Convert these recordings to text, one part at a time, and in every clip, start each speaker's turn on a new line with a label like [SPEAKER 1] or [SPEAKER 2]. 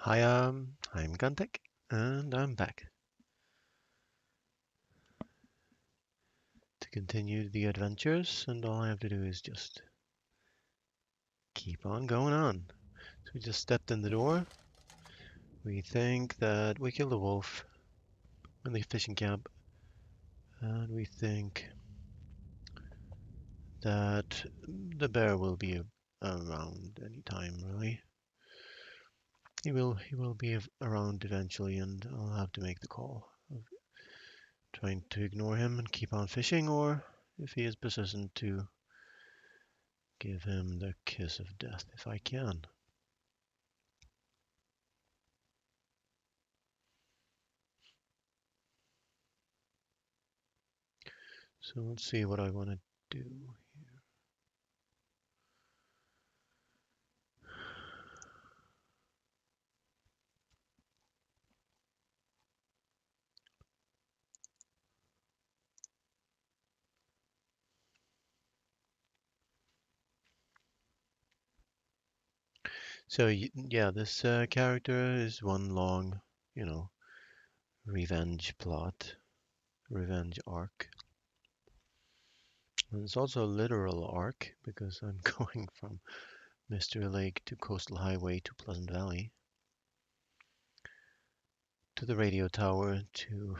[SPEAKER 1] Hi, I'm Gantek, and I'm back to continue the adventures, and all I have to do is just keep on going on. So we just stepped in the door. We think that we killed a wolf in the fishing camp, and we think that the bear will be around any time, really. He will be around eventually, and I'll have to make the call of trying to ignore him and keep on fishing, or if he is persistent, to give him the kiss of death if I can. So let's see what I want to do. So yeah, this character is one long, you know, revenge plot, revenge arc. And it's also a literal arc because I'm going from Mystery Lake to Coastal Highway to Pleasant Valley to the radio tower to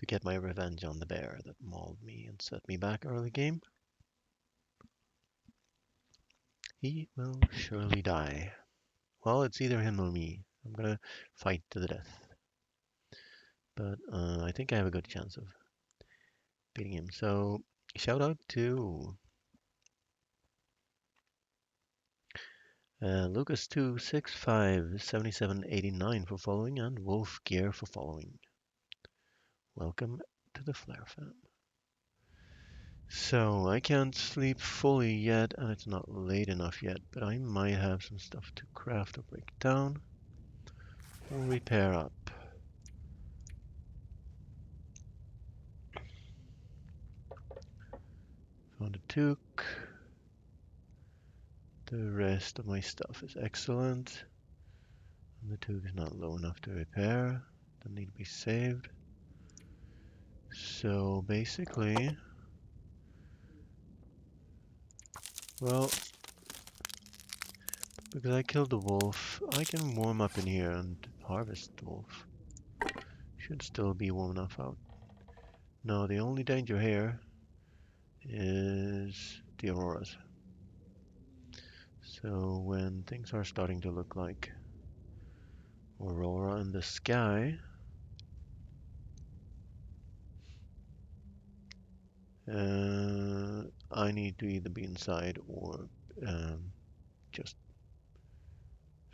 [SPEAKER 1] get my revenge on the bear that mauled me and set me back early game. He will surely die. Well, it's either him or me. I'm gonna fight to the death. But I think I have a good chance of beating him. So shout out to Lucas2657789 for following and Wolf Gear for following. Welcome to the Flare fam. So I can't sleep fully yet, and it's not late enough yet, but I might have some stuff to craft or break down or repair up. Found a toque. The rest of my stuff is excellent. And the toque is not low enough to repair. Doesn't need to be saved. So basically, well, because I killed the wolf, I can warm up in here and harvest the wolf. Should still be warm enough out. No, the only danger here is the auroras. So when things are starting to look like aurora in the sky, I need to either be inside or just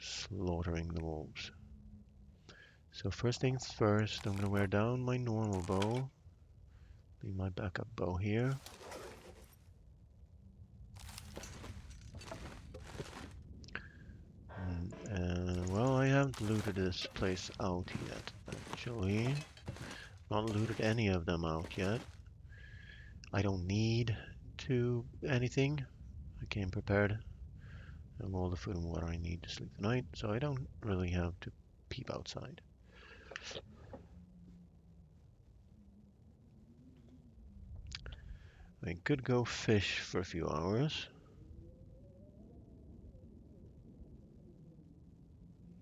[SPEAKER 1] slaughtering the wolves. So first things first, I'm gonna wear down my normal bow. Leave my backup bow here. Well, I haven't looted this place out yet, actually. Not looted any of them out yet. I don't need to anything. I came prepared. I have all the food and water I need to sleep tonight, so I don't really have to peep outside. I could go fish for a few hours.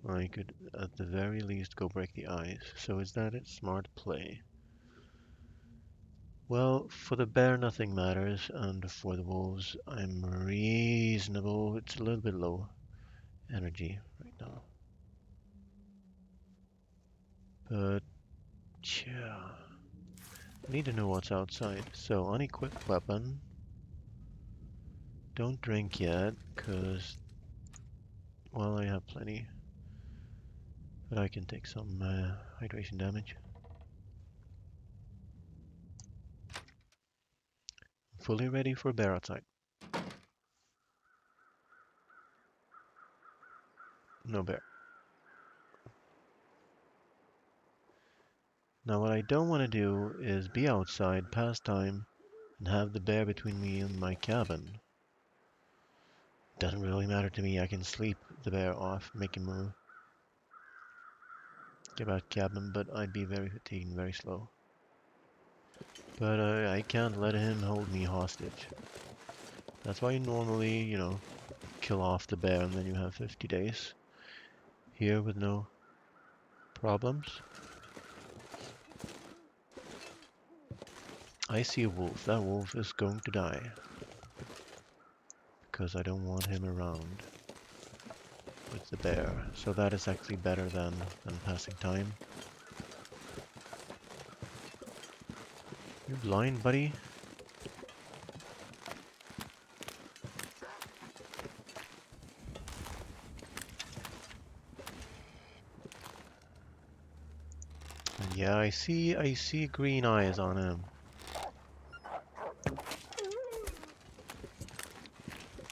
[SPEAKER 1] Or I could, at the very least, go break the ice. So is that a smart play? Well, for the bear, nothing matters, and for the wolves, I'm reasonable. It's a little bit low energy right now. But, yeah, I need to know what's outside. So, unequipped weapon. Don't drink yet, because, well, I have plenty. But I can take some hydration damage. Fully ready for bear outside. No bear. Now what I don't want to do is be outside past time and have the bear between me and my cabin. Doesn't really matter to me. I can sleep the bear off, make him move. Get back cabin, but I'd be very fatigued and very slow. But I can't let him hold me hostage. That's why you normally, you know, kill off the bear and then you have 50 days here with no problems. I see a wolf. That wolf is going to die. Because I don't want him around with the bear. So that is actually better than passing time. You're blind, buddy. And yeah, I see green eyes on him.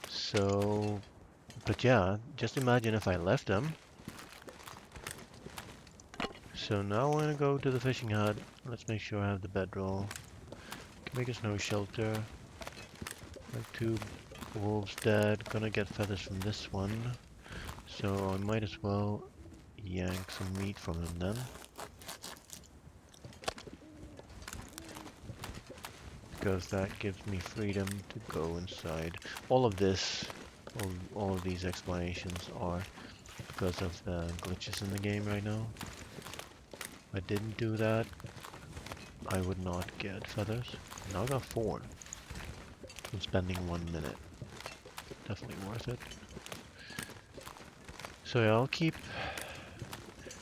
[SPEAKER 1] So, but yeah, just imagine if I left him. So now I'm gonna go to the fishing hut. Let's make sure I have the bedroll. Can make a snow shelter. Like 2 wolves dead. Gonna get feathers from this one. So I might as well yank some meat from him then. Because that gives me freedom to go inside. All of this, all of these explanations are because of the glitches in the game right now. If I didn't do that, I would not get feathers. Now I got 4 from spending 1 minute. Definitely worth it. So yeah, I'll keep...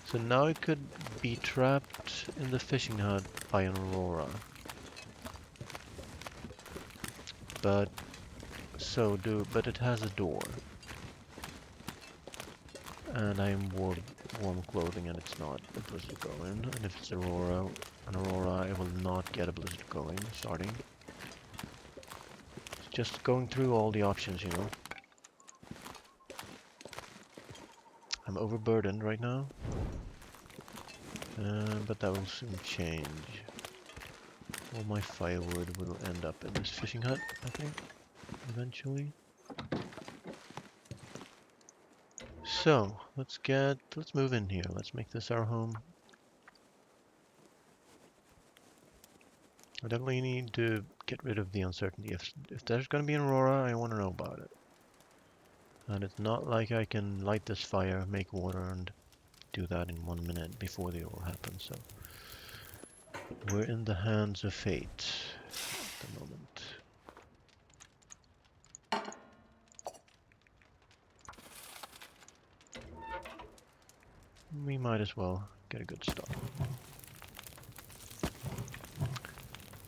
[SPEAKER 1] So now it could be trapped in the fishing hut by an aurora. But but it has a door. And I'm warm clothing and it's not a blizzard going. And if it's an aurora, I will not get a blizzard going starting. It's just going through all the options, you know. I'm overburdened right now. But that will soon change. All my firewood will end up in this fishing hut, I think, eventually. So, let's move in here. Let's make this our home. I definitely need to get rid of the uncertainty. If there's going to be an aurora, I want to know about it. And it's not like I can light this fire, make water, and do that in 1 minute before the aurora happens. So, we're in the hands of fate at the moment. We might as well get a good start.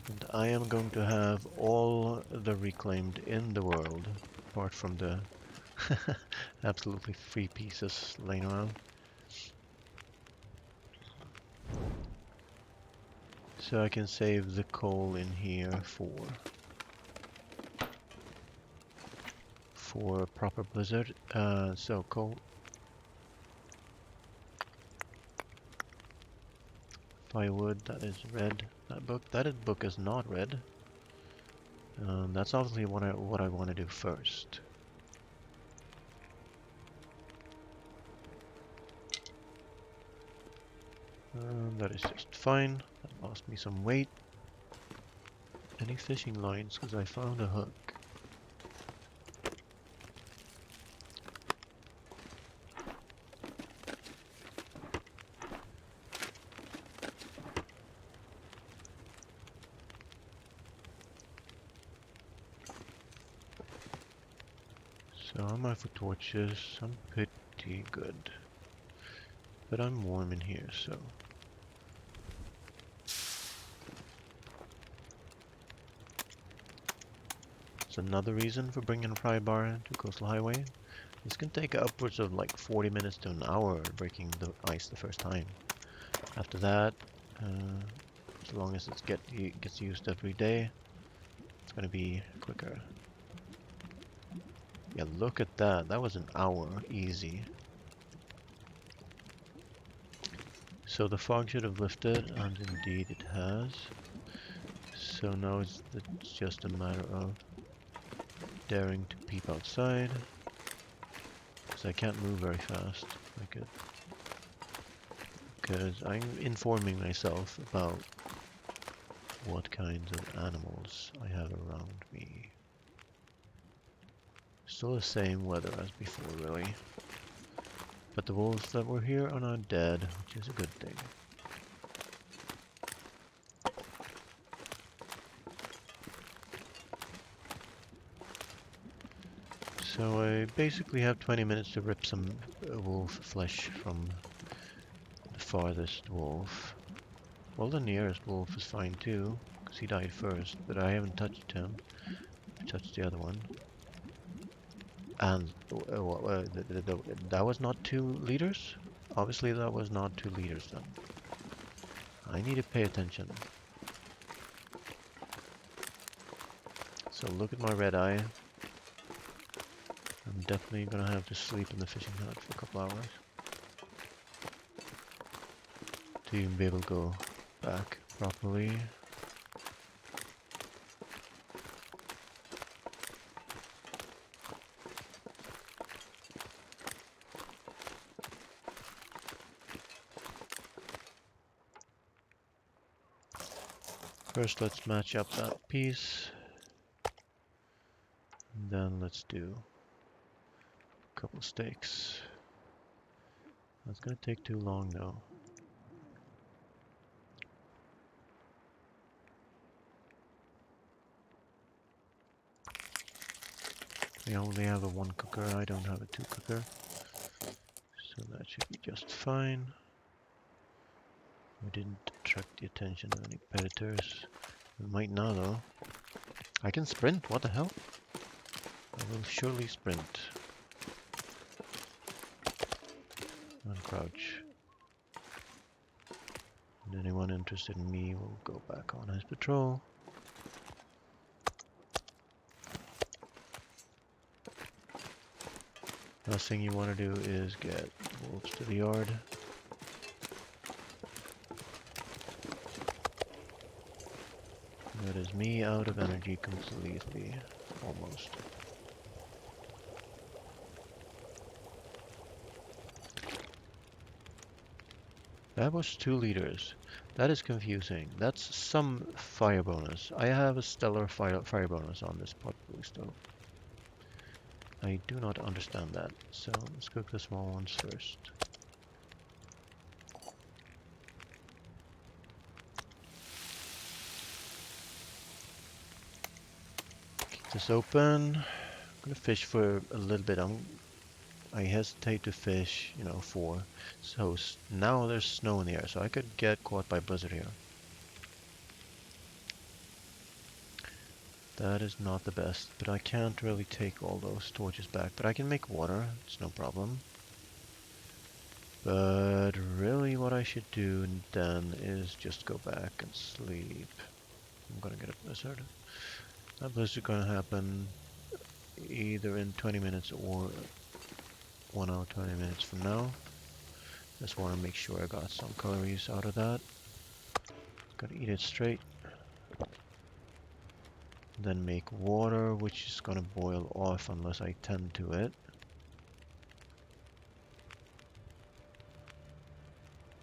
[SPEAKER 1] And I am going to have all the reclaimed in the world, apart from the absolutely free pieces laying around. So I can save the coal in here for proper blizzard. So coal. Firewood, that is red. That book is not red. That's obviously what I want to do first. That is just fine. That lost me some weight. Any fishing lines? Because I found a hook. So I'm out for torches. I'm pretty good. But I'm warm in here, so... That's another reason for bringing a pry bar to Coastal Highway. This can take upwards of like 40 minutes to an hour breaking the ice the first time. After that, as long as it gets used every day, it's gonna be quicker. Yeah, look at that. That was an hour, easy. So the fog should have lifted, and indeed it has. So now it's just a matter of daring to peep outside. Because I can't move very fast. I could because I'm informing myself about what kinds of animals I have around me. Still the same weather as before, really. But the wolves that were here are not dead, which is a good thing. So I basically have 20 minutes to rip some wolf flesh from the farthest wolf. Well, the nearest wolf is fine too, because he died first, but I haven't touched him. I touched the other one. And that was not 2 liters? Obviously that was not 2 liters then. I need to pay attention. So look at my red eye. I'm definitely gonna have to sleep in the fishing hut for a couple hours to even be able to go back properly. First, let's match up that piece. And then let's do a couple steaks. That's gonna take too long though. We only have a 1 cooker, I don't have a 2 cooker. So that should be just fine. We didn't attract the attention of any predators. We might now though. I can sprint, what the hell? I will surely sprint. And crouch. And anyone interested in me will go back on his patrol. Last thing you want to do is get wolves to the yard. That is me out of energy completely, almost. That was 2 liters. That is confusing. That's some fire bonus. I have a stellar fire bonus on this potbelly stove. I do not understand that. So let's cook the small ones first. Keep this open. I'm gonna fish for a little bit. I hesitate to fish, you know, for. So now there's snow in the air, so I could get caught by blizzard here. That is not the best, but I can't really take all those torches back. But I can make water, it's no problem. But really what I should do then is just go back and sleep. I'm gonna get a blizzard. That blizzard gonna happen either in 20 minutes or 1 hour 20 minutes from now. Just want to make sure I got some calories out of that. Gotta eat it straight. Then make water, which is gonna boil off unless I tend to it.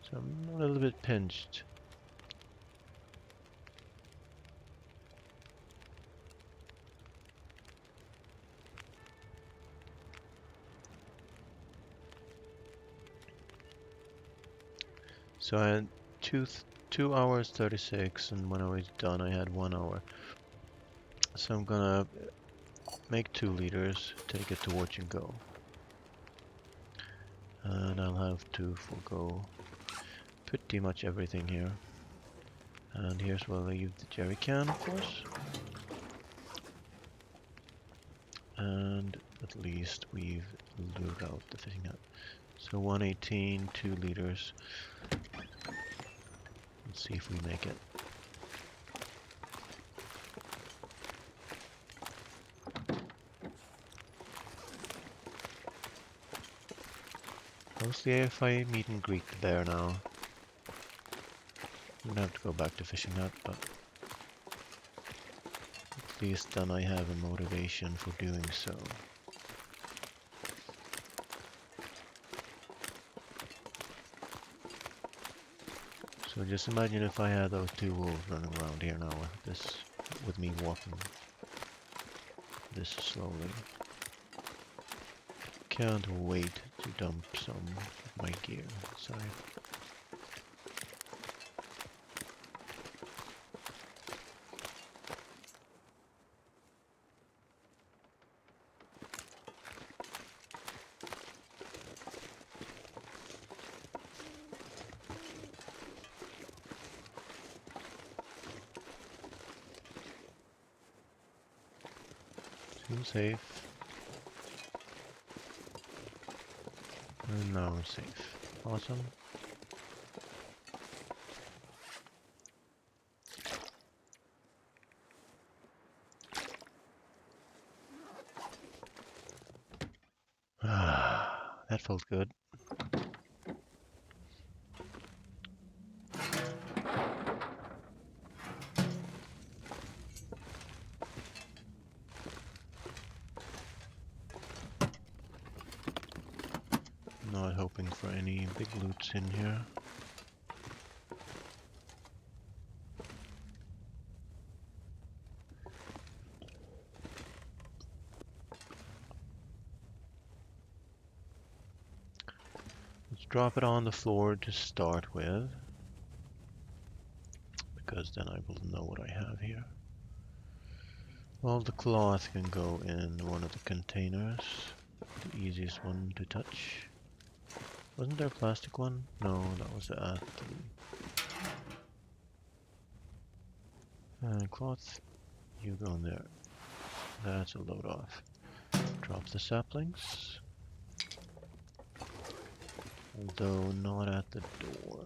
[SPEAKER 1] So I'm a little bit pinched. So I had 2 hours 36, and when I was done I had 1 hour. So I'm gonna make 2 liters, take it to watch and go. And I'll have to forgo pretty much everything here. And here's where I leave the jerry can, of course. And at least we've lured out the fishing net. So 118, 2 liters. Let's see if we make it. Mostly if I meet and greet the bear now. I'm gonna have to go back to fishing hut, but at least then I have a motivation for doing so. So just imagine if I had those two wolves running around here now with me walking this slowly. Can't wait to dump some of my gear inside. Seems safe. And now we're safe. Awesome. That felt good. Not hoping for any big loots in here. Let's drop it on the floor to start with, because then I will know what I have here. Well, the cloth can go in one of the containers, the easiest one to touch. Wasn't there a plastic one? No, that was the athlete. And cloth, you go in there. That's a load off. Drop the saplings. Although not at the door.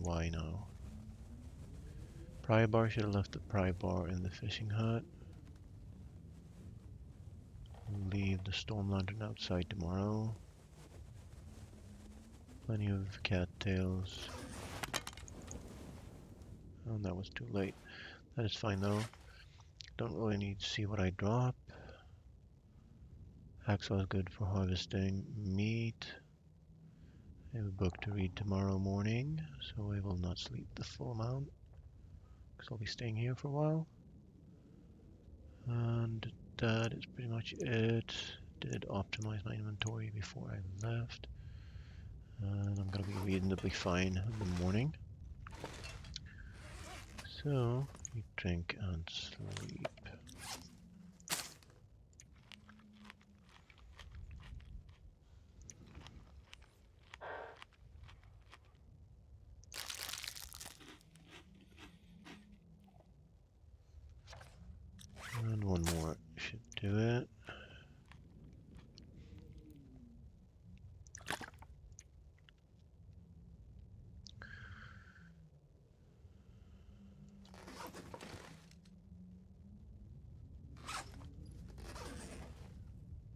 [SPEAKER 1] Why now? Pry bar, should have left the pry bar in the fishing hut. Leave the storm lantern outside tomorrow. Plenty of cattails. Oh, that was too late. That is fine though. Don't really need to see what I drop. Hacksaw is good for harvesting meat. I have a book to read tomorrow morning, so I will not sleep the full amount, because I'll be staying here for a while. And that is pretty much it. Did optimize my inventory before I left. And I'm going to be reasonably fine in the morning. So, eat, drink, and sleep. And one more should do it.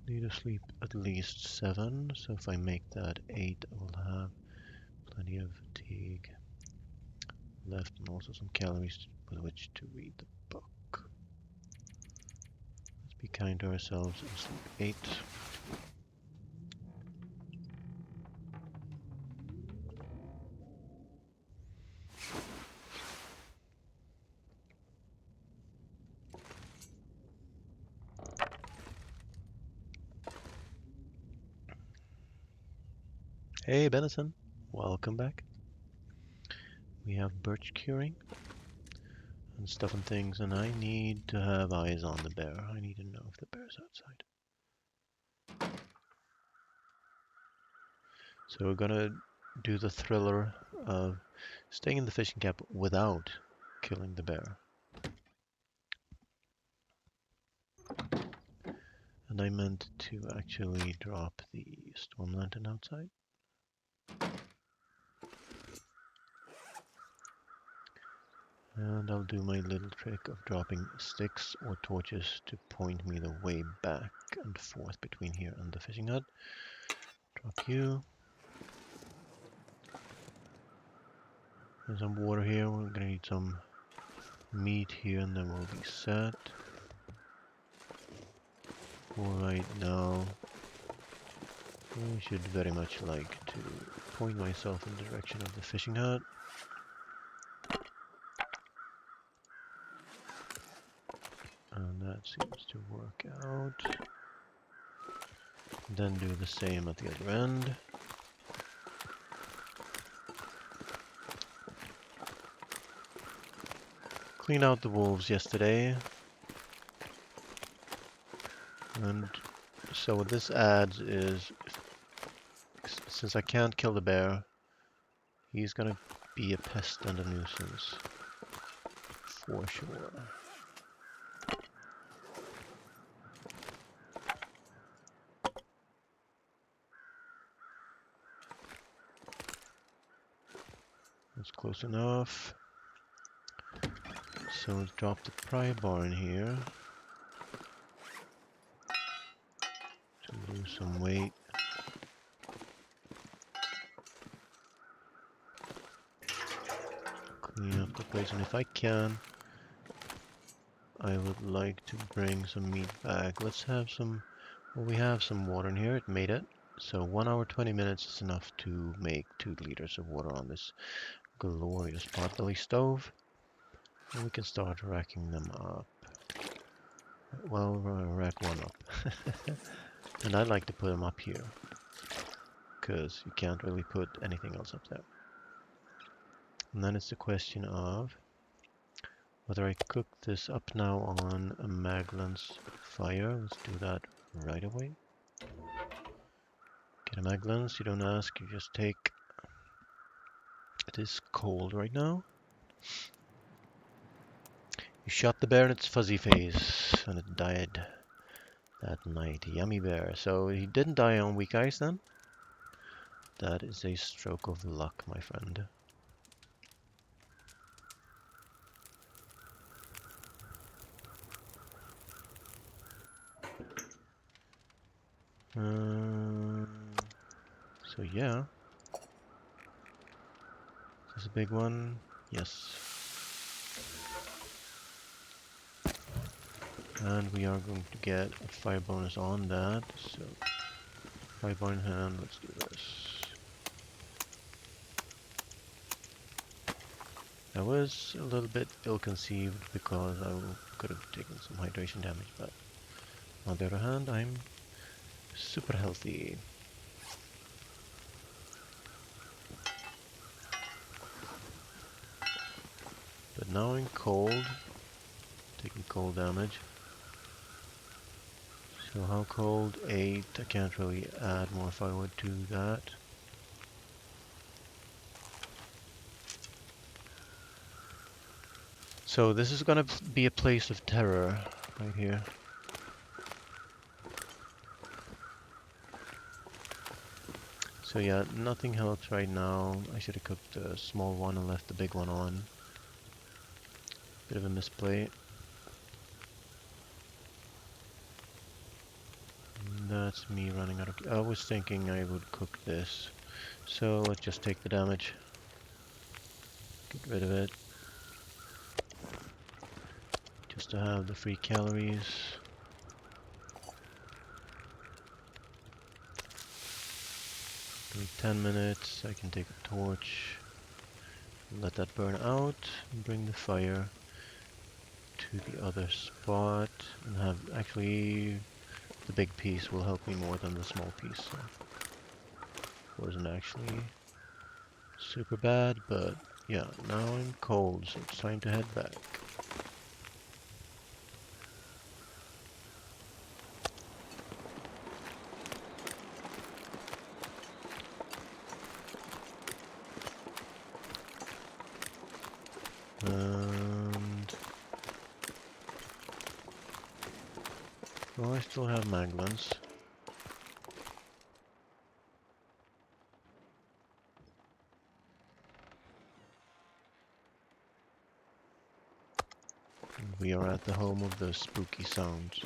[SPEAKER 1] Need to sleep at least 7, so if I make that 8, I will have plenty of fatigue left and also some calories with which to read the book. Let's be kind to ourselves and sleep 8. Hey Benison, welcome back. We have birch curing and stuff and things, and I need to have eyes on the bear. I need to know if the bear's outside. So we're gonna do the thriller of staying in the fishing camp without killing the bear. And I meant to actually drop the storm lantern outside. And I'll do my little trick of dropping sticks or torches to point me the way back and forth between here and the fishing hut. Drop you. There's some water here. We're gonna need some meat here, and then we'll be set. For right now, I should very much like to point myself in the direction of the fishing hut. And that seems to work out. Then do the same at the other end. Clean out the wolves yesterday. And so what this adds is, since I can't kill the bear, he's gonna be a pest and a nuisance. For sure. That's close enough. So let's drop the pry bar in here to lose some weight. Clean up the place, and if I can, I would like to bring some meat back. Let's have some, well, we have some water in here. It made it. So 1 hour 20 minutes is enough to make 2 liters of water on this glorious potbelly stove. And we can start racking them up. Well, rack one up. And I'd like to put them up here, because you can't really put anything else up there. And then it's the question of whether I cook this up now on a Maglance fire. Let's do that right away. Get a Maglance, you don't ask, you just take. It is cold right now. You shot the bear in its fuzzy face, and it died that night. Yummy bear. So he didn't die on weak ice then? That is a stroke of luck, my friend. So yeah. Is this a big one? Yes. And we are going to get a fire bonus on that, so fire bar in hand, let's do this. That was a little bit ill-conceived because I could have taken some hydration damage, but on the other hand, I'm super healthy. But now I'm cold, taking cold damage. So how cold? 8. I can't really add more firewood to that. So this is gonna be a place of terror right here. So yeah, nothing helps right now. I should have cooked the small one and left the big one on. Bit of a misplay. That's me running out of... I was thinking I would cook this. So let's just take the damage. Get rid of it. Just to have the free calories. Give me 10 minutes. I can take a torch. Let that burn out. And bring the fire to the other spot. And have... Actually, the big piece will help me more than the small piece. So. Wasn't actually super bad, but yeah, now I'm cold, so it's time to head back. And well, I still have Maglans. We are at the home of the spooky sounds.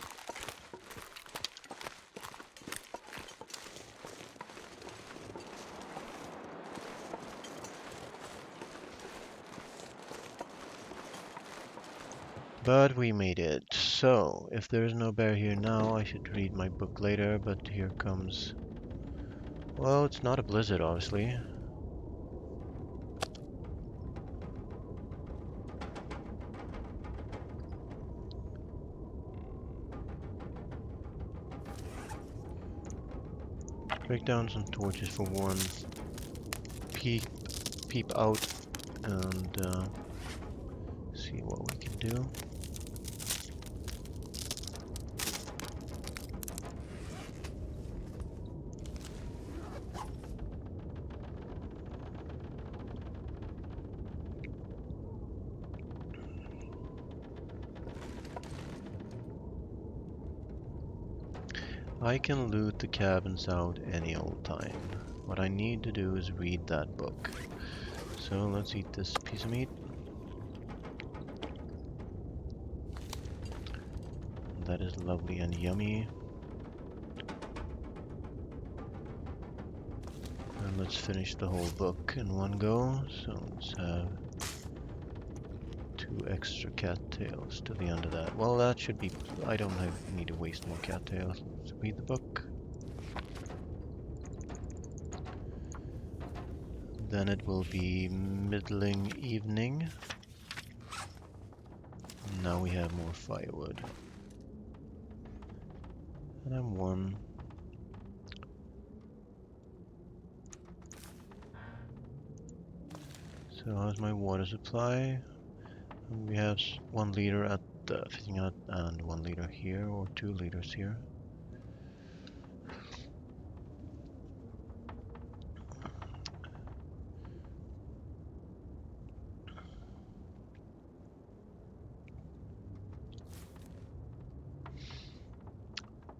[SPEAKER 1] But we made it. So, if there's no bear here now, I should read my book later, but here comes... Well, it's not a blizzard, obviously. Break down some torches for one. Peep, peep out and see what we can do. I can loot the cabins out any old time. What I need to do is read that book. So let's eat this piece of meat. That is lovely and yummy. And let's finish the whole book in one go. So let's have 2 extra cattails to the end of that. Well, that should be... I don't need to waste more cattails. Let's read the book. Then it will be middling evening. Now we have more firewood. And I'm warm. So how's my water supply? We have 1 liter at the fishing hut and 1 liter here, or 2 liters here.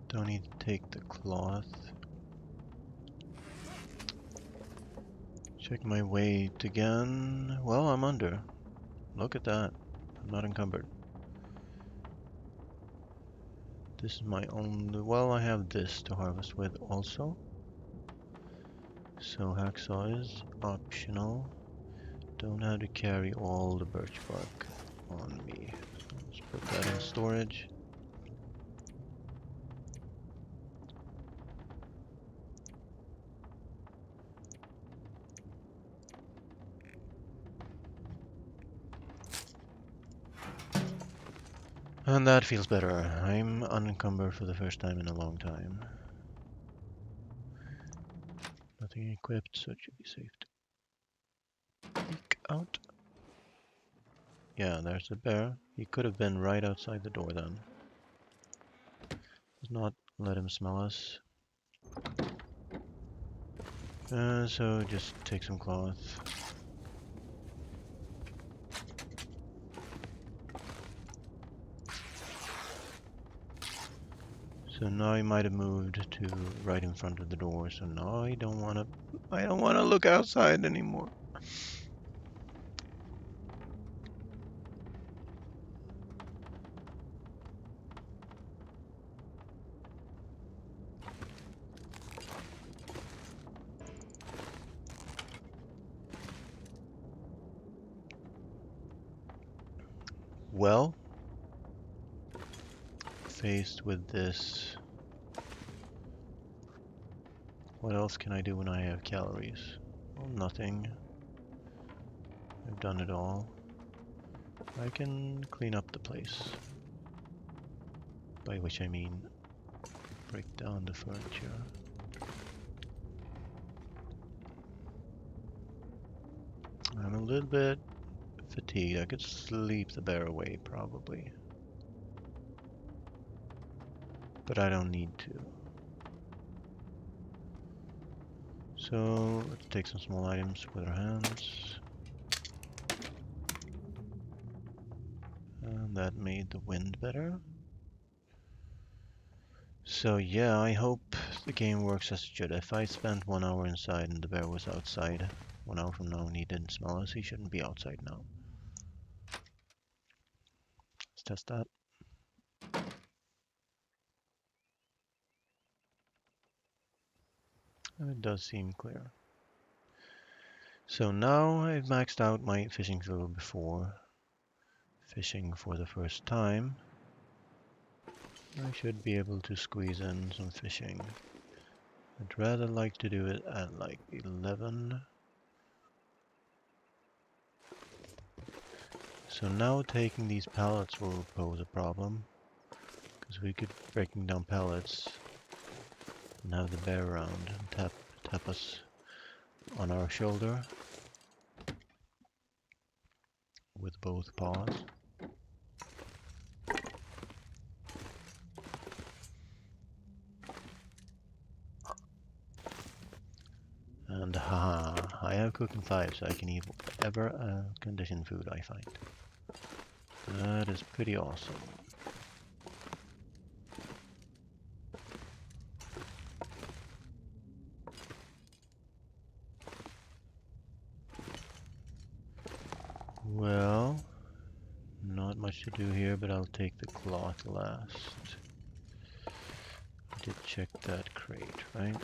[SPEAKER 1] Don't need to take the cloth. Check my weight again. Well, I'm under. Look at that. I'm not encumbered. This is my only... Well, I have this to harvest with also. So hacksaw is optional. Don't have to carry all the birch bark on me. Let's put that in storage. And that feels better. I'm unencumbered for the first time in a long time. Nothing equipped, so it should be safe to peek out. Yeah, there's the bear. He could have been right outside the door then. Let's not let him smell us. So just take some cloth. So now he might have moved to right in front of the door. So now I don't want to look outside anymore. Well, faced with this, what else can I do when I have calories? Well, nothing. I've done it all. I can clean up the place. By which I mean break down the furniture. I'm a little bit fatigued. I could sleep the bear away probably. But I don't need to. So let's take some small items with our hands. And that made the wind better. So yeah, I hope the game works as it should. If I spent 1 hour inside and the bear was outside 1 hour from now and he didn't smell us, he shouldn't be outside now. Let's test that. And it does seem clear. So now I've maxed out my fishing fluid before fishing for the first time, I should be able to squeeze in some fishing. I'd rather like to do it at like 11. So now taking these pallets will pose a problem, because we could breaking down pallets and have the bear around and tap us on our shoulder with both paws. And haha, I have cooking 5, so I can eat whatever conditioned food I find. That is pretty awesome. Well, not much to do here, but I'll take the cloth last. I did check that crate, right?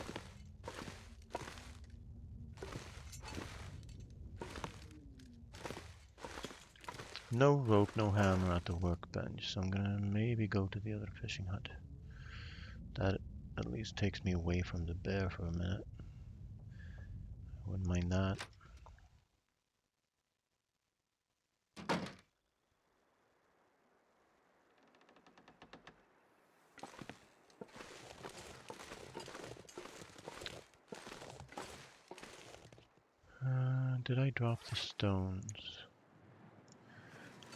[SPEAKER 1] No rope, no hammer at the workbench, so I'm gonna maybe go to the other fishing hut. That at least takes me away from the bear for a minute. I wouldn't mind that. Did I drop the stones?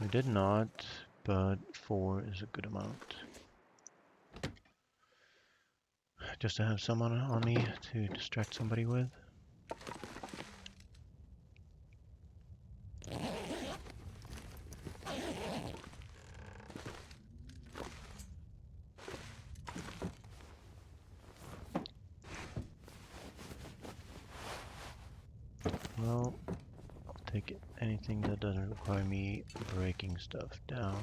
[SPEAKER 1] I did not, but 4 is a good amount. Just to have someone on me to distract somebody with. Well, I'll take anything that doesn't require me breaking stuff down.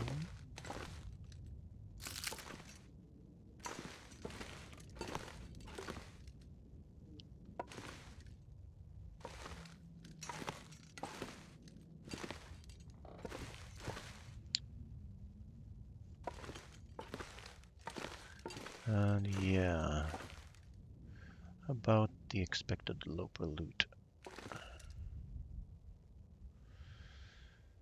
[SPEAKER 1] And yeah, about the expected loper loot.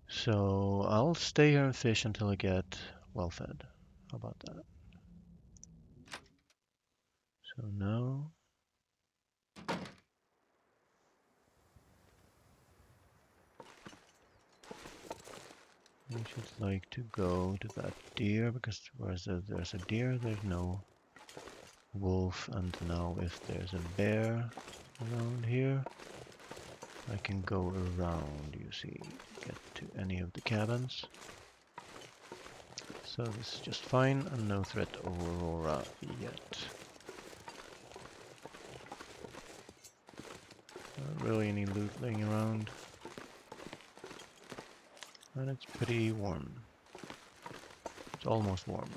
[SPEAKER 1] So I'll stay here and fish until I get well fed. How about that? So no. I should like to go to that deer, because whereas there's a deer, there's no wolf, and now if there's a bear around here, I can go around, you see, get to any of the cabins. So this is just fine, and no threat of Aurora yet. Not really any loot laying around. And it's pretty warm. It's almost warm.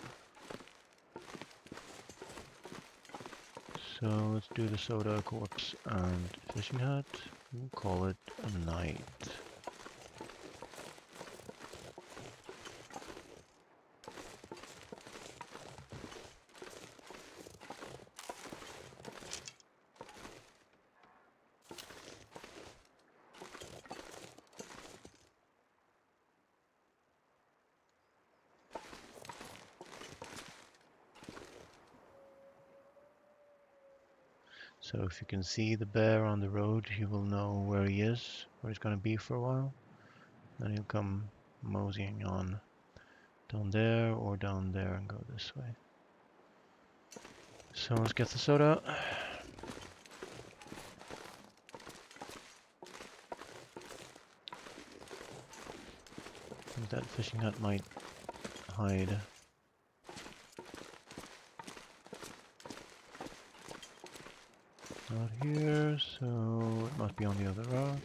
[SPEAKER 1] So let's do the soda, corpse, and fishing hut. We'll call it a night. So if you can see the bear on the road, you will know where he is, where he's going to be for a while. Then he'll come moseying on down there or down there and go this way. So let's get the soda. I think that fishing hut might hide. Not here, so it must be on the other rock.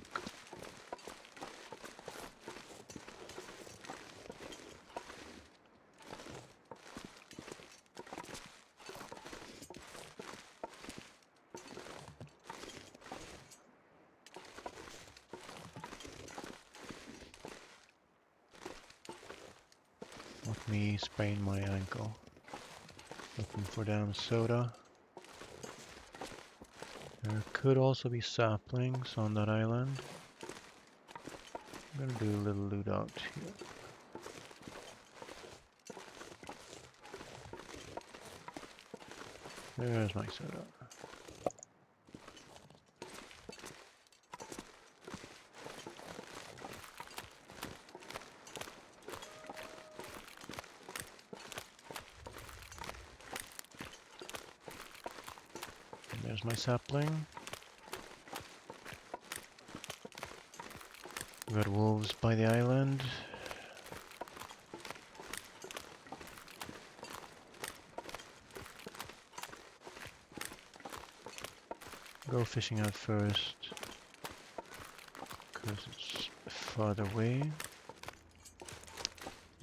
[SPEAKER 1] me sprain my ankle. Looking for damn soda. There could also be saplings on that island. I'm gonna do a little loot out here. There's my soda. And there's my sapling. We got wolves by the island. Go fishing out first, because it's farther away.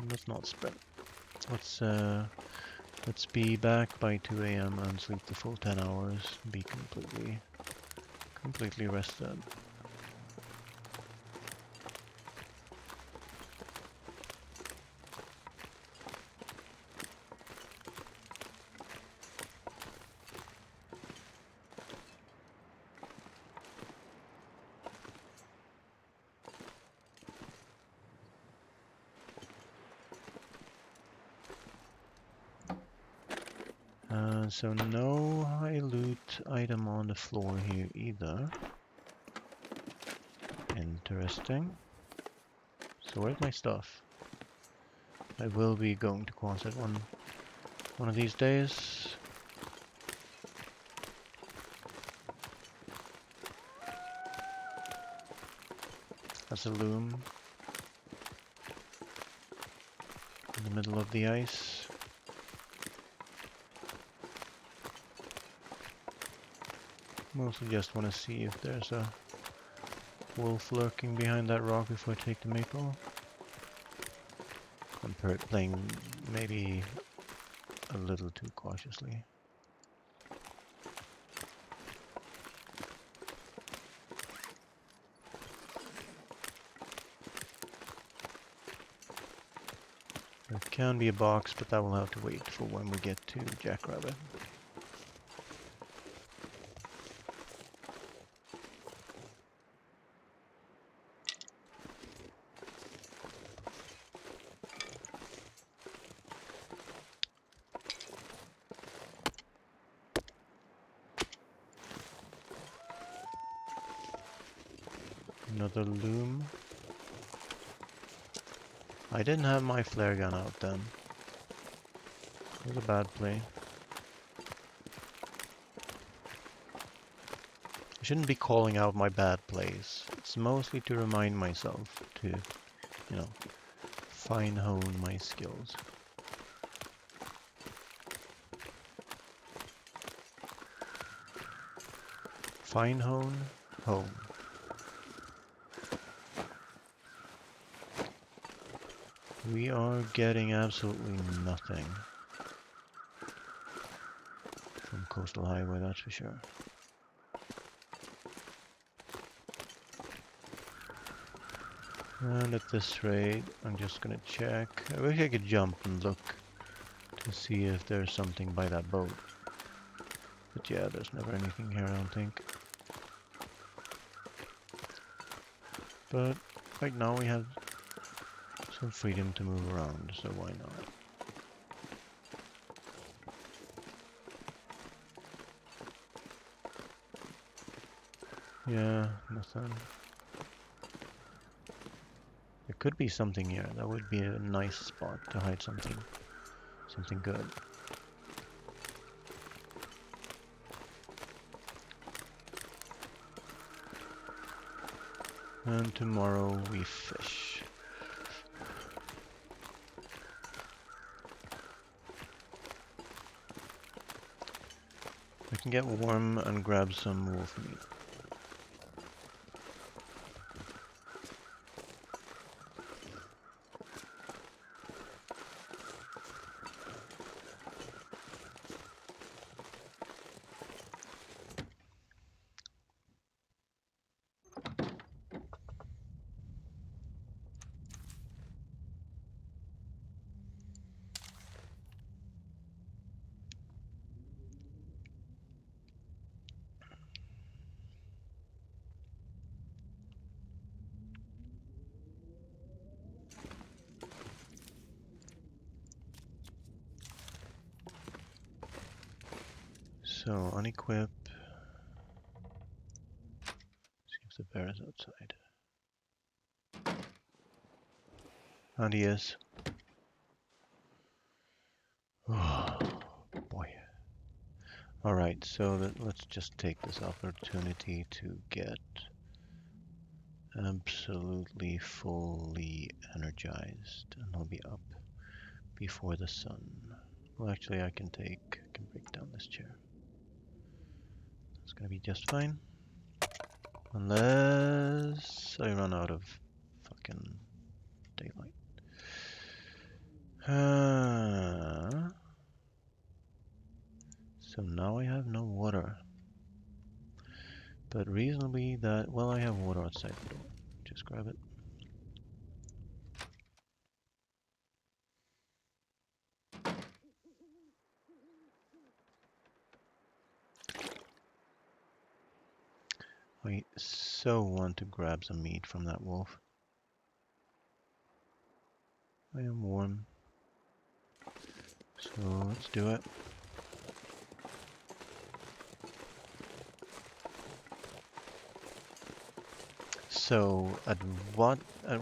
[SPEAKER 1] Let's not sprint. Let's be back by 2 a.m. and sleep the full 10 hours. Be completely rested. So no high loot item on the floor here either. Interesting. So where's my stuff? I will be going to Quonset one of these days. That's a loom in the middle of the ice. Mostly just want to see if there's a wolf lurking behind that rock before I take the maple. I'm playing maybe a little too cautiously. There can be a box, but that will have to wait for when we get to Jackrabbit. Another loom. I didn't have my flare gun out then. It was a bad play. I shouldn't be calling out my bad plays. It's mostly to remind myself to, you know, fine hone my skills. Fine hone, hone. We are getting absolutely nothing from Coastal Highway, that's for sure. And at this rate, I'm just gonna check. I wish I could jump and look to see if there's something by that boat. But yeah, there's never anything here, I don't think. But right now we have some freedom to move around, so why not? Yeah, nothing. There could be something here. That would be a nice spot to hide something good. And tomorrow we fish. We can get warm and grab some wolf meat. So, unequip. See if the bear is outside. And he is. Oh, boy. Alright, so let's just take this opportunity to get absolutely fully energized, and I'll be up before the sun. Well, actually, I can break down this chair. It's gonna be just fine. Unless I run out of fucking daylight. So now I have no water. But reasonably that, well, I have water outside the door. Just grab it. I so want to grab some meat from that wolf. I am warm. So let's do it. So at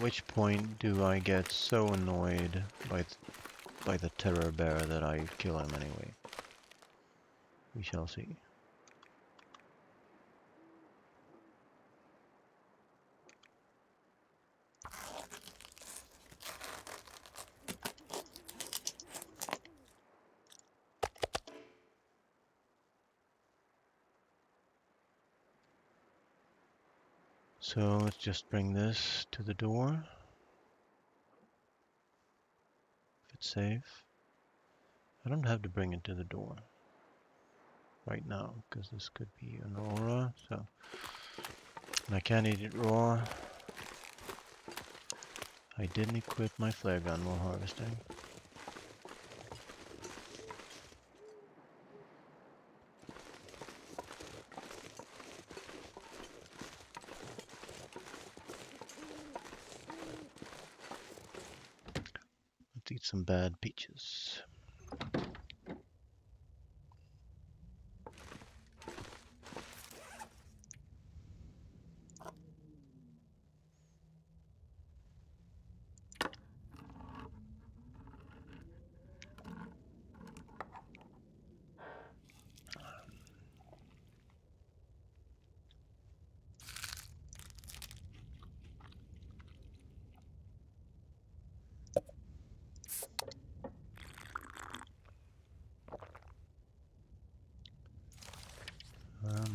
[SPEAKER 1] which point do I get so annoyed by the terror bear that I kill him anyway? We shall see. So let's just bring this to the door. If it's safe. I don't have to bring it to the door right now, because this could be an aura, so... And I can't eat it raw. I didn't equip my flare gun while harvesting. Let's eat some bad peaches.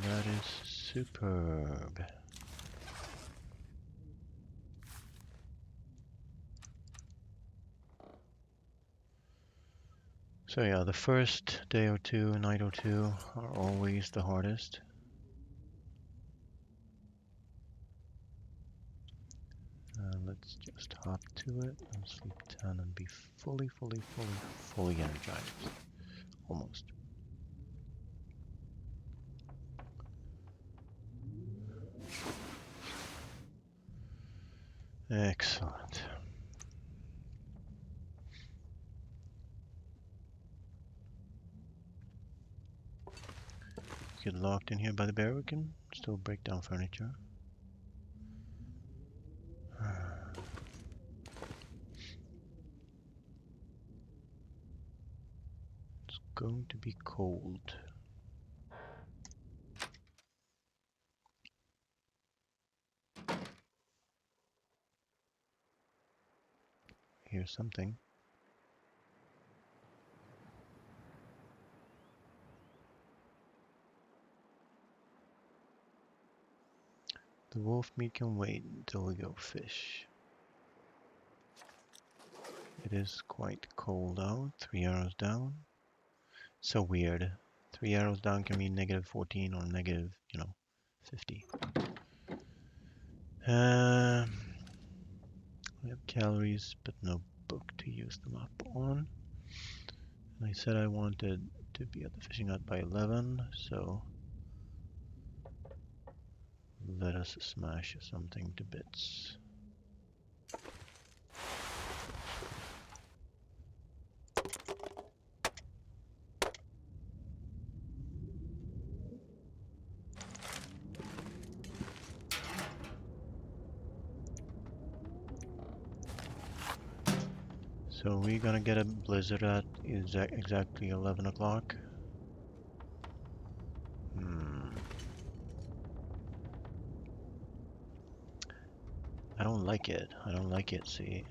[SPEAKER 1] That is superb. So yeah, the first day or two, night or two are always the hardest. Let's just hop to it and sleep 10 and be fully energized. Almost. Excellent. Get locked in here by the bear, we can still break down furniture. It's going to be cold. Here's something. The wolf meat can wait until we go fish. It is quite cold out. 3 arrows down. So weird. 3 arrows down can mean negative 14 or negative, 50. We have calories, but no book to use them up on. And I said I wanted to be at the fishing hut by 11, so let us smash something to bits. So we're gonna get a blizzard at exactly 11 o'clock. I don't like it. I don't like it, see.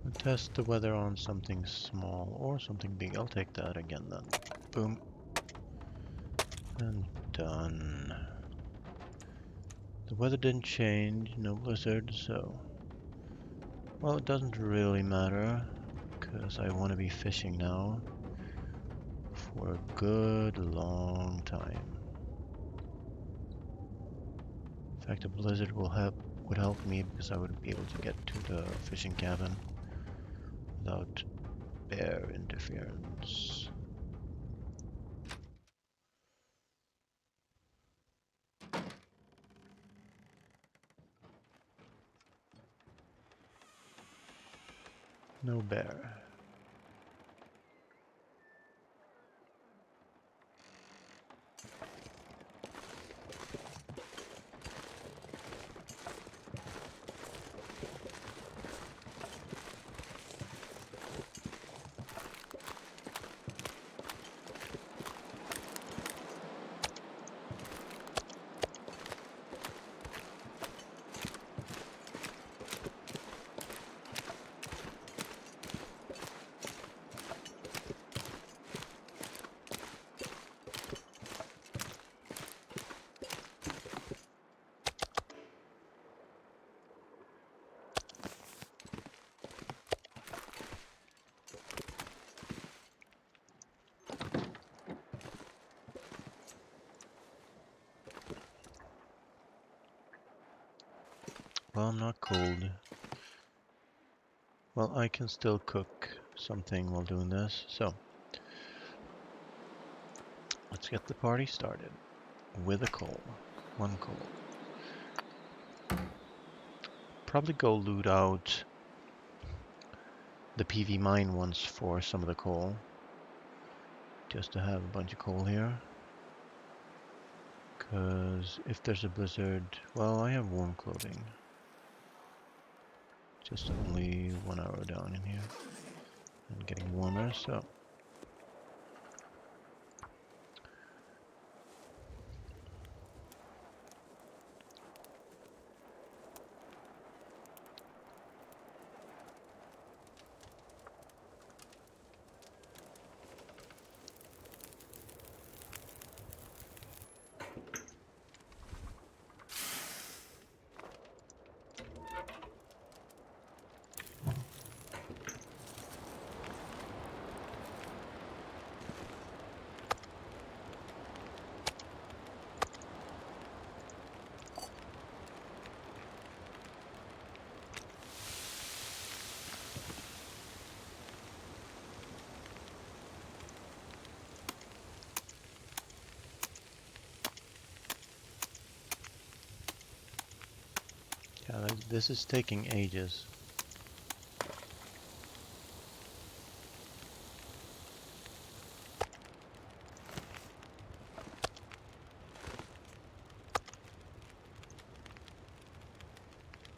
[SPEAKER 1] We'll test the weather on something small or something big. I'll take that again then. Boom. And done. The weather didn't change, no blizzard, so... Well, it doesn't really matter, because I want to be fishing now for a good long time. In fact, a blizzard would help me because I would be able to get to the fishing cabin without bear interference. No bear. Well, I'm not cold. Well, I can still cook something while doing this, so let's get the party started with a coal. One coal. Probably go loot out the PV mine once for some of the coal, just to have a bunch of coal here. Because if there's a blizzard, well, I have warm clothing. Just only 1 hour down in here and getting warmer, so yeah, this is taking ages.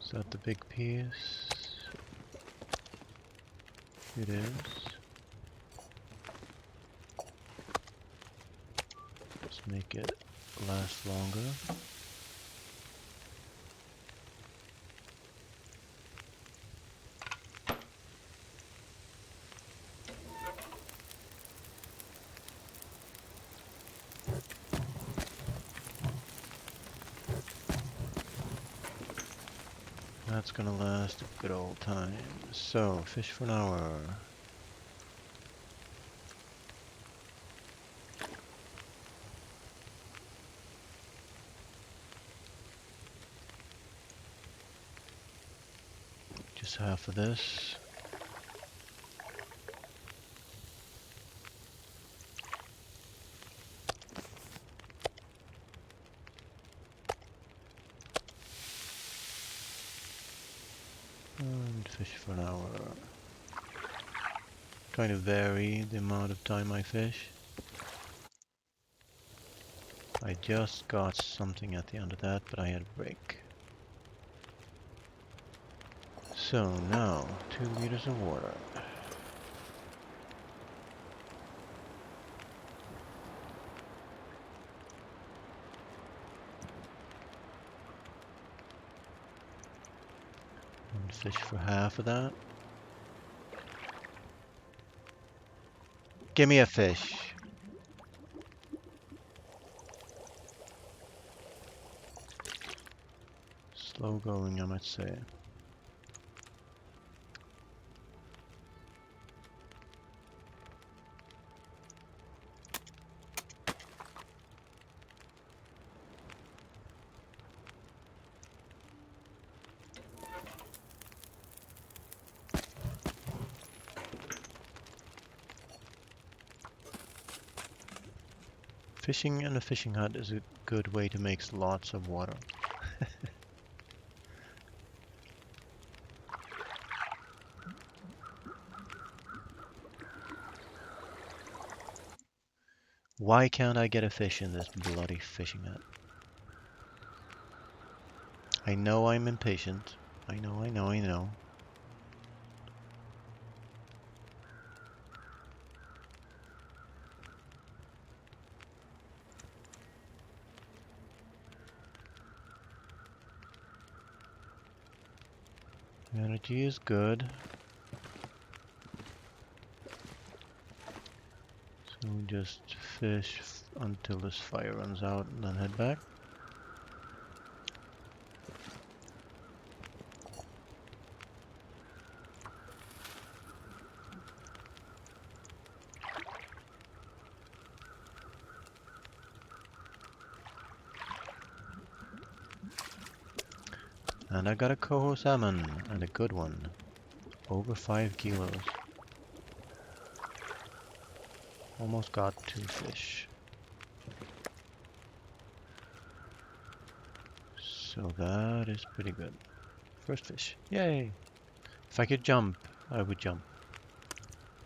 [SPEAKER 1] Is that the big piece? It is. Let's make it last longer. That's gonna last a good old time. So, fish for an hour. Just half of this. And fish for an hour. Trying to vary the amount of time I fish. I just got something at the end of that, but I had a break. So now, 2 liters of water. And fish for half of that. Give me a fish. Slow going, I might say. Fishing in a fishing hut is a good way to make lots of water. Why can't I get a fish in this bloody fishing hut? I know I'm impatient. I know. Energy is good. So just fish until this fire runs out and then head back. And I got a coho salmon, and a good one. Over 5 kilos. Almost got 2 fish. So that is pretty good. First fish. Yay! If I could jump, I would jump.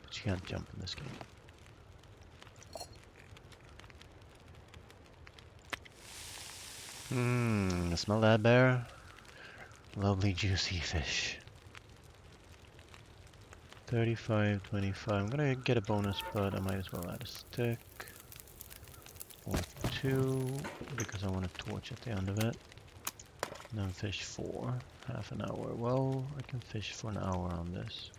[SPEAKER 1] But you can't jump in this game. Smell that, bear? Lovely juicy fish. 35, 25. I'm gonna get a bonus, but I might as well add a stick. Or 2, because I want a torch at the end of it. And then fish for half an hour. Well, I can fish for an hour on this.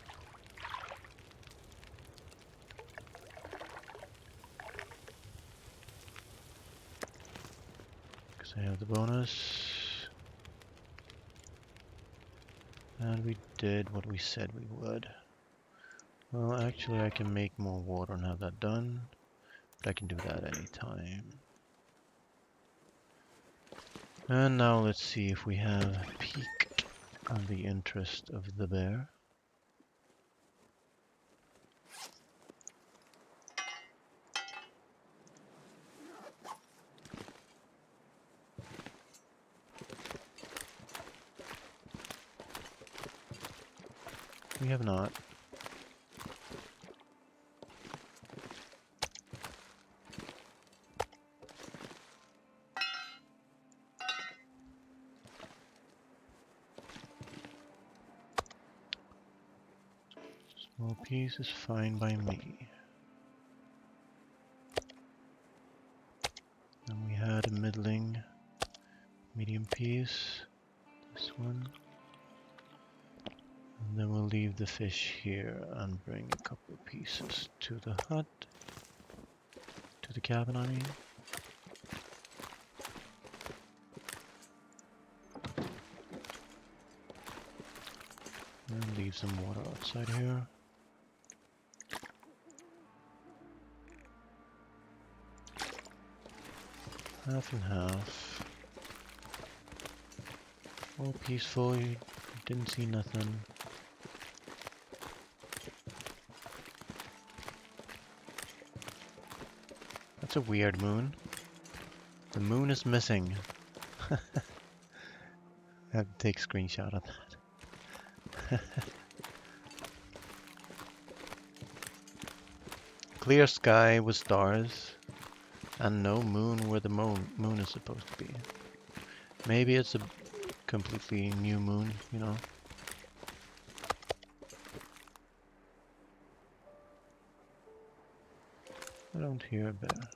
[SPEAKER 1] Because I have the bonus. And we did what we said we would. Well, actually I can make more water and have that done. But I can do that anytime. And now let's see if we have piqued on the interest of the bear. We have not. Small piece is fine by me. And we had a medium piece. This one. And then we'll leave the fish here and bring a couple of pieces to the hut. To the cabin, I mean. And leave some water outside here. Half and half. All peaceful, you didn't see nothing. That's a weird moon. The moon is missing. I have to take a screenshot of that. Clear sky with stars, and no moon where the moon is supposed to be. Maybe it's a completely new moon, you know. I don't hear a bear.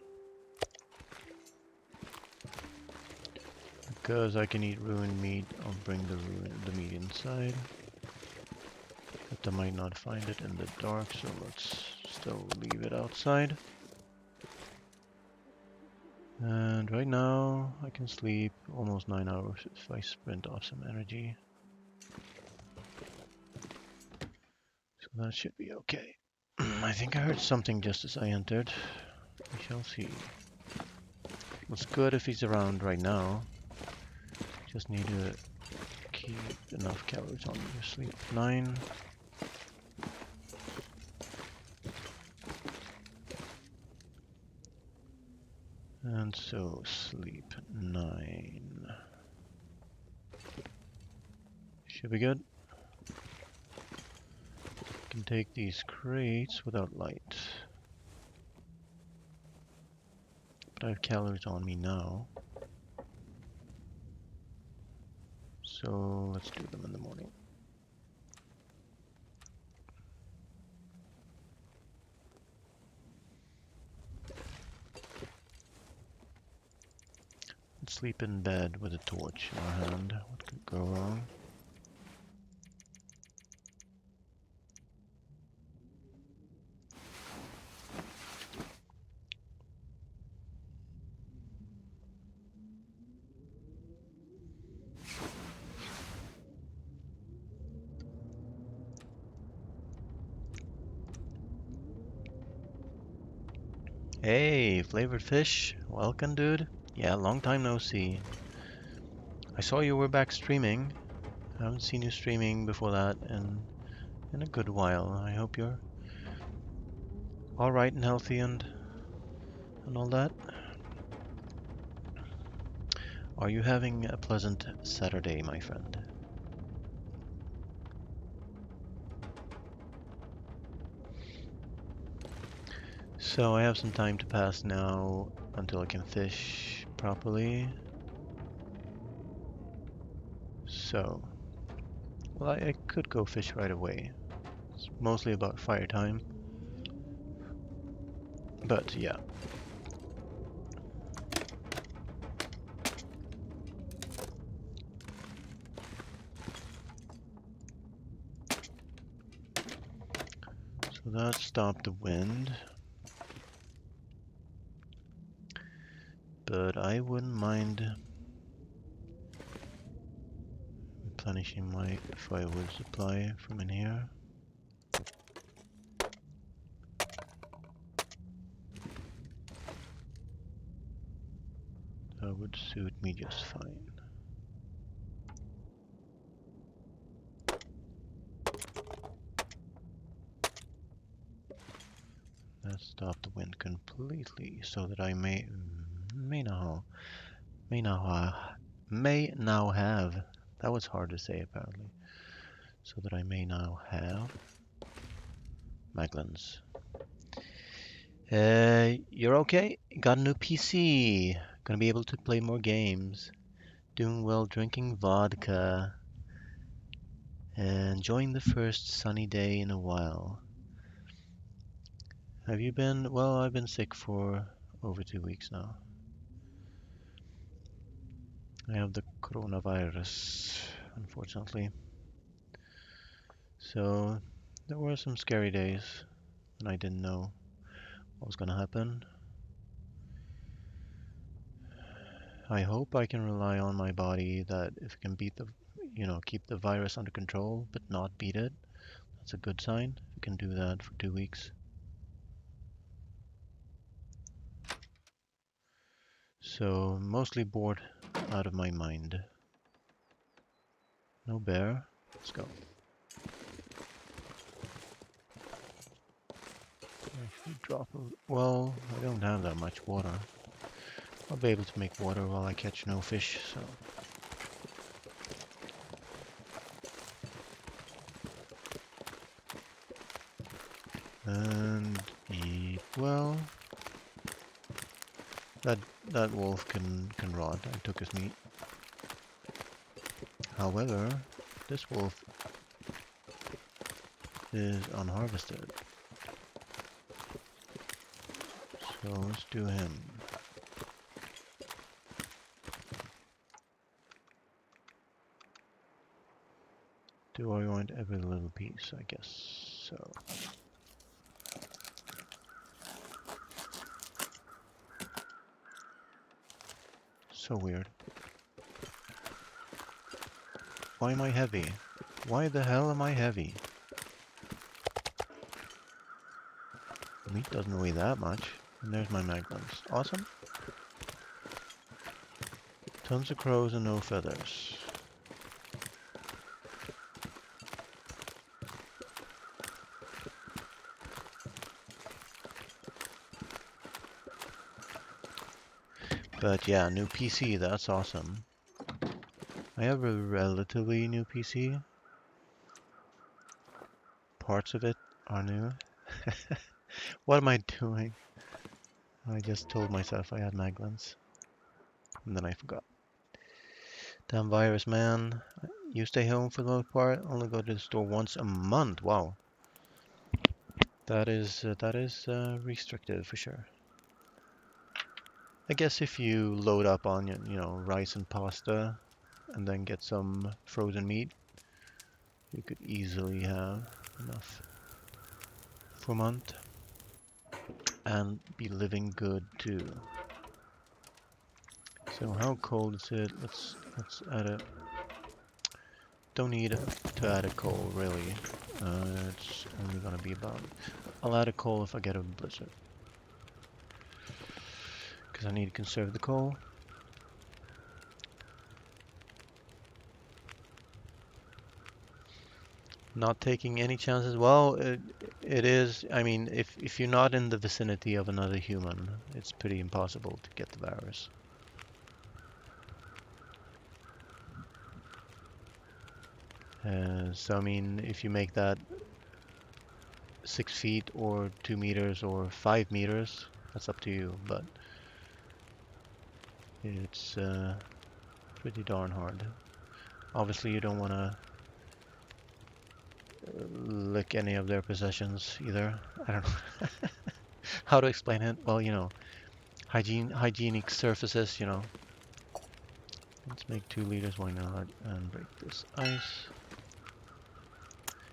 [SPEAKER 1] Because I can eat ruined meat, I'll bring the meat inside. But I might not find it in the dark, so let's still leave it outside. And right now, I can sleep almost 9 hours if I sprint off some energy. So that should be okay. I think I heard something just as I entered. We shall see. It's good if he's around right now. Just need to keep enough calories on me to sleep. 9. And so sleep 9. Should be good. Can take these crates without light. But I have calories on me now. So let's do them in the morning. Let's sleep in bed with a torch in our hand. What could go wrong? Hey, flavored fish. Welcome, dude. Yeah, long time no see. I saw you were back streaming. I haven't seen you streaming before that in a good while. I hope you're all right and healthy and all that. Are you having a pleasant Saturday, my friend? So I have some time to pass now until I can fish properly. So, well, I could go fish right away. It's mostly about fire time. But yeah. So that stopped the wind. But I wouldn't mind replenishing my firewood supply from in here. That would suit me just fine. That stopped the wind completely, so that I may now have. That was hard to say apparently. So that I may now have Maglins. You're okay? Got a new PC. Gonna be able to play more games. Doing well drinking vodka. Enjoying the first sunny day in a while. Have you been? Well, I've been sick for over 2 weeks now. I have the coronavirus, unfortunately. So there were some scary days when I didn't know what was gonna happen. I hope I can rely on my body that if it can beat the, keep the virus under control, but not beat it. That's a good sign. If it can do that for 2 weeks. So mostly bored out of my mind. No bear. Let's go. Actually drop a, well, I don't have that much water. I'll be able to make water while I catch no fish, so. And eat well. That that wolf can rot. I took his meat. However, this wolf is unharvested. So let's do him. Do I want every little piece? I guess so. So weird. Why am I heavy? Why the hell am I heavy? Meat doesn't weigh that much. And there's my magnums. Awesome. Tons of crows and no feathers. But yeah, new PC, that's awesome. I have a relatively new PC. Parts of it are new. What am I doing? I just told myself I had maglins. And then I forgot. Damn virus, man. You stay home for the most part, only go to the store once a month. Wow. That is restrictive for sure. I guess if you load up on, rice and pasta and then get some frozen meat, you could easily have enough for a month and be living good too. So how cold is it? Let's add a. Don't need to add a coal really. It's only gonna be about. I'll add a coal if I get a blizzard. Because I need to conserve the coal. Not taking any chances. Well, it is. I mean, if you're not in the vicinity of another human, it's pretty impossible to get the virus. So I mean, if you make that 6 feet or 2 meters or 5 meters, that's up to you. But it's pretty darn hard. Obviously, you don't want to lick any of their possessions either. I don't know how to explain it. Well, hygienic surfaces, Let's make 2 liters, why not? And break this ice.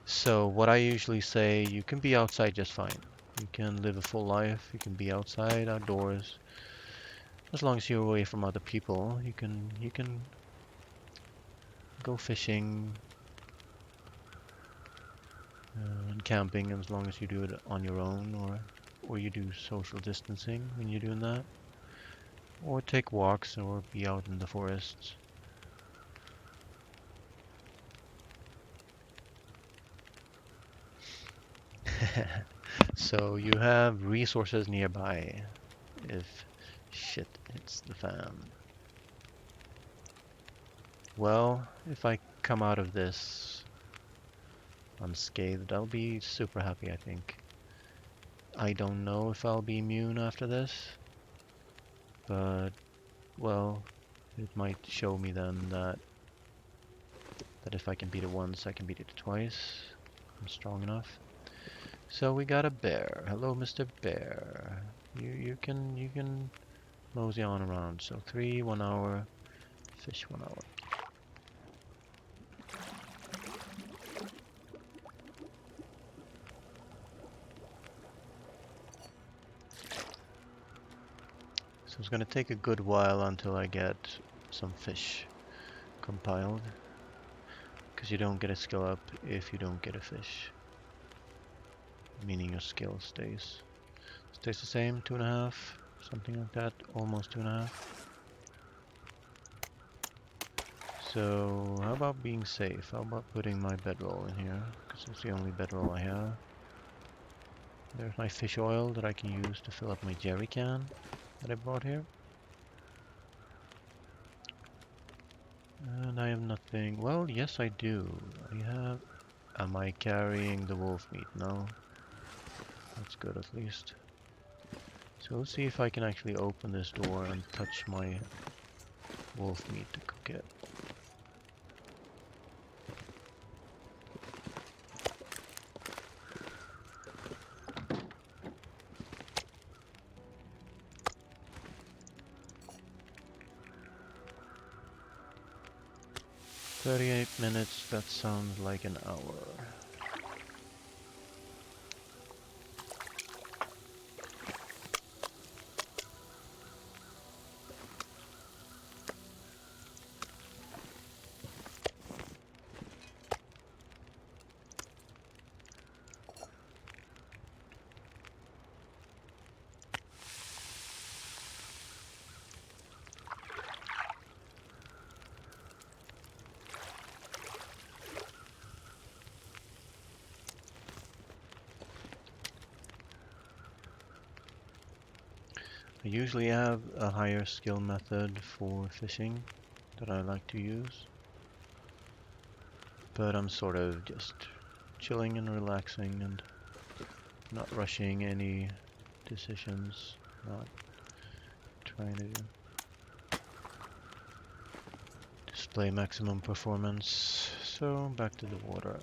[SPEAKER 1] So what I usually say, you can be outside just fine. You can live a full life. You can be outside, outdoors. As long as you're away from other people, you can go fishing and camping as long as you do it on your own, or you do social distancing when you're doing that, or take walks, or be out in the forests. So you have resources nearby if shit hits the fan. Well, if I come out of this unscathed, I'll be super happy, I think. I don't know if I'll be immune after this, but, well, it might show me then that if I can beat it once, I can beat it twice. I'm strong enough. So we got a bear. Hello, Mr. Bear. You can mosey on around. So 3, 1 hour, fish 1 hour. So it's gonna take a good while until I get some fish compiled, because you don't get a skill up if you don't get a fish, meaning your skill stays the same, 2.5, something like that, almost 2.5. So how about being safe? How about putting my bedroll in here, because it's the only bedroll I have. There's my fish oil that I can use to fill up my jerry can that I brought here. And I have nothing. Well, yes, I do. I have. Am I carrying the wolf meat? No. That's good at least. So let's see if I can actually open this door and touch my wolf meat to cook it. $38 minutes, that sounds like an hour. I usually have a higher skill method for fishing that I like to use, but I'm sort of just chilling and relaxing and not rushing any decisions, not trying to display maximum performance. So back to the water,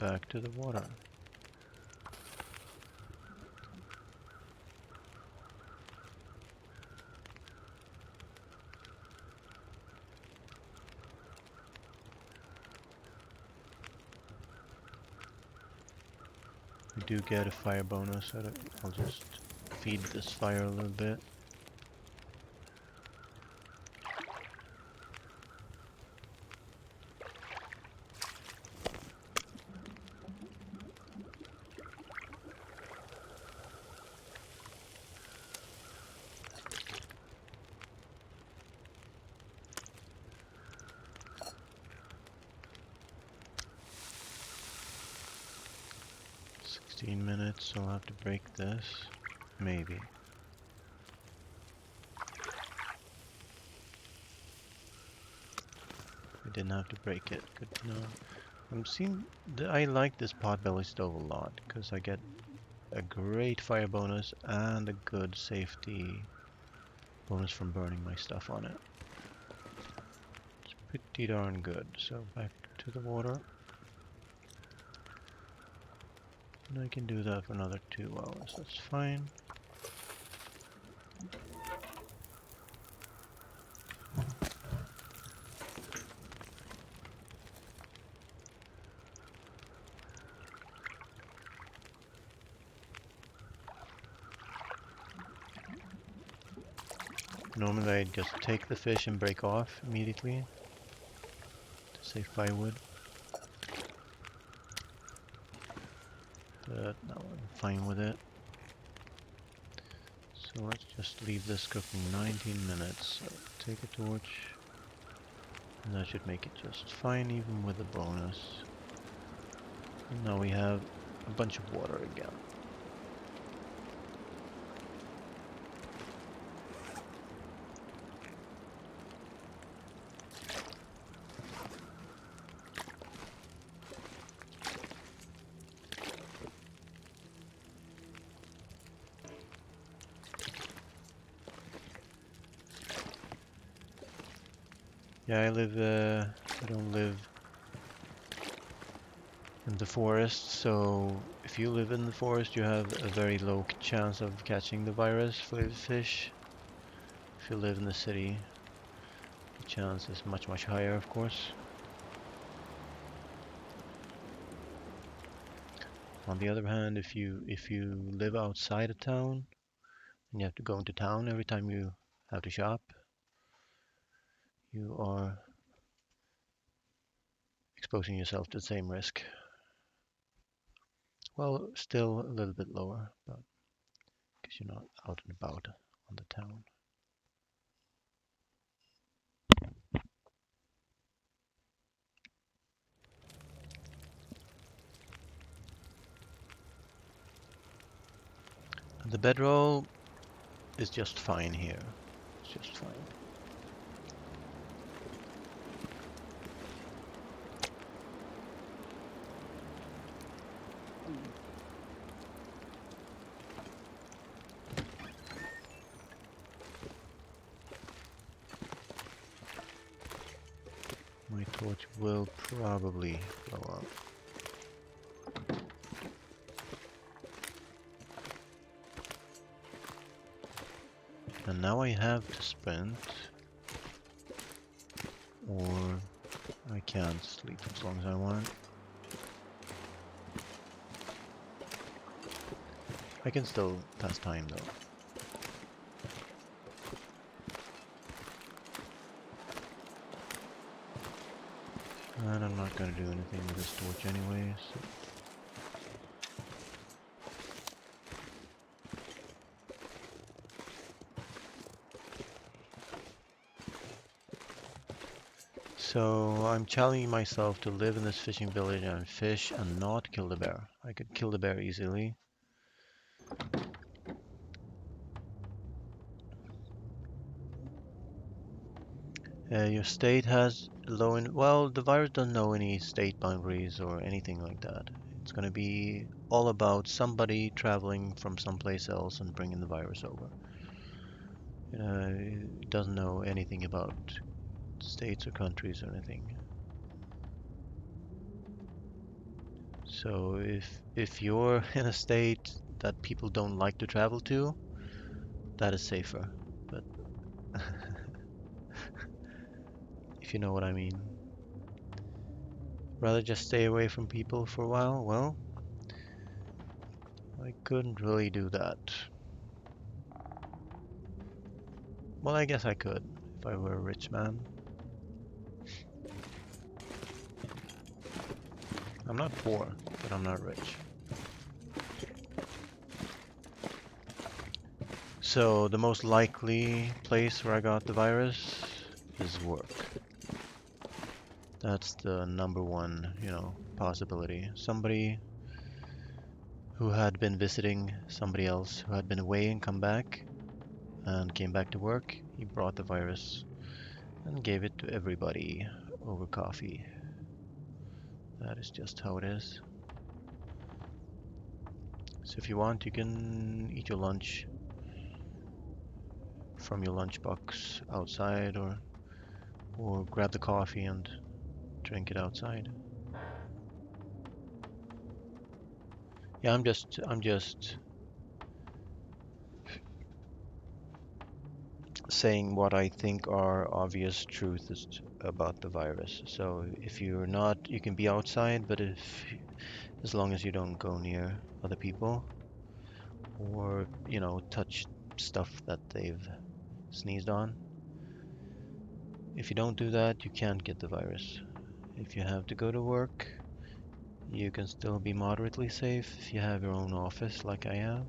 [SPEAKER 1] back to the water. We do get a fire bonus. I'll just feed this fire a little bit. $16, so I'll have to break this. Maybe. I didn't have to break it. Good to know. I like this potbelly stove a lot because I get a great fire bonus and a good safety bonus from burning my stuff on it. It's pretty darn good. So back to the water. And I can do that for another 2 hours. That's fine. Normally I'd just take the fish and break off immediately to save firewood. But now I'm fine with it. So let's just leave this cooking 19 minutes. So take a torch. And that should make it just fine even with the bonus. And now we have a bunch of water again. Yeah, I don't live in the forest, so if you live in the forest you have a very low chance of catching the virus for the fish. If you live in the city, the chance is much, much higher, of course. On the other hand, if you live outside of town and you have to go into town every time you have to shop, you are exposing yourself to the same risk. Well, still a little bit lower, but because you're not out and about on the town. And the bedroll is just fine here. It's just fine. My torch will probably blow up. And now I have to sprint, or I can't sleep as long as I want. I can still pass time though. And I'm not gonna do anything with this torch anyways. So I'm challenging myself to live in this fishing village and fish and not kill the bear. I could kill the bear easily. Your state has low in well, the virus doesn't know any state boundaries or anything like that. It's going to be all about somebody traveling from someplace else and bringing the virus over. It doesn't know anything about states or countries or anything. So if you're in a state that people don't like to travel to, that is safer. But if you know what I mean, rather just stay away from people for a while. Well, I couldn't really do that. Well, I guess I could if I were a rich man. I'm not poor, but I'm not rich. So the most likely place where I got the virus is work. That's the number one, possibility. Somebody who had been visiting somebody else who had been away and come back and came back to work, he brought the virus and gave it to everybody over coffee. That is just how it is. So if you want, you can eat your lunch from your lunchbox outside, or grab the coffee and drink it outside. Yeah, I'm just saying what I think are obvious truths about the virus. So if you're not, you can be outside, but as long as you don't go near other people or, touch stuff that they've sneezed on. If you don't do that, you can't get the virus. If you have to go to work, you can still be moderately safe if you have your own office like I have.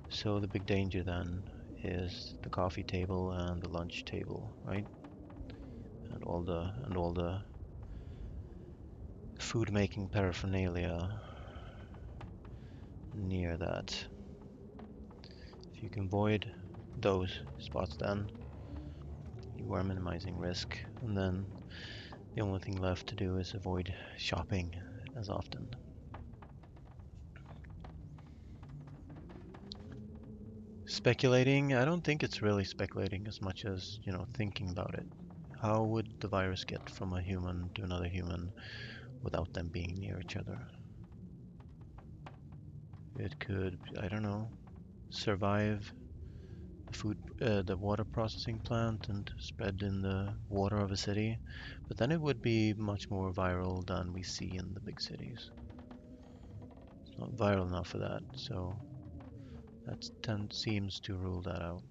[SPEAKER 1] So the big danger then is the coffee table and the lunch table, right? And all the food making paraphernalia near that. If you can avoid those spots, then you are minimizing risk, and then the only thing left to do is avoid shopping as often. Speculating, I don't think it's really speculating as much as, thinking about it. How would the virus get from a human to another human without them being near each other? It could, I don't know, survive the water processing plant and spread in the water of a city, but then it would be much more viral than we see in the big cities. It's not viral enough for that, so that seems to rule that out.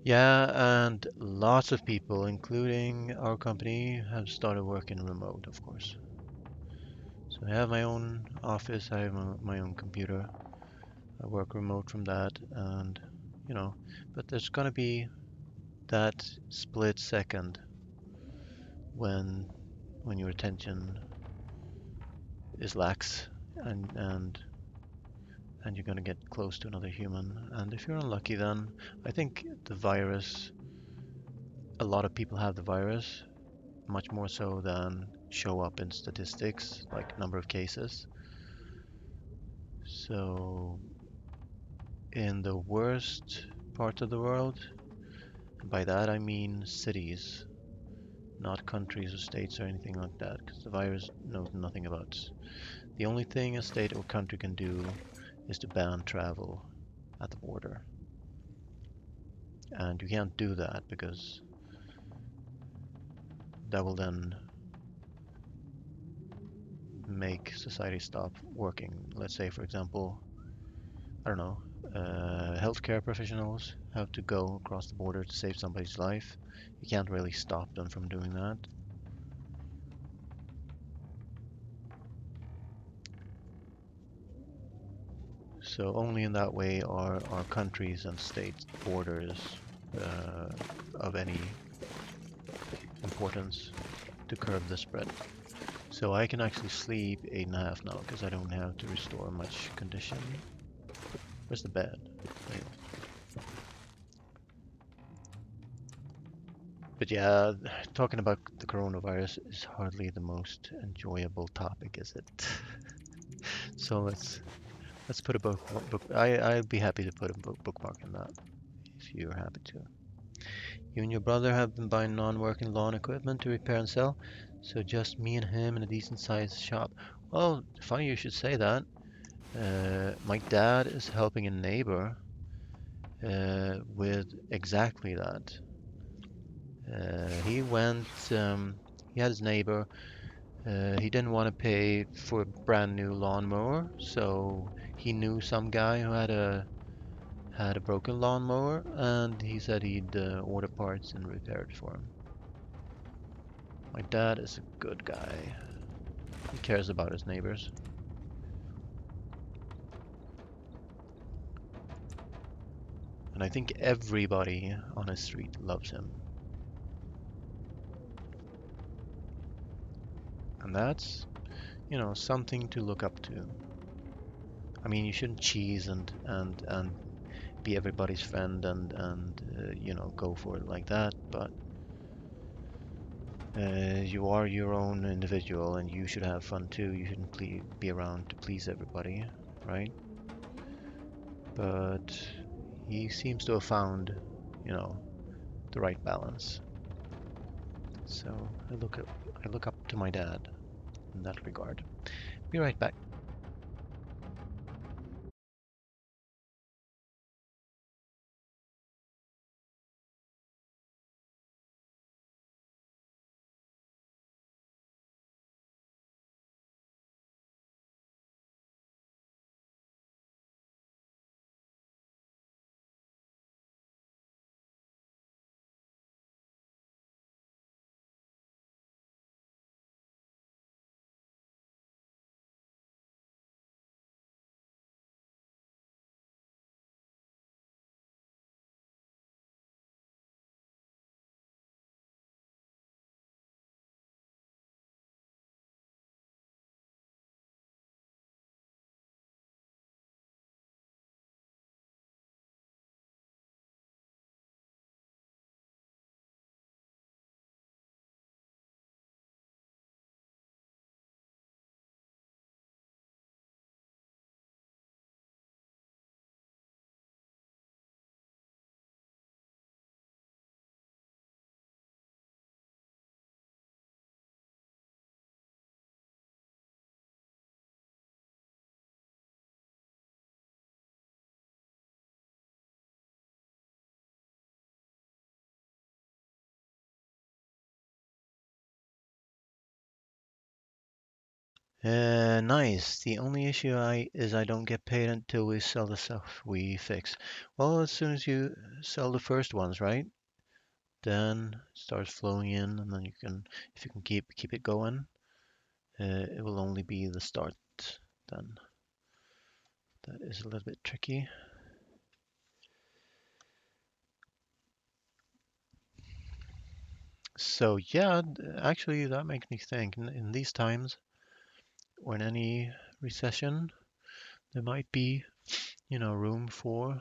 [SPEAKER 1] Yeah, and lots of people, including our company, have started working remote, of course. So I have my own office, I have my own computer. I work remote from that, and but there's gonna be that split second when your attention is lax, and you're gonna get close to another human. And if you're unlucky, then I think the virus, a lot of people have the virus, much more so than show up in statistics like number of cases. So in the worst parts of the world. By that I mean cities, not countries or states or anything like that, because the virus knows nothing about. The only thing a state or country can do is to ban travel at the border. And you can't do that because that will then make society stop working. Let's say, for example, I don't know, healthcare professionals have to go across the border to save somebody's life. You can't really stop them from doing that. So only in that way are countries and states borders uh, of any importance to curb the spread. So I can actually sleep 8.5 now because I don't have to restore much condition. Where's the bed? There you go. But yeah, talking about the coronavirus is hardly the most enjoyable topic, is it? So let's put a book. I'd be happy to put a bookmark in that if you're happy to. You and your brother have been buying non-working lawn equipment to repair and sell, so just me and him in a decent-sized shop. Well, funny you should say that. My dad is helping a neighbor with exactly that. He went, he had his neighbor. He didn't want to pay for a brand new lawnmower, so he knew some guy who had a broken lawnmower, and he said he'd order parts and repair it for him. My dad is a good guy. He cares about his neighbors. And I think everybody on his street loves him. And that's, something to look up to. I mean, you shouldn't cheese and be everybody's friend and go for it like that, but you are your own individual and you should have fun too. You shouldn't be around to please everybody, right? But he seems to have found, you know, the right balance. So I look up to my dad in that regard. Be right back. Nice. The only issue I don't get paid until we sell the stuff we fix. Well, as soon as you sell the first ones, right? Then it starts flowing in, and then if you can keep it going, it will only be the start. Then that is a little bit tricky. So yeah, actually that makes me think. In these times, or in any recession, there might be, room for.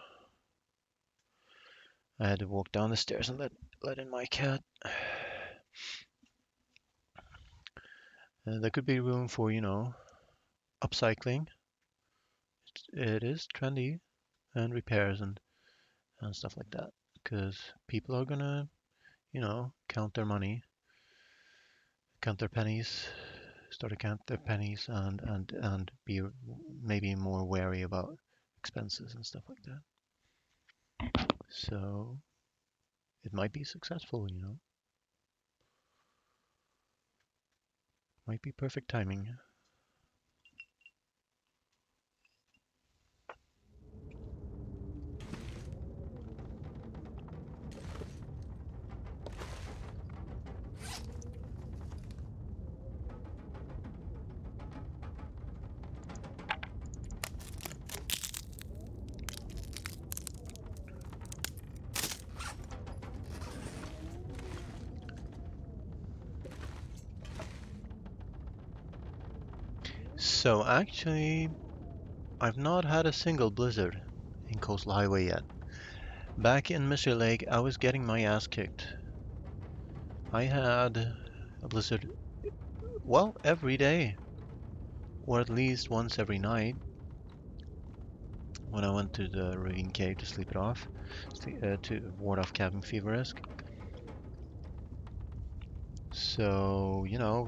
[SPEAKER 1] I had to walk down the stairs and let in my cat. There could be room for, upcycling. It is trendy. and repairs and stuff like that. Because people are gonna, count their money, count their pennies, start to count their pennies, and be maybe more wary about expenses and stuff like that. So it might be successful. Might be perfect timing. So actually, I've not had a single blizzard in Coastal Highway yet. Back in Mystery Lake, I was getting my ass kicked. I had a blizzard, well, every day, or at least once every night when I went to the ravine cave to sleep it off, to ward off cabin fever risk. So, a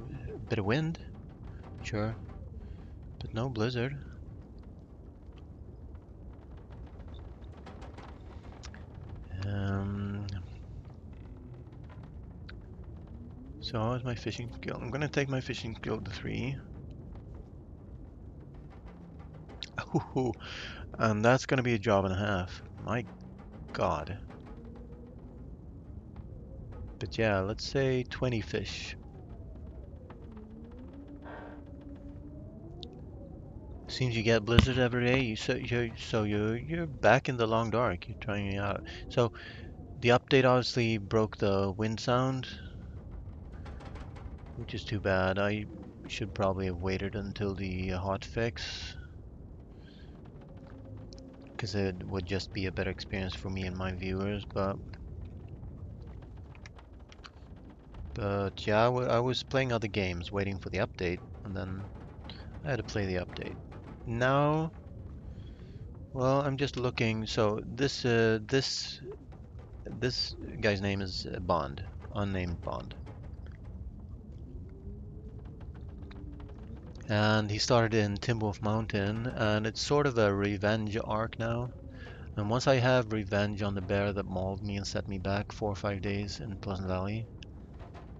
[SPEAKER 1] bit of wind, sure, but no blizzard. Um, so how's my fishing skill? I'm gonna take my fishing skill to 3. Ooh, and that's gonna be a job and a half. My God. But yeah, let's say 20 fish. Seems you get blizzard every day. You're back in the long dark. You're trying it out. So the update obviously broke the wind sound, which is too bad. I should probably have waited until the hot fix, because it would just be a better experience for me and my viewers. But yeah, I was playing other games, waiting for the update, and then I had to play the update. Now, well, I'm just looking. So this guy's name is Bond, unnamed Bond, and he started in Timberwolf Mountain, and it's sort of a revenge arc now. And once I have revenge on the bear that mauled me and set me back 4 or 5 days in Pleasant Valley,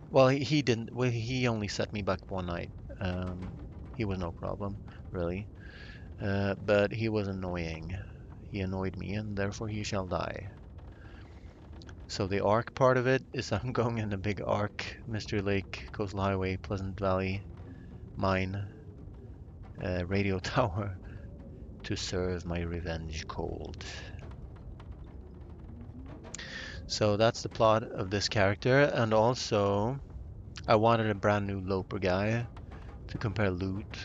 [SPEAKER 1] well, he didn't. Well, he only set me back one night. Um, he was no problem, really. But he was annoying. He annoyed me, and therefore he shall die. So the arc part of it is I'm going in a big arc, Mystery Lake, Coastal Highway, Pleasant Valley, mine, radio tower, to serve my revenge cold. So that's the plot of this character, and also I wanted a brand new Loper guy to compare loot.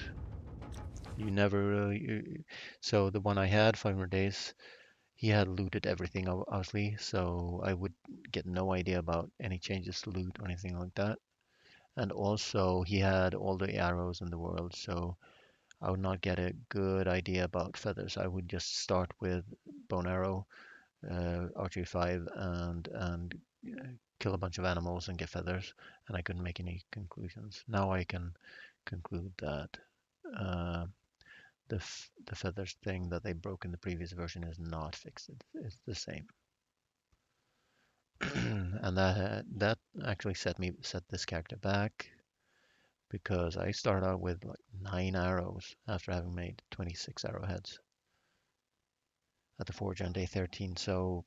[SPEAKER 1] You never really. So the one I had, 500 days, he had looted everything, obviously, so I would get no idea about any changes to loot or anything like that. And also, he had all the arrows in the world, so I would not get a good idea about feathers. I would just start with bone arrow, archery 5, and kill a bunch of animals and get feathers, and I couldn't make any conclusions. Now I can conclude that uh, the feathers thing that they broke in the previous version is not fixed. It's the same. And that actually set this character back because I started out with like 9 arrows after having made 26 arrowheads at the forge on day 13. So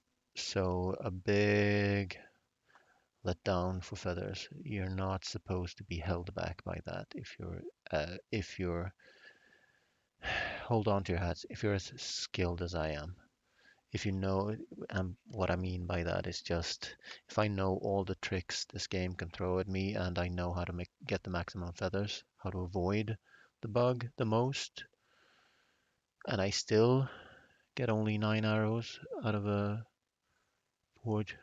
[SPEAKER 1] a big letdown for feathers. You're not supposed to be held back by that if you're hold on to your hats if you're as skilled as I am. If you know, what I mean by that is just if I know all the tricks this game can throw at me and I know how to get the maximum feathers, how to avoid the bug the most, and I still get only 9 arrows out of a forge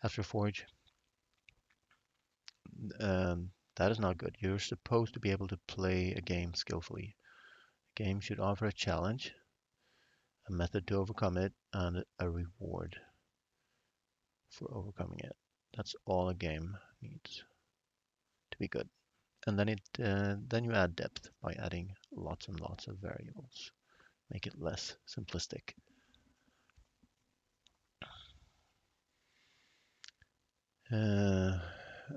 [SPEAKER 1] after forge, that is not good. You're supposed to be able to play a game skillfully. A game should offer a challenge, a method to overcome it, and a reward for overcoming it. That's all a game needs to be good. And then you add depth by adding lots and lots of variables. Make it less simplistic. And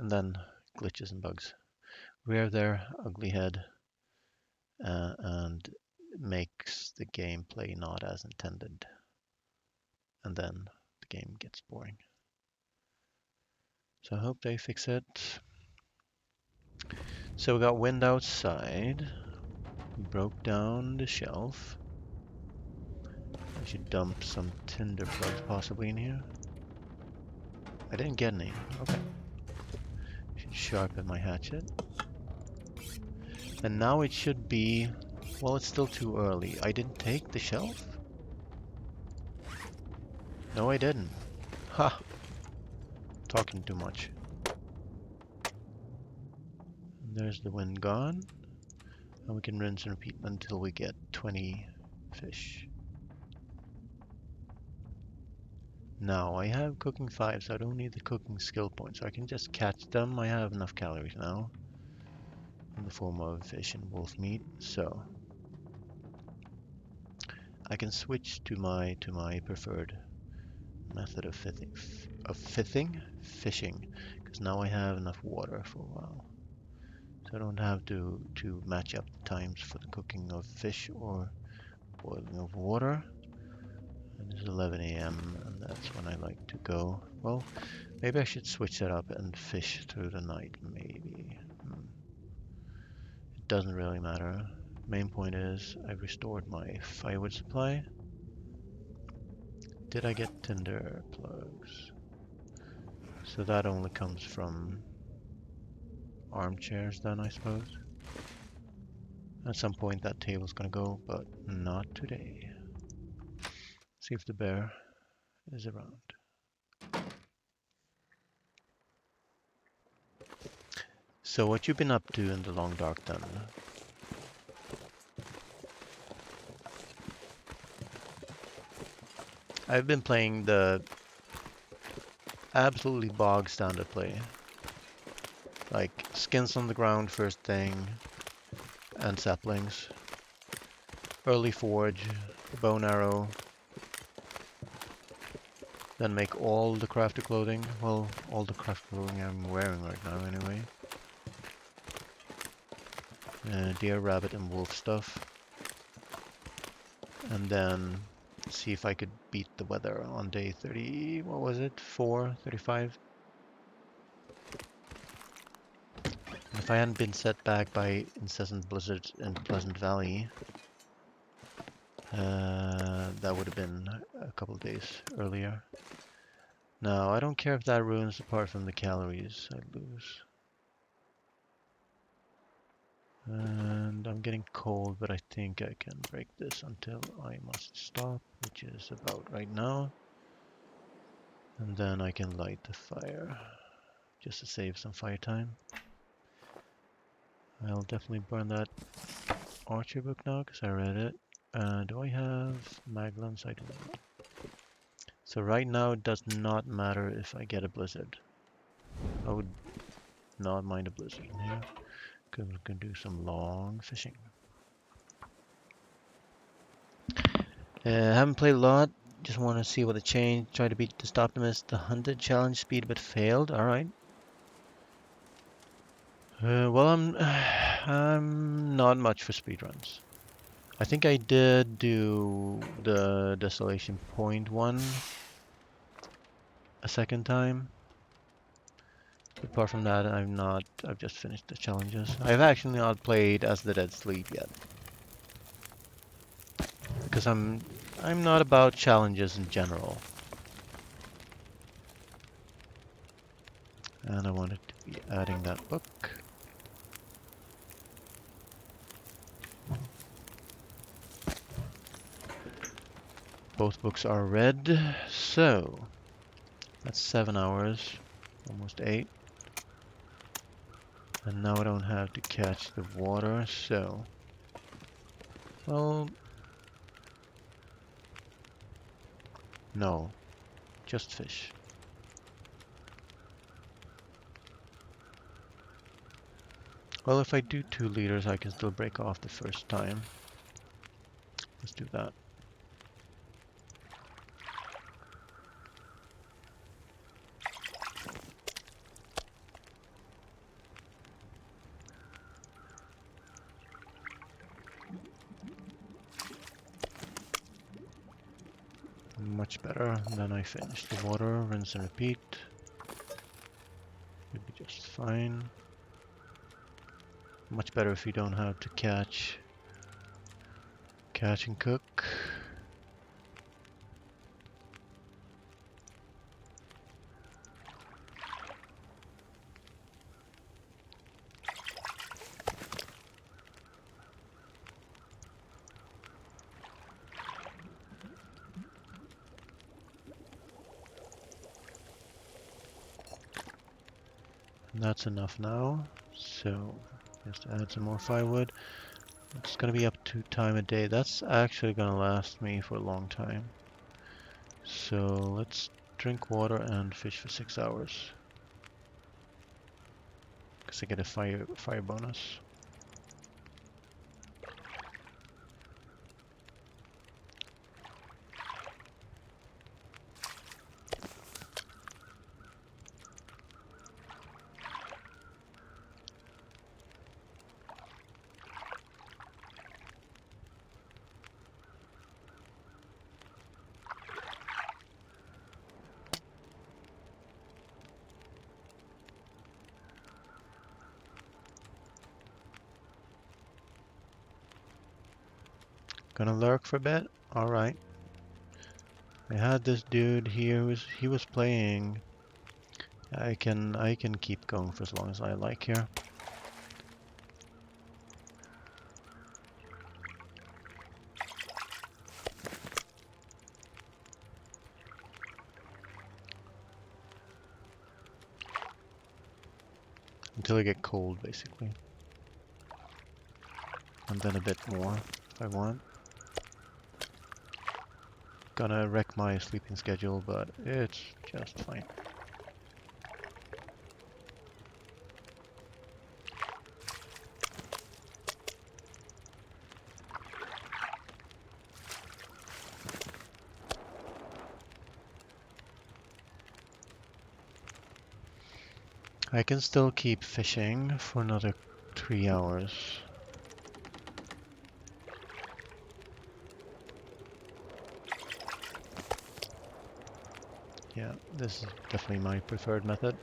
[SPEAKER 1] then glitches and bugs. Rear their ugly head and makes the gameplay not as intended. And then the game gets boring. So I hope they fix it. So we got wind outside. We broke down the shelf. I should dump some tinder plugs possibly in here. I didn't get any. Okay. Should sharpen my hatchet. And now it should be... Well, it's still too early. I didn't take the shelf? No, I didn't. Ha! Talking too much. And there's the wind gone. And we can rinse and repeat until we get 20 fish. Now, I have cooking 5, so I don't need the cooking skill points. So I can just catch them. I have enough calories now in the form of fish and wolf meat. So I can switch to my preferred method of fishing, because now I have enough water for a while. So I don't have to match up the times for the cooking of fish or boiling of water. And it's 11 a.m. and that's when I like to go. Well, maybe I should switch that up and fish through the night, maybe. It doesn't really matter. Main point is I've restored my firewood supply. Did I get tinder plugs? So that only comes from armchairs then, I suppose. At some point that table's gonna go, but not today. See if the bear is around. So what you been up to in the long dark then? I've been playing the absolutely bog standard play. Like skins on the ground first thing, and saplings. Early forge, bow and arrow. Then make all the crafted clothing. Well, all the crafted clothing I'm wearing right now anyway. Deer, rabbit, and wolf stuff. And then see if I could beat the weather on day 30, what was it? 4, 35? And if I hadn't been set back by incessant blizzards in Pleasant Valley, that would have been a couple of days earlier. Now, I don't care if that ruins apart from the calories I lose. And I'm getting cold, but I think I can break this until I must stop, which is about right now. And then I can light the fire, just to save some fire time. I'll definitely burn that Archer book now, because I read it. Do I have maglans? I do not. So right now it does not matter if I get a blizzard. I would not mind a blizzard in here, because we can do some long fishing. Haven't played a lot. Just want to see what the change. Try to beat the Optimist, the 100 challenge speed, but failed. All right. Well, I'm not much for speedruns. I think I did do the Desolation Point one a second time. But apart from that, I've just finished the challenges. I've actually not played As the Dead Sleep yet. Because I'm not about challenges in general. And I wanted to be adding that book. Both books are read, so that's 7 hours, almost 8. And now I don't have to catch the water, so... Well... No, just fish. Well, if I do 2 liters, I can still break off the first time. Let's do that. Much better. And then I finish the water, rinse and repeat. Should be just fine. Much better if you don't have to catch and cook. And that's enough now. So just add some more firewood. It's gonna be up to time a day. That's actually gonna last me for a long time. So let's drink water and fish for 6 hours. Because I get a fire bonus. Gonna lurk for a bit? Alright. I had this dude here he was playing. I can keep going for as long as I like here. Until I get cold basically. And then a bit more if I want. Gonna wreck my sleeping schedule, but it's just fine. I can still keep fishing for another 3 hours. Yeah, this is definitely my preferred method.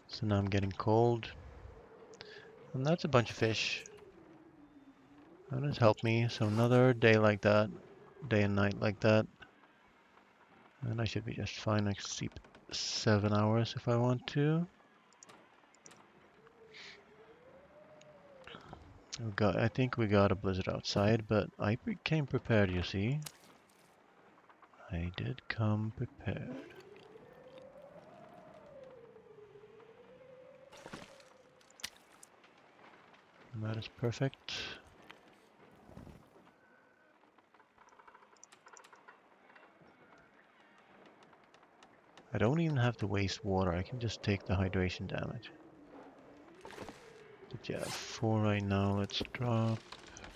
[SPEAKER 1] So now I'm getting cold. And that's a bunch of fish. That has helped me. So another day like that. Day and night like that. And I should be just fine. I can sleep 7 hours if I want to. I think we got a blizzard outside, but I came prepared, you see. I did come prepared. That is perfect. I don't even have to waste water. I can just take the hydration damage. But yeah, 4 right now. Let's drop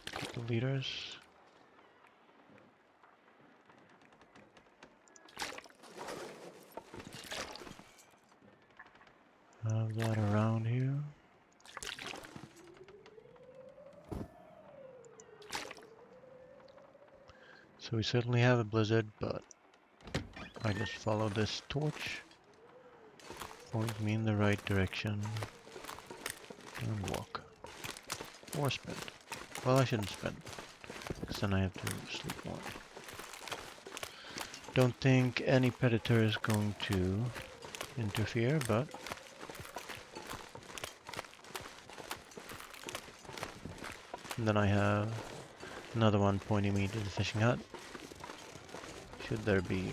[SPEAKER 1] a couple liters. Have that around here. So we certainly have a blizzard, but I just follow this torch. Point me in the right direction. And walk. Or sprint. Well, I shouldn't sprint, because then I have to sleep more. Don't think any predator is going to interfere, but and then I have another one pointing me to the fishing hut. should there be?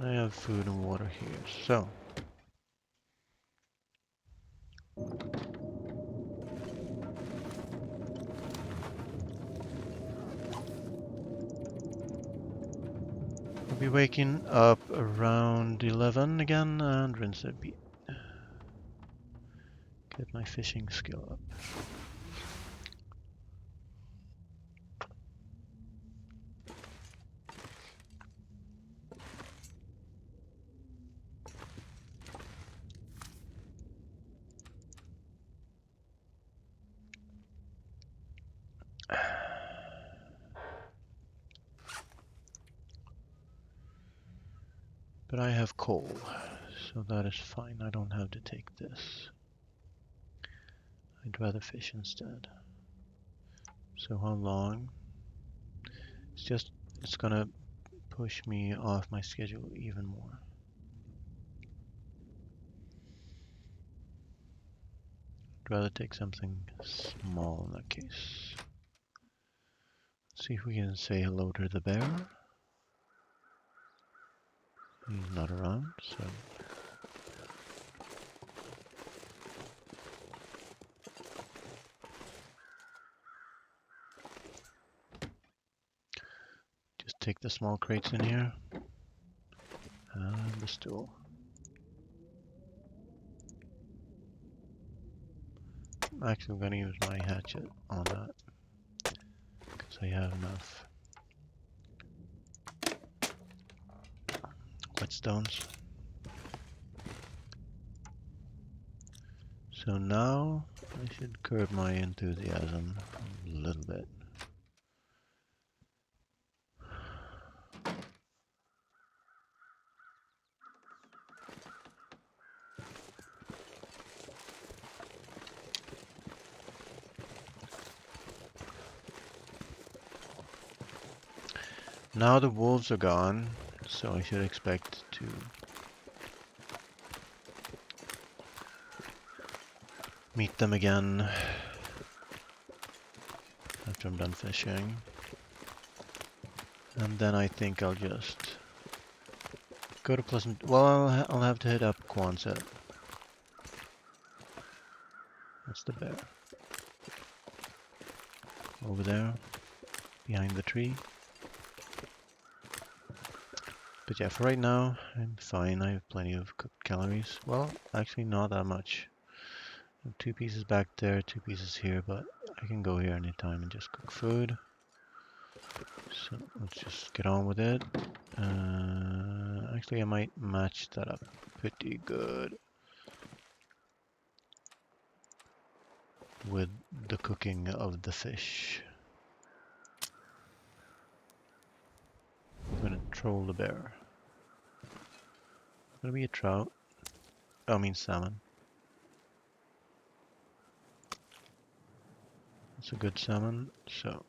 [SPEAKER 1] I have food and water here, so. I'll be waking up around 11 again and rinse and repeat. Get my fishing skill up. But I have coal, so that is fine. I don't have to take this. I'd rather fish instead. So how long? It's gonna push me off my schedule even more. I'd rather take something small in that case. Let's see if we can say hello to the bear. He's not around, so. Just take the small crates in here. And the stool. Actually, I'm gonna use my hatchet on that. Because I have enough whetstones. So now I should curb my enthusiasm a little bit. Now the wolves are gone, so I should expect to meet them again after I'm done fishing. And then I think I'll just go to Pleasant. Well, I'll have to hit up Quonset. That's the bear. Over there, behind the tree. But yeah, for right now, I'm fine. I have plenty of cooked calories. Well, actually not that much. I have 2 pieces back there, 2 pieces here, but I can go here anytime and just cook food. So let's just get on with it. Actually, I might match that up pretty good with the cooking of the fish. I'm gonna troll the bear. It's gonna be a trout. Oh, I mean salmon. It's a good salmon, so.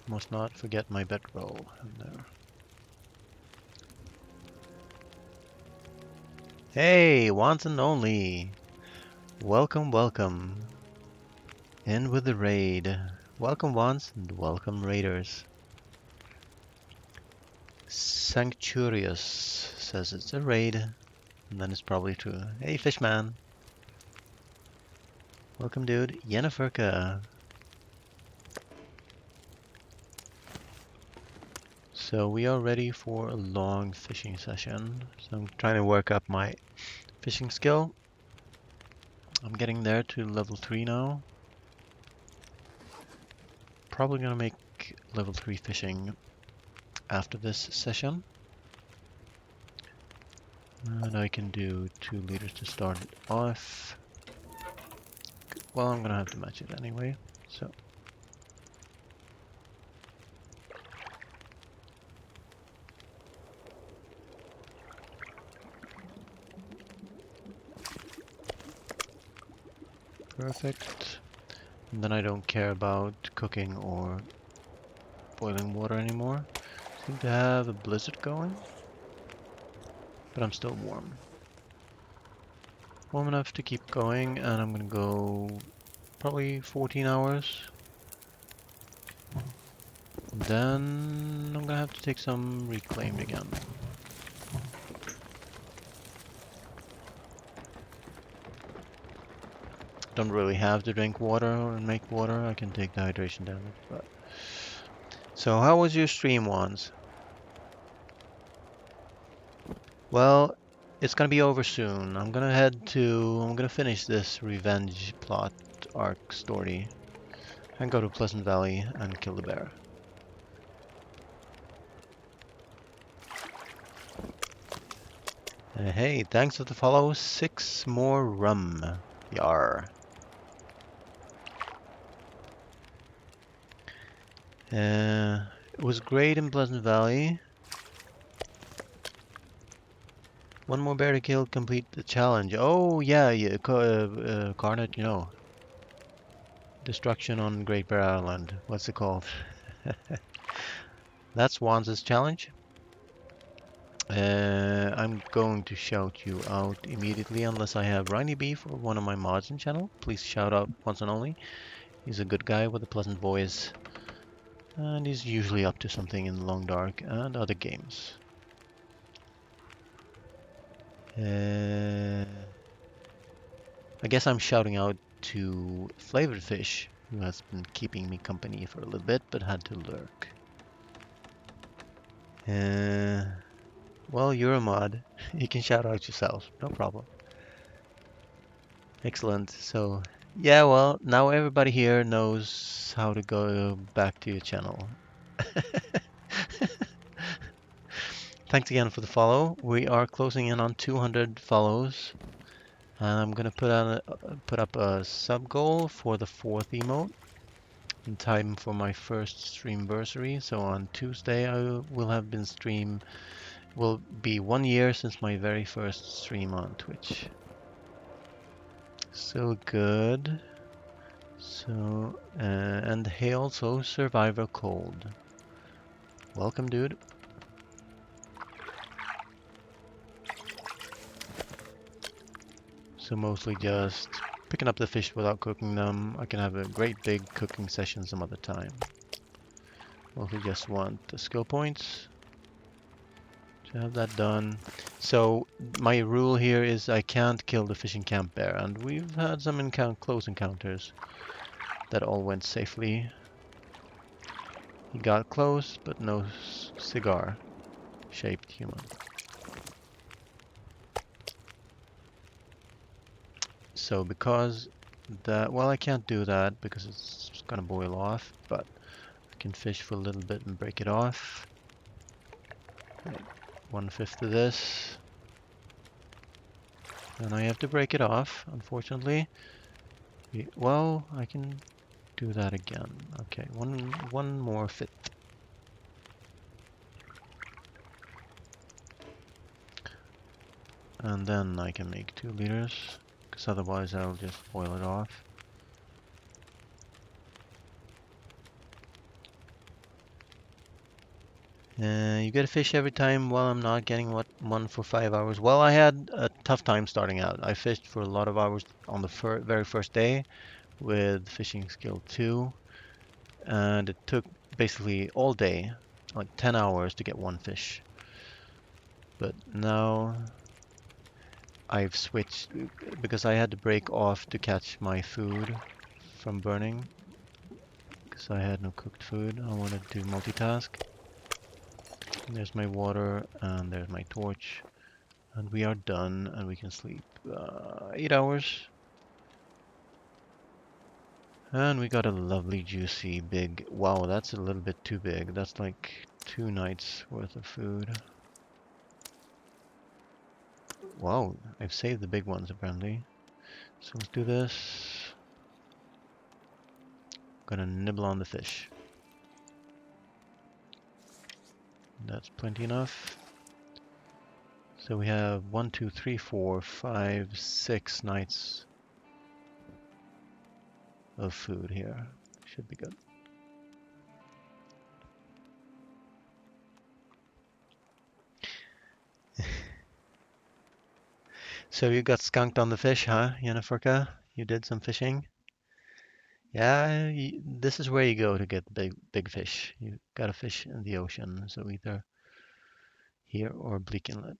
[SPEAKER 1] Must not forget my bedroll in there. Hey, once and only. Welcome, welcome. In with the raid. Welcome once and welcome raiders. Sancturious says it's a raid, and then it's probably true. Hey, Fishman. Welcome, dude. Yenneferka. So we are ready for a long fishing session. So I'm trying to work up my fishing skill. I'm getting there to level 3 now. Probably gonna make level 3 fishing after this session. And I can do 2 liters to start it off. Well, I'm gonna have to match it anyway, so. Perfect. And then I don't care about cooking or boiling water anymore. Seem to have a blizzard going, but I'm still warm. Warm enough to keep going, and I'm gonna go probably 14 hours. Then I'm gonna have to take some reclaimed again. Don't really have to drink water and make water. I can take the hydration damage, but. So how was your stream, Wands? Well, it's gonna be over soon. I'm gonna finish this revenge plot arc story and go to Pleasant Valley and kill the bear. Hey, thanks for the follow. 6 more rum. Yar. It was great in Pleasant Valley. One more bear to kill, complete the challenge. Oh, yeah, Carnage, you know. Destruction on Great Bear Island. What's it called? That's Wanz's challenge. I'm going to shout you out immediately unless I have Riney Beef or one of my mods in channel. Please shout out once and only. He's a good guy with a pleasant voice. And he's usually up to something in Long Dark and other games. I guess I'm shouting out to Flavored Fish, who has been keeping me company for a little bit, but had to lurk. Well, you're a mod. You can shout out yourself, no problem. Excellent. So, yeah, well, now everybody here knows how to go back to your channel. Thanks again for the follow. We are closing in on 200 follows. And I'm gonna put up a sub goal for the 4th emote in time for my first streamversary. So on Tuesday will be 1 year since my very first stream on Twitch. So good. So and hey, also Survivor Cold. Welcome, dude. So mostly just picking up the fish without cooking them. I can have a great big cooking session some other time. Mostly just want the skill points to have that done. So my rule here is I can't kill the fishing camp bear, and we've had some close encounters that all went safely. He got close, but no cigar-shaped human. So because that, well, I can't do that because it's gonna boil off, but I can fish for a little bit and break it off. Right. 1/5 of this. And I have to break it off, unfortunately. Well, I can do that again. Okay, one more fit. And then I can make 2 liters, because otherwise I'll just boil it off. You get a fish every time. Well, I'm not getting one for 5 hours. Well, I had a tough time starting out. I fished for a lot of hours on the very first day with fishing skill 2. And it took basically all day, like 10 hours to get 1 fish. But now I've switched because I had to break off to catch my food from burning because I had no cooked food. I wanted to multitask. There's my water, and there's my torch. And we are done, and we can sleep 8 hours. And we got a lovely, juicy, big... Wow, that's a little bit too big. That's like 2 nights worth of food. Wow, I've saved the big ones, apparently. So let's do this. Gonna nibble on the fish. That's plenty enough. So we have 1, 2, 3, 4, 5, 6 nights of food here. Should be good. So you got skunked on the fish, huh, Yenneferka? You did some fishing? Yeah, this is where you go to get big fish. You gotta fish in the ocean, so either here or Bleak Inlet.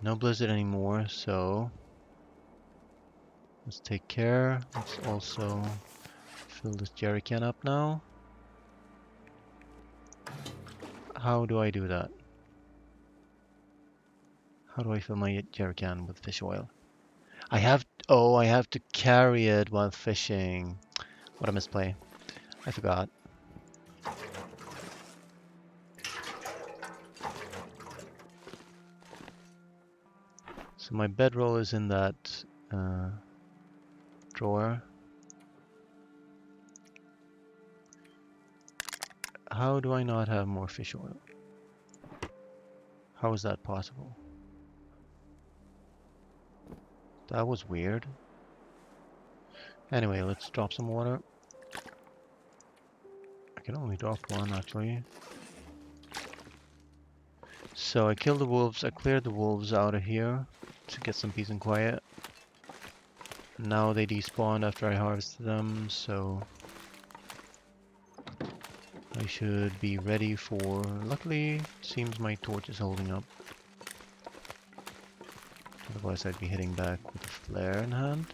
[SPEAKER 1] No blizzard anymore, so let's take care. Let's also fill this jerry can up now. How do I do that? How do I fill my jerry can with fish oil? I have to carry it while fishing. What a misplay. I forgot. So my bedroll is in that drawer. How do I not have more fish oil? How is that possible? That was weird. Anyway, let's drop some water. I can only drop one, actually. So I killed the wolves. I cleared the wolves out of here to get some peace and quiet. Now they despawned after I harvested them, so I should be ready for... Luckily, seems my torch is holding up. Otherwise I'd be hitting back with a flare in hand.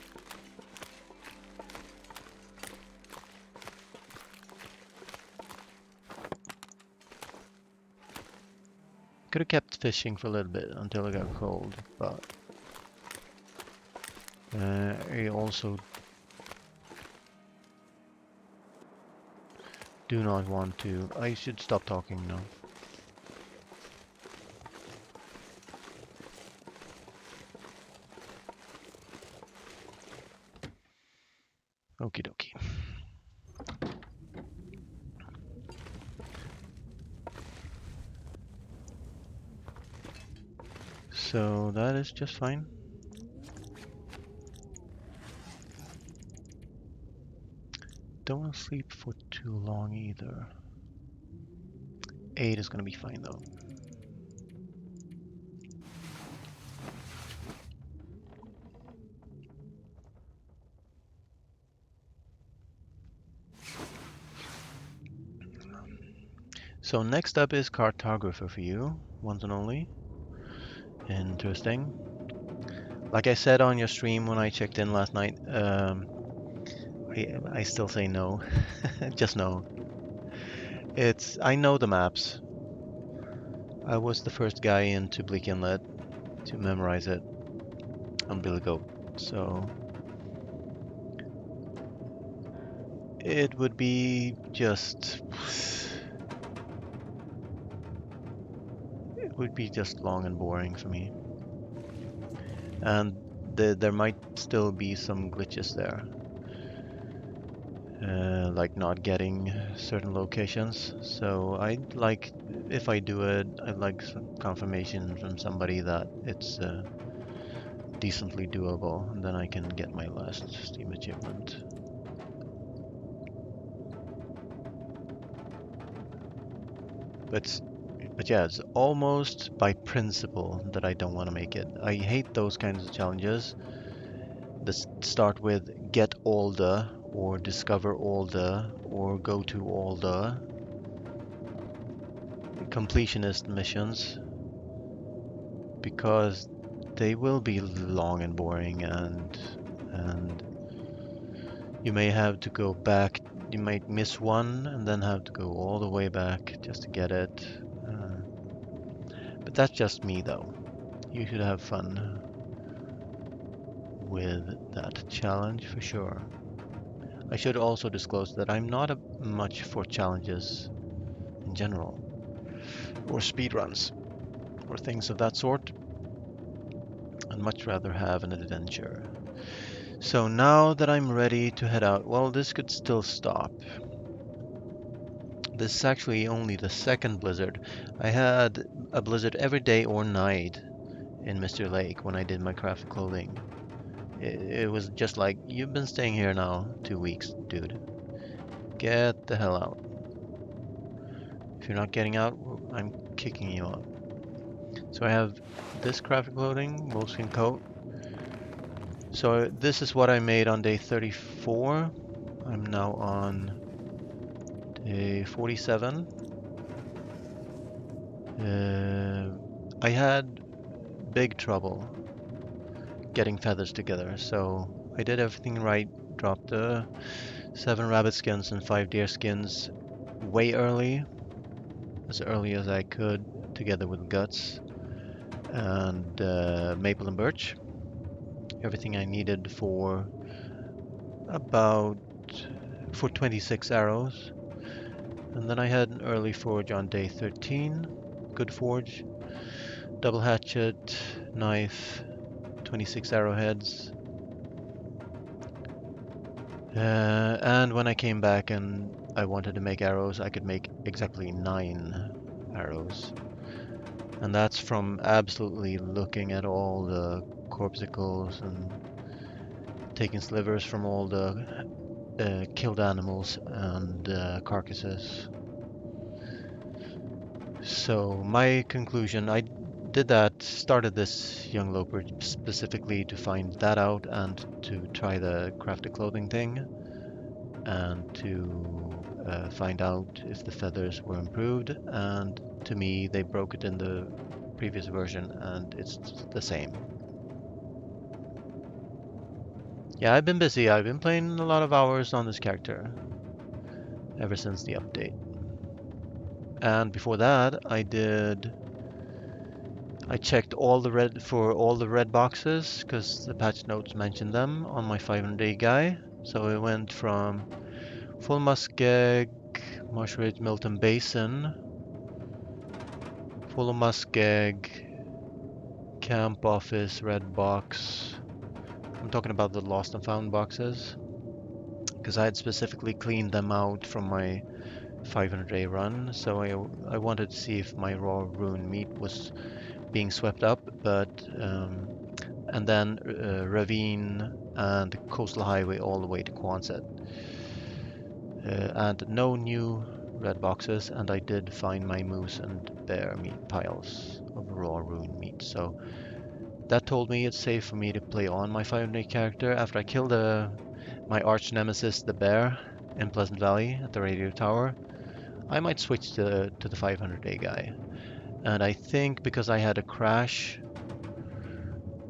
[SPEAKER 1] Could have kept fishing for a little bit until it got cold, but I also do not want to... I should stop talking now. Okie dokie. So that is just fine. Don't want to sleep for too long either. 8 is going to be fine though. So next up is cartographer for you, once and only. Interesting. Like I said on your stream when I checked in last night, I still say no. Just no. I know the maps. I was the first guy into Bleak Inlet to memorize it on Billy Goat, so it would be just... It would be just long and boring for me. And there might still be some glitches there. Like not getting certain locations. So I'd like, if I do it, I'd like some confirmation from somebody that it's decently doable, and then I can get my last Steam achievement. But yeah, it's almost by principle that I don't want to make it. I hate those kinds of challenges that start with get all the, or discover all the, or go to all the completionist missions, because they will be long and boring, and You may have to go back. You might miss one and then have to go all the way back just to get it. But that's just me, though. You should have fun with that challenge for sure. I should also disclose that I'm not much for challenges in general, or speedruns, or things of that sort. I'd much rather have an adventure. So now that I'm ready to head out, well, this could still stop. This is actually only the second blizzard. I had a blizzard every day or night in Mr. Lake when I did my craft clothing. It was just like, you've been staying here now 2 weeks, dude. Get the hell out. If you're not getting out, I'm kicking you out. So I have this craft clothing, moleskin coat. So this is what I made on day 34. I'm now on day 47. I had big trouble getting feathers together, so I did everything right. Dropped the 7 rabbit skins and 5 deer skins way early, as early as I could, together with guts and maple and birch. Everything I needed for 26 arrows. And then I had an early forge on day 13. Good forge. Double hatchet, knife, 26 arrowheads. And when I came back and I wanted to make arrows, I could make exactly 9 arrows. And that's from absolutely looking at all the corpuscles and taking slivers from all the killed animals and carcasses. So my conclusion, I started this young loper specifically to find that out and to try the crafted clothing thing and to find out if the feathers were improved, and to me they broke it in the previous version and it's the same. Yeah, I've been busy. I've been playing a lot of hours on this character ever since the update. And before that, I checked all the red boxes because the patch notes mentioned them on my 500-day guy. So it went from Full Muskeg, Marsh Ridge, Milton Basin, Full Muskeg, Camp Office, red box. I'm talking about the lost and found boxes because I had specifically cleaned them out from my 500-day run. So I wanted to see if my raw rune meat was being swept up, but and then ravine and coastal highway all the way to Quonset. And no new red boxes, and I did find my moose and bear meat piles of raw rune meat. So that told me it's safe for me to play on my 500 character. After I killed my arch nemesis, the bear, in Pleasant Valley at the radio tower, I might switch to the 500-day guy. And I think because I had a crash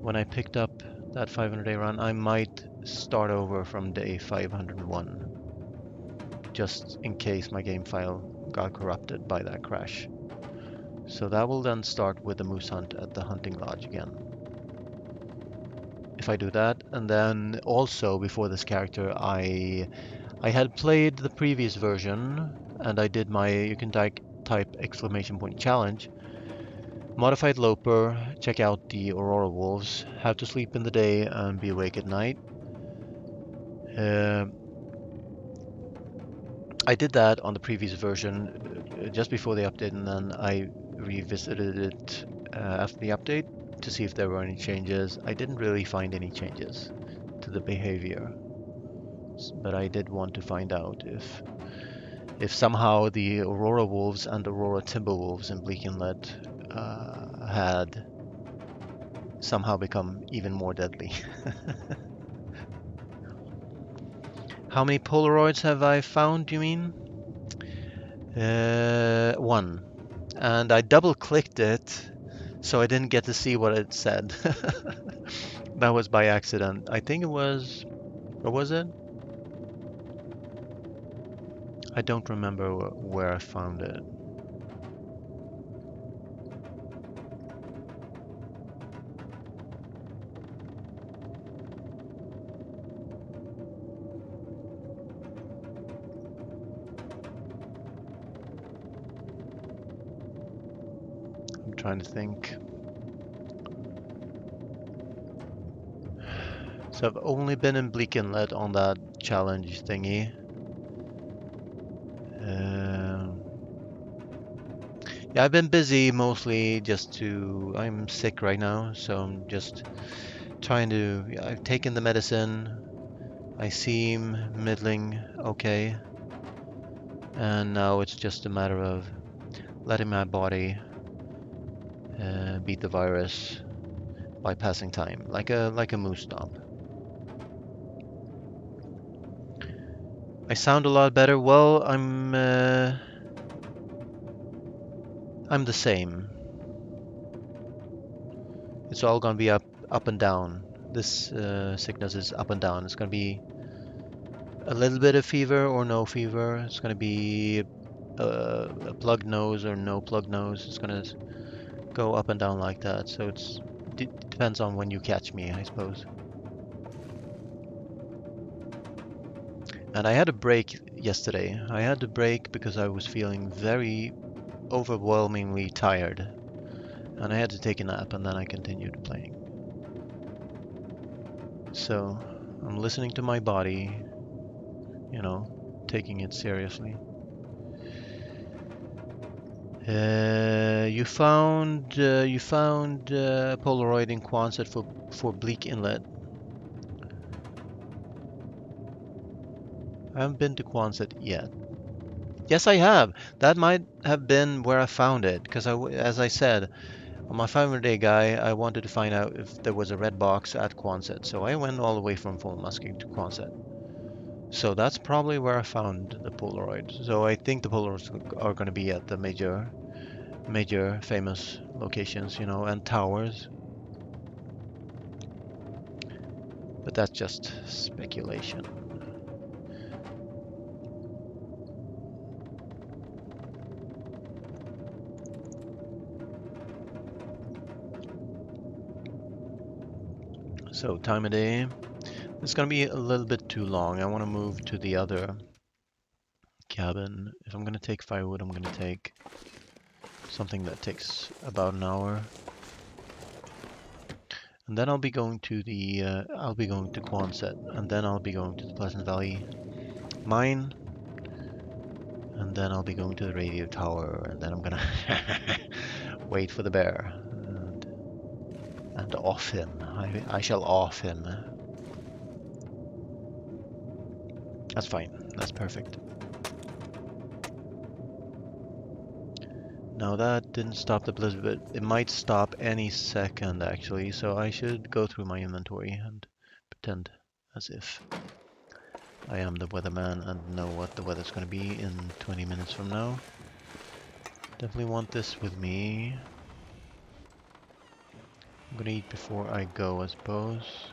[SPEAKER 1] when I picked up that 500-day run, I might start over from day 501, just in case my game file got corrupted by that crash. So that will then start with the moose hunt at the hunting lodge again. If I do that, and then also before this character, I had played the previous version, and I did my, you can type exclamation point challenge. Modified Loper, check out the Aurora Wolves, have to sleep in the day and be awake at night. I did that on the previous version just before the update, and then I revisited it after the update to see if there were any changes. I didn't really find any changes to the behavior, but I did want to find out if somehow the Aurora Wolves and Aurora Timberwolves in Bleak Inlet had somehow become even more deadly. How many Polaroids have I found, do you mean? One. And I double clicked it, so I didn't get to see what it said. That was by accident. I think it was, what was it? I don't remember where I found it. I'm trying to think. So I've only been in Bleak Inlet on that challenge thingy. Um, yeah, I've been busy mostly just to. I'm sick right now, so I'm just trying to. Yeah, I've taken the medicine. I seem middling okay, and now it's just a matter of letting my body beat the virus by passing time, like a moose stomp. I sound a lot better. Well, I'm the same. It's all gonna be up and down. This sickness is up and down. It's gonna be a little bit of fever or no fever. It's gonna be a plugged nose or no plugged nose. It's gonna go up and down like that. So it depends on when you catch me, I suppose. And I had a break yesterday. I had to break because I was feeling very overwhelmingly tired. And I had to take a nap and then I continued playing. So I'm listening to my body, taking it seriously. You found Polaroid in Quonset for Bleak Inlet. I haven't been to Quonset yet. Yes, I have. That might have been where I found it, because as I said, on my 500-day guy, I wanted to find out if there was a red box at Quonset, so I went all the way from Full Musking to Quonset. So that's probably where I found the Polaroid. So I think the Polaroids are going to be at the major famous locations, and towers. But that's just speculation. So time of day. It's gonna be a little bit too long. I want to move to the other cabin. If I'm gonna take firewood, I'm gonna take something that takes about an hour. And then I'll be going to Quonset, and then I'll be going to the Pleasant Valley mine, and then I'll be going to the radio tower, and then I'm gonna wait for the bear and off him. I shall off him. That's fine. That's perfect. Now that didn't stop the blizzard, but it might stop any second actually, so I should go through my inventory and pretend as if I am the weatherman and know what the weather's going to be in 20 minutes from now. Definitely want this with me. I'm going to eat before I go, I suppose.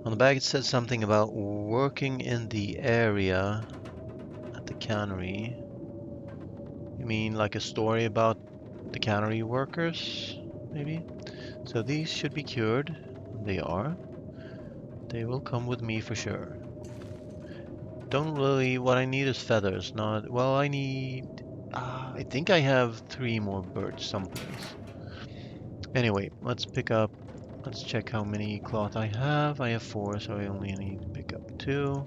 [SPEAKER 1] On the bag it says something about working in the area at the cannery. You mean like a story about the cannery workers, maybe? So these should be cured. They are. They will come with me for sure. Don't really... What I need is feathers, not... Well, I need... I think I have 3 more birch someplace. Anyway, let's pick up... Let's check how many cloth I have. I have 4, so I only need to pick up 2.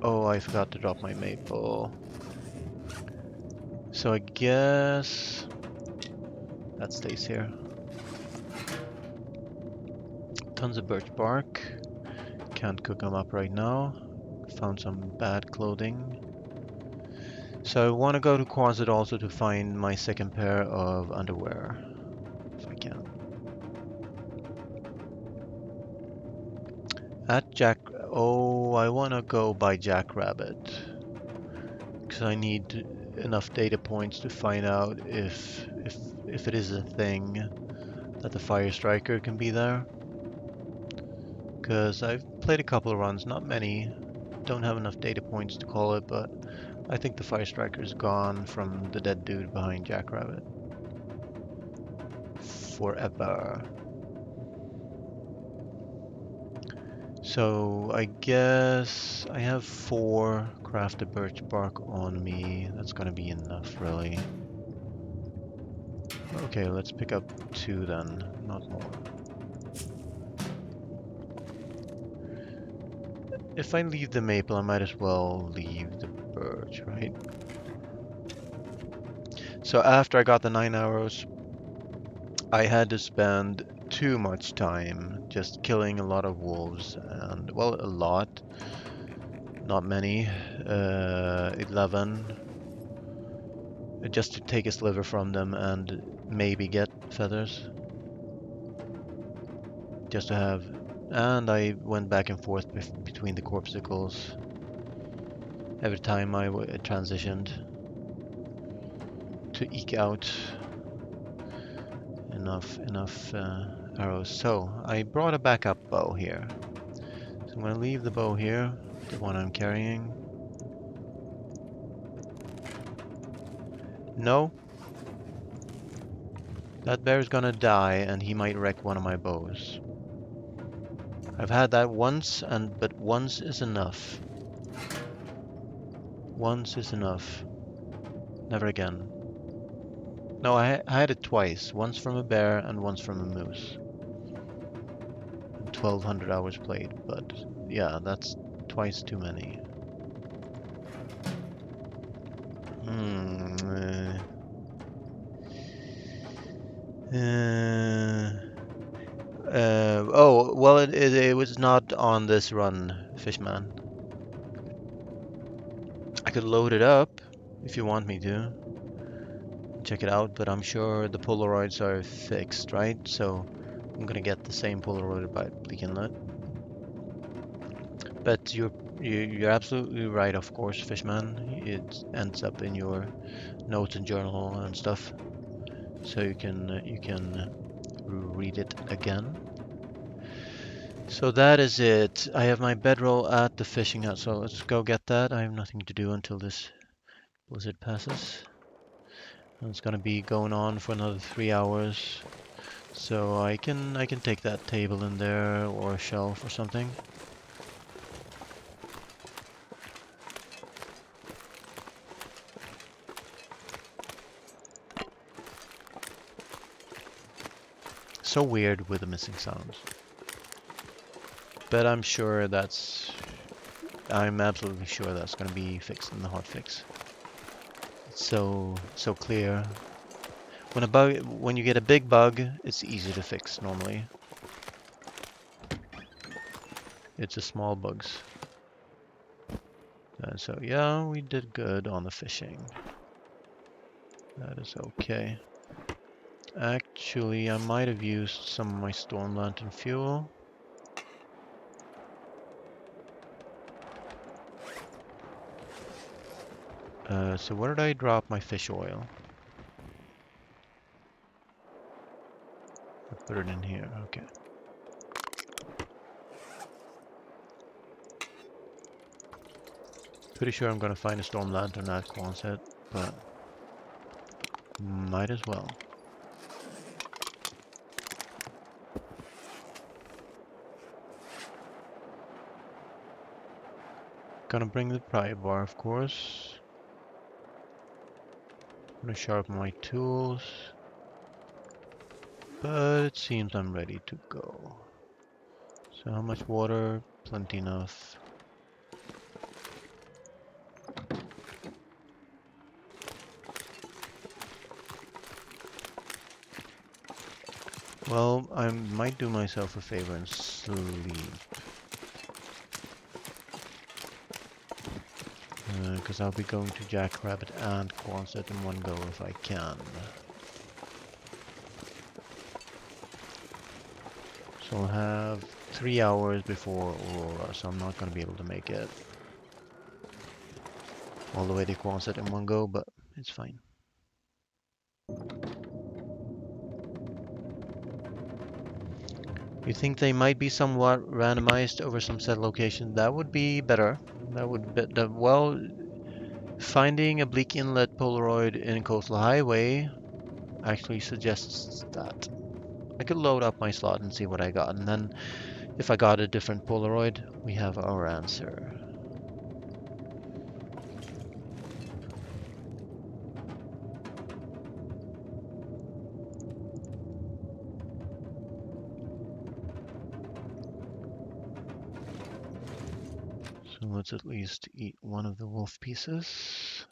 [SPEAKER 1] Oh, I forgot to drop my maple. So I guess... that stays here. Tons of birch bark. Can't cook them up right now. Found some bad clothing. So I want to go to Quonset also to find my second pair of underwear, if I can. At Jack... Oh, I want to go by Jackrabbit. Because I need enough data points to find out if it is a thing that the Fire Striker can be there. because I've played a couple of runs, not many. Don't have enough data points to call it, but I think the Fire Striker's gone from the dead dude behind Jackrabbit. Forever. So I guess I have 4 crafted birch bark on me. That's gonna be enough, really. Okay, let's pick up 2 then, not more. If I leave the maple, I might as well leave the birch, right? So after I got the 9 arrows, I had to spend too much time just killing a lot of wolves, and, well, a lot, not many, 11, just to take a sliver from them and maybe get feathers, just to have, and I went back and forth between the corpsicles every time I transitioned to eke out enough arrows. So I brought a backup bow here. So I'm going to leave the bow here, the one I'm carrying. No, that bear's going to die and he might wreck one of my bows. I've had that once, but once is enough. Once is enough. Never again. No, I had it twice. Once from a bear and once from a moose. 1200 hours played, but yeah, that's twice too many. Hmm. Oh, well, it was not on this run, Fishman. I could load it up if you want me to. Check it out, but I'm sure the Polaroids are fixed, right? So I'm gonna get the same Polaroid by Bleak Inlet. But you're absolutely right, of course, Fishman. It ends up in your notes and journal and stuff, so you can read it again. So that is it. I have my bedroll at the fishing hut, so let's go get that. I have nothing to do until this blizzard passes. And it's gonna be going on for another 3 hours. So I can take that table in there or a shelf or something. So weird with the missing sounds. But I'm absolutely sure that's gonna be fixed in the hotfix. It's so clear. When you get a big bug, it's easy to fix normally. It's the small bugs. So yeah, we did good on the fishing. That is okay. Actually, I might have used some of my storm lantern fuel. So where did I drop my fish oil? I put it in here, okay. Pretty sure I'm gonna find a storm lantern at Quonset, but might as well. Gonna bring the pry bar, of course. Gonna sharpen my tools. But it seems I'm ready to go. So how much water? Plenty enough. Well, I might do myself a favor and sleep. Because I'll be going to Jackrabbit and Quonset in one go if I can. So I'll have 3 hours before Aurora, so I'm not going to be able to make it all the way to Quonset in one go, but it's fine. You think they might be somewhat randomized over some set location? That would be better. That would be, well, finding a bleak inlet Polaroid in Coastal Highway actually suggests that. I could load up my slot and see what I got, and then if I got a different Polaroid, we have our answer. So let's at least eat one of the wolf pieces.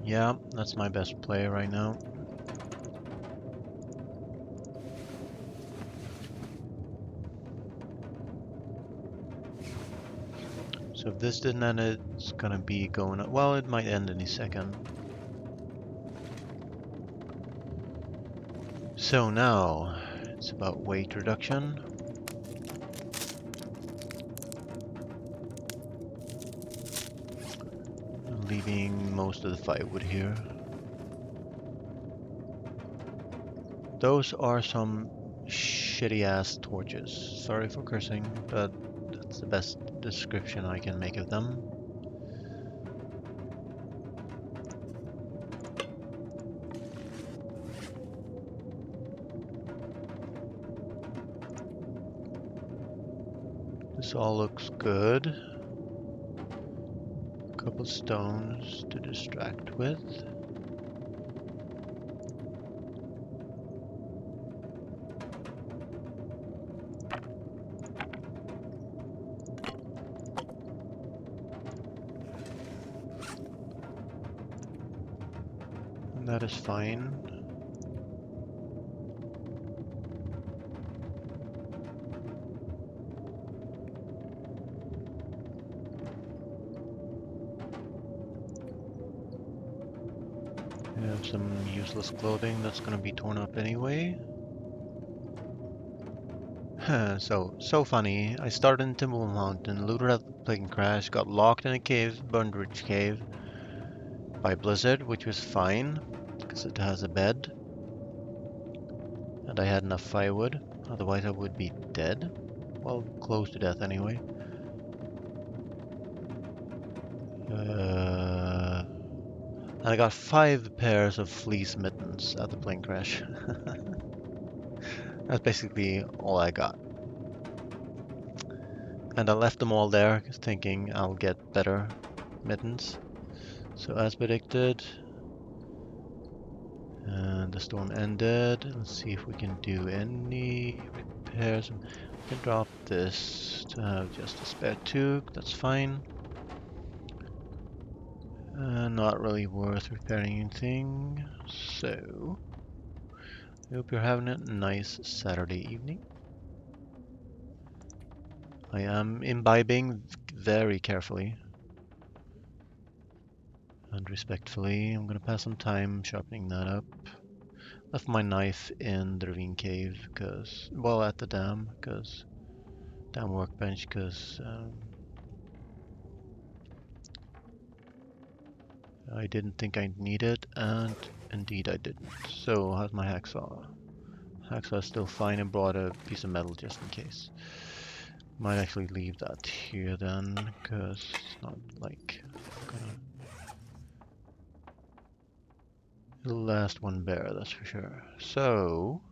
[SPEAKER 1] Yeah, that's my best play right now. So if this didn't end, it's gonna be going up. Well, it might end any second. So now it's about weight reduction. Leaving most of the firewood here. Those are some shitty ass torches. Sorry for cursing, but that's the best description I can make of them. This all looks good. Couple stones to distract with. And that is fine. We have some useless clothing that's gonna be torn up anyway. So funny. I started in Timber Mountain, looted at the plane crash, got locked in a cave, Burnridge Cave, by Blizzard, which was fine, because it has a bed. And I had enough firewood, otherwise I would be dead. Well, close to death anyway. And I got 5 pairs of fleece mittens at the plane crash. That's basically all I got. And I left them all there, thinking I'll get better mittens. So as predicted, and the storm ended. Let's see if we can do any repairs. We can drop this to have just a spare toque, that's fine. Not really worth repairing anything. So, I hope you're having a nice Saturday evening. I am imbibing very carefully and respectfully. I'm gonna pass some time sharpening that up. Left my knife in the ravine cave because, well, at the dam, because dam workbench, because I didn't think I'd need it, and indeed I didn't. So how's my hacksaw? Hacksaw is still fine, and brought a piece of metal just in case. Might actually leave that here then, because it's not like gonna. It'll last one bear, that's for sure. So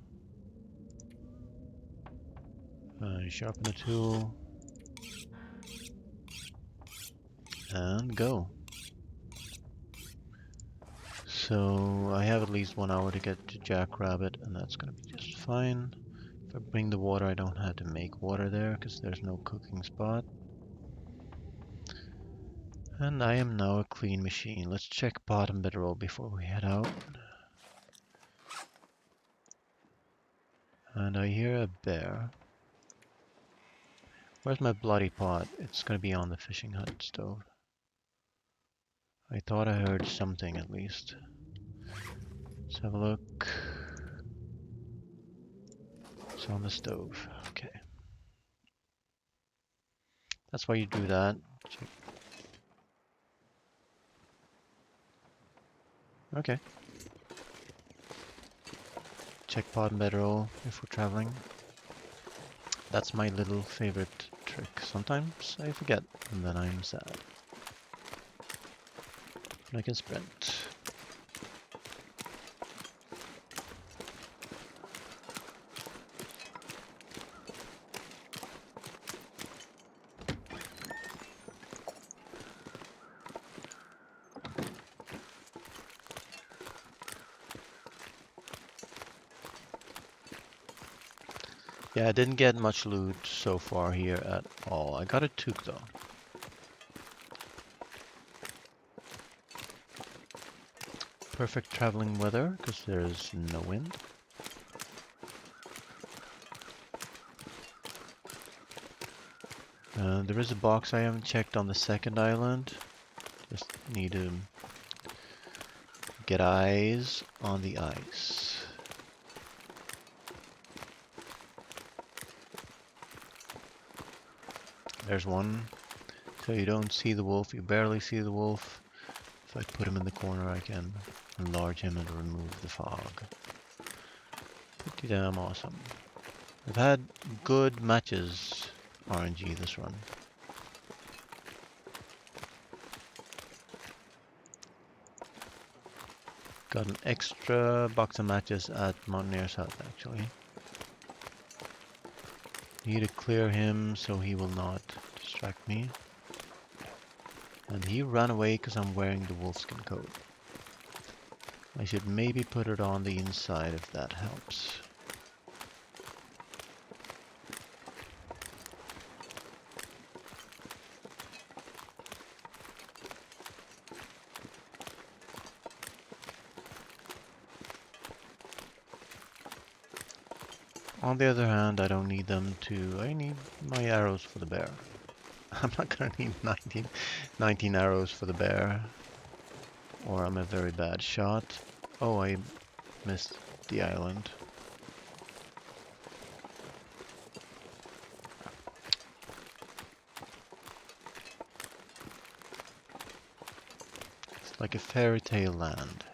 [SPEAKER 1] sharpen the tool and go. So I have at least 1 hour to get to Jackrabbit, and that's gonna be just fine. If I bring the water, I don't have to make water there because there's no cooking spot. And I am now a clean machine. Let's check bottom bedroll before we head out. And I hear a bear. Where's my bloody pot? It's gonna be on the fishing hut stove. I thought I heard something at least. Let's have a look. It's on the stove. Okay. That's why you do that. Check. Okay. Check pod and bedroll if we're traveling. That's my little favorite trick. Sometimes I forget and then I'm sad. And I can sprint. Yeah, I didn't get much loot so far here at all. I got a toque though. Perfect traveling weather because there's no wind. There is a box I haven't checked on the second island. Just need to get eyes on the ice. There's one. So you don't see the wolf, you barely see the wolf. If I put him in the corner, I can enlarge him and remove the fog. Pretty damn awesome. I've had good matches RNG this run. Got an extra box of matches at Mountaineer's hut actually. Need to clear him so he will not distract me. And he ran away because I'm wearing the wolfskin coat. I should maybe put it on the inside if that helps. On the other hand, I don't need them to... I need my arrows for the bear. I'm not gonna need 19 arrows for the bear. Or I'm a very bad shot. Oh, I missed the island. It's like a fairy tale land.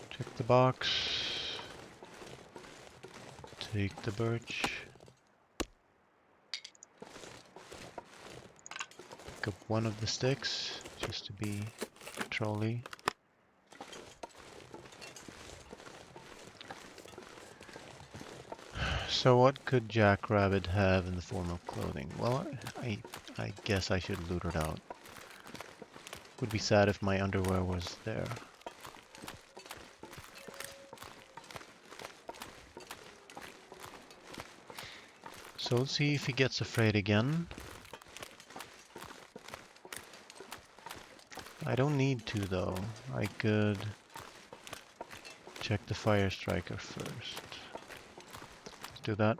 [SPEAKER 1] Check the box. Take the birch. Pick up one of the sticks, just to be trolly. So what could Jackrabbit have in the form of clothing? Well, I guess I should loot it out. Would be sad if my underwear was there. So let's see if he gets afraid again. I don't need to though. I could check the fire striker first. Let's do that.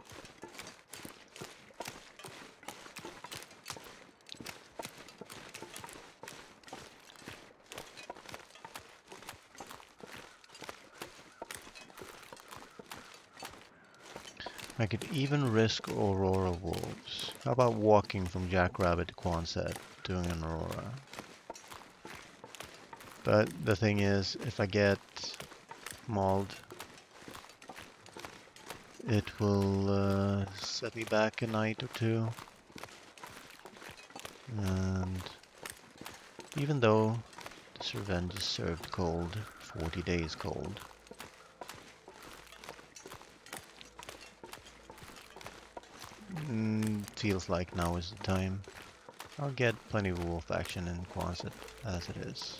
[SPEAKER 1] I could even risk Aurora Wolves. How about walking from Jackrabbit to Quonset, doing an Aurora? But the thing is, if I get mauled, it will set me back a night or two. And even though this revenge is served cold, 40 days cold, feels like now is the time. I'll get plenty of wolf action in Quonset as it is.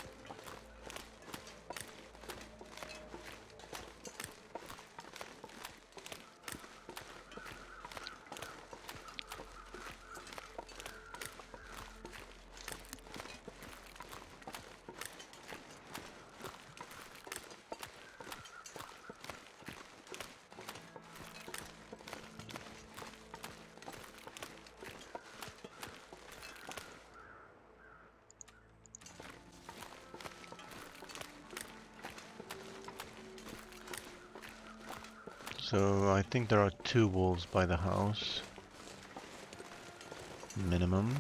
[SPEAKER 1] So I think there are 2 wolves by the house. Minimum.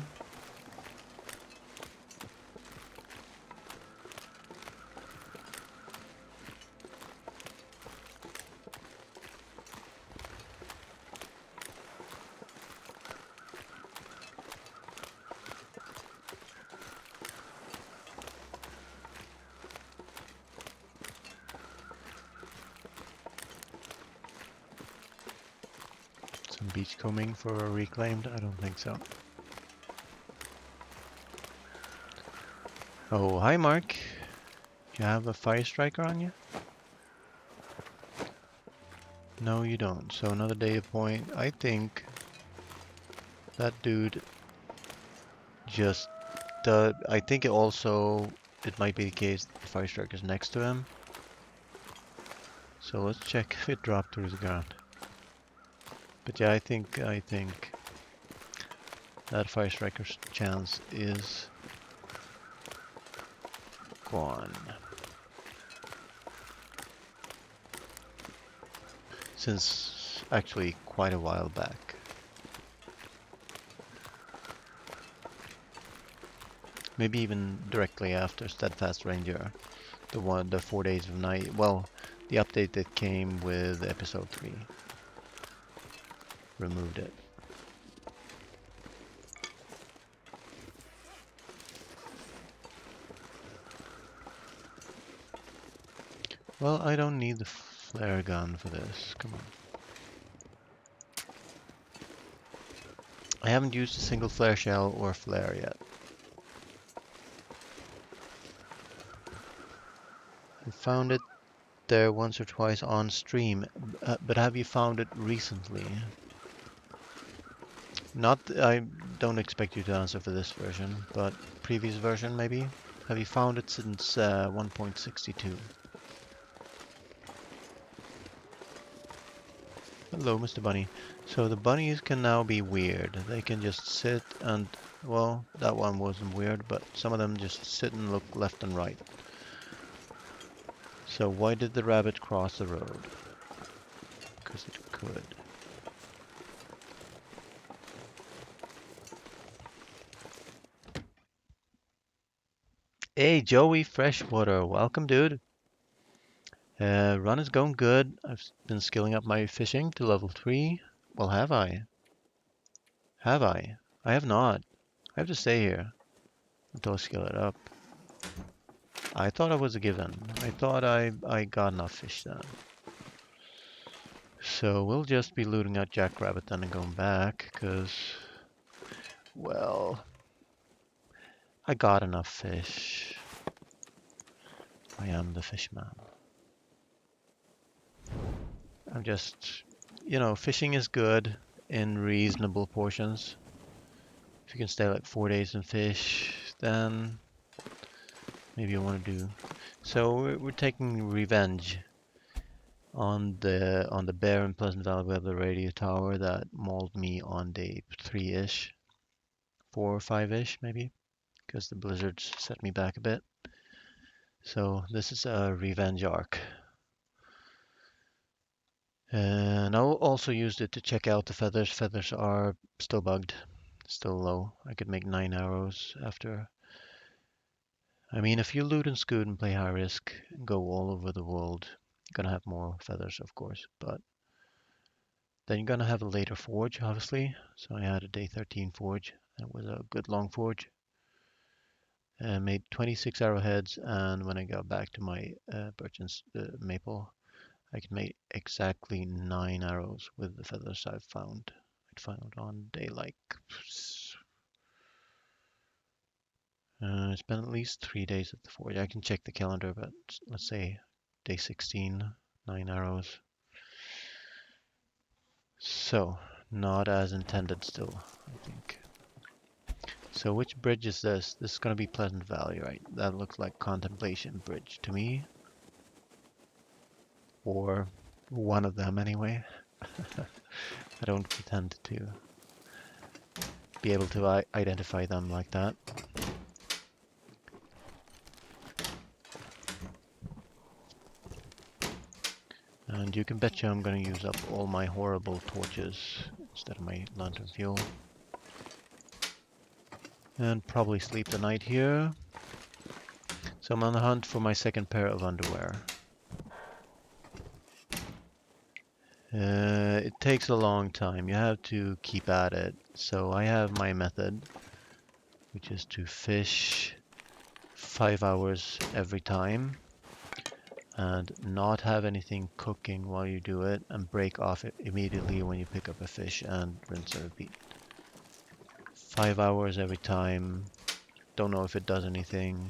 [SPEAKER 1] Some beachcombing for a reclaimed? I don't think so. Oh, hi Mark. You have a fire striker on you? No, you don't. So another data point. I think that dude just... I think it might be the case that the fire striker's next to him. So let's check if it dropped to the ground. But yeah, I think that fire striker's chance is gone. Since actually quite a while back. Maybe even directly after Steadfast Ranger, the 4 days of night. Well, the update that came with episode 3 removed it. Well, I don't need the flare gun for this. Come on. I haven't used a single flare shell or flare yet. I found it there once or twice on stream, but have you found it recently? Not, I don't expect you to answer for this version, but previous version maybe? Have you found it since 1.62? Hello, Mr. Bunny. So the bunnies can now be weird. They can just sit and, well, that one wasn't weird, but some of them just sit and look left and right. So why did the rabbit cross the road? Because it could. Hey, Joey Freshwater. Welcome, dude. Run is going good. I've been skilling up my fishing to level 3. Well, have I? Have I? I have not. I have to stay here until I skill it up. I thought it was a given. I thought I got enough fish then. So we'll just be looting out Jackrabbit then and going back, because, well, I got enough fish. I am the fishman. I'm just, fishing is good in reasonable portions. If you can stay like 4 days and fish, then maybe you want to do. So we're taking revenge on the bear in Pleasant Valley. We have the radio tower that mauled me on day 3-ish, 4 or 5-ish maybe, because the blizzards set me back a bit. So this is a revenge arc. And I also used it to check out the feathers. Feathers are still bugged, still low. I could make 9 arrows after. I mean, if you loot and scoot and play high risk and go all over the world, you're gonna have more feathers, of course, but then you're gonna have a later forge, obviously. So I had a day 13 forge. That was a good long forge. And made 26 arrowheads, and when I got back to my Birchen's maple, I could make exactly 9 arrows with the feathers I'd found on day like... it's been at least 3 days at the forge. I can check the calendar, but let's say day 16, 9 arrows. So, not as intended still, I think. So which bridge is this? This is going to be Pleasant Valley, right? That looks like Contemplation Bridge to me. Or one of them anyway. I don't pretend to be able to identify them like that. And you can bet you I'm gonna use up all my horrible torches instead of my lantern fuel. And probably sleep the night here. So I'm on the hunt for my second pair of underwear. It takes a long time. You have to keep at it. So I have my method, which is to fish 5 hours every time and not have anything cooking while you do it, and break off it immediately when you pick up a fish and rinse and repeat. 5 hours every time. Don't know if it does anything.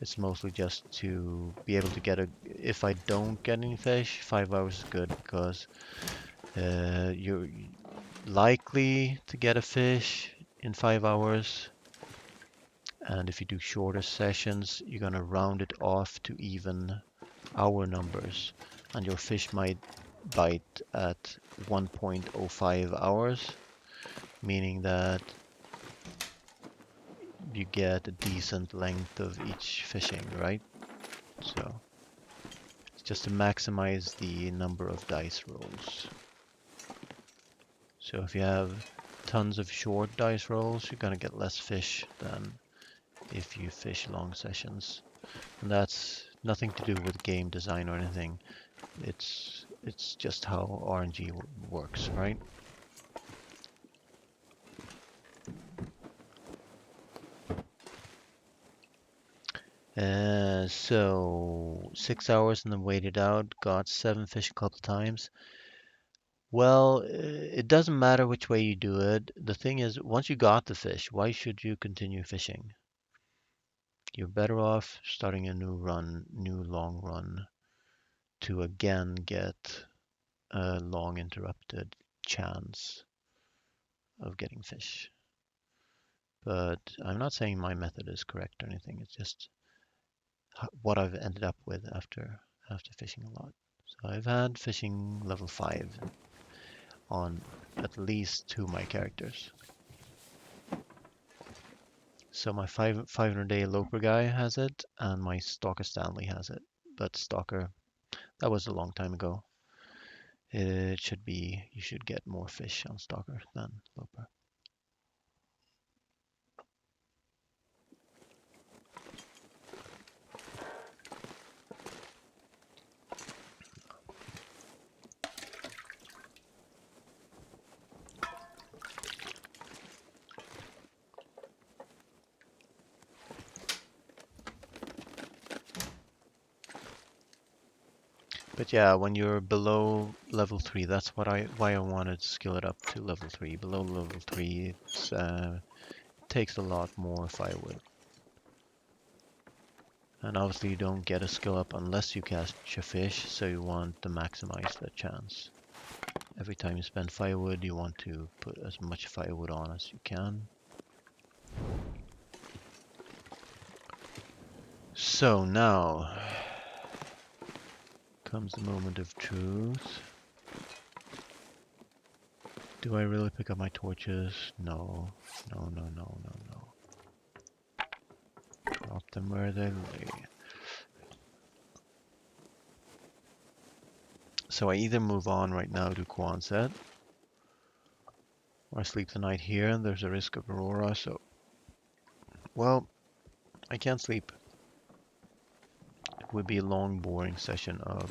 [SPEAKER 1] It's mostly just to be able to get a... If I don't get any fish, 5 hours is good because you're likely to get a fish in 5 hours. And if you do shorter sessions, you're going to round it off to even hour numbers. And your fish might bite at 1.05 hours, meaning that you get a decent length of each fishing, right? So it's just to maximize the number of dice rolls. So if you have tons of short dice rolls, you're gonna get less fish than if you fish long sessions. And that's nothing to do with game design or anything. It's just how RNG works, right? So 6 hours and then waited out, got 7 fish a couple times. Well, it doesn't matter which way you do it. The thing is, once you got the fish, why should you continue fishing? You're better off starting a new run, new long run, to again get a long interrupted chance of getting fish. But I'm not saying my method is correct or anything. It's just what I've ended up with after fishing a lot. So I've had fishing level 5 on at least 2 of my characters. So my 500-day Loper guy has it, and my Stalker Stanley has it. But Stalker, that was a long time ago. It should be, you should get more fish on Stalker than Loper. But yeah, when you're below level 3, that's why I wanted to skill it up to level 3. Below level 3, it takes a lot more firewood. And obviously you don't get a skill up unless you catch a fish, so you want to maximize that chance. Every time you spend firewood, you want to put as much firewood on as you can. So now comes the moment of truth. Do I really pick up my torches? No. No, no, no, no, no. Drop them where they lay. So I either move on right now to Quonset, or I sleep the night here, and there's a risk of Aurora, so... Well, I can't sleep. It would be a long, boring session of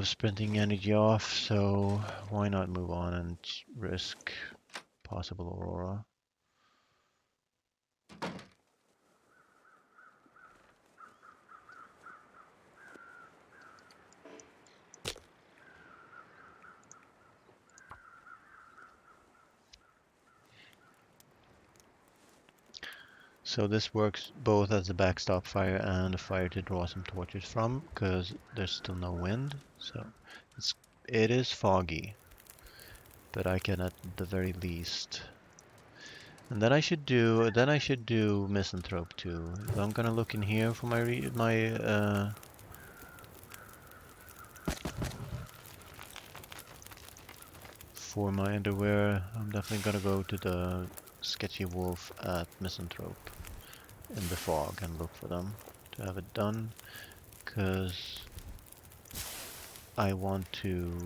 [SPEAKER 1] sprinting energy off, so why not move on and risk possible Aurora? So this works both as a backstop fire and a fire to draw some torches from, because there's still no wind. So it is foggy, but I can at the very least. And then I should do Misanthrope too. If I'm gonna look in here for my underwear, I'm definitely gonna go to the sketchy wolf at Misanthrope in the fog and look for them to have it done, because I want to...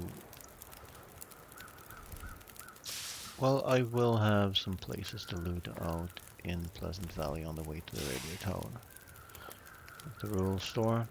[SPEAKER 1] Well, I will have some places to loot out in Pleasant Valley on the way to the radio tower. The rural store.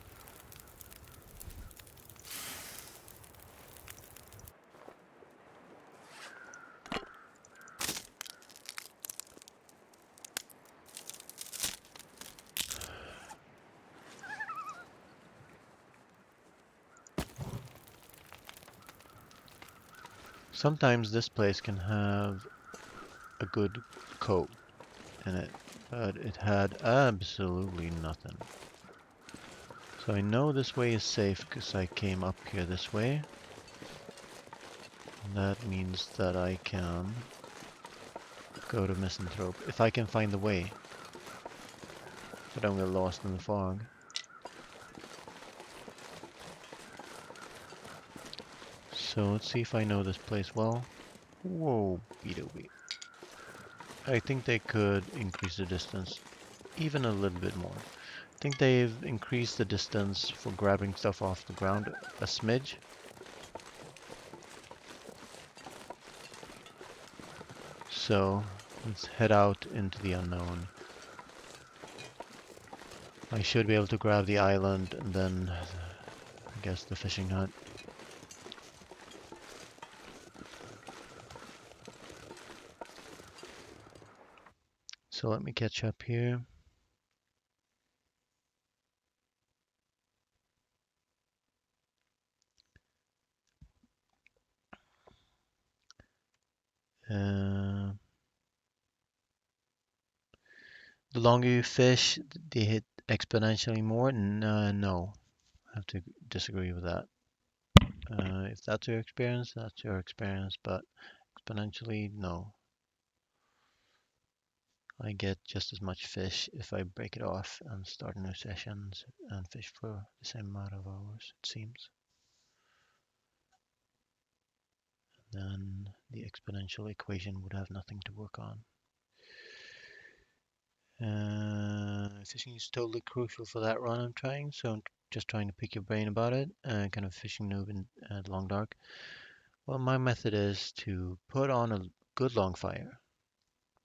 [SPEAKER 1] Sometimes this place can have a good coat in it, but it had absolutely nothing. So I know this way is safe because I came up here this way. And that means that I can go to Misanthrope if I can find the way. So I don't get lost in the fog. So let's see if I know this place well. Whoa, beat. I think they could increase the distance even a little bit more. I think they've increased the distance for grabbing stuff off the ground a smidge. So let's head out into the unknown. I should be able to grab the island and then I guess the fishing hut. So let me catch up here. The longer you fish, they hit exponentially more? No, I have to disagree with that. If that's your experience, that's your experience, but exponentially, no. I get just as much fish if I break it off and start new sessions and fish for the same amount of hours, it seems. Then the exponential equation would have nothing to work on. Fishing is totally crucial for that run I'm trying, so I'm just trying to pick your brain about it. Kind of fishing noob in long dark. Well, my method is to put on a good long fire.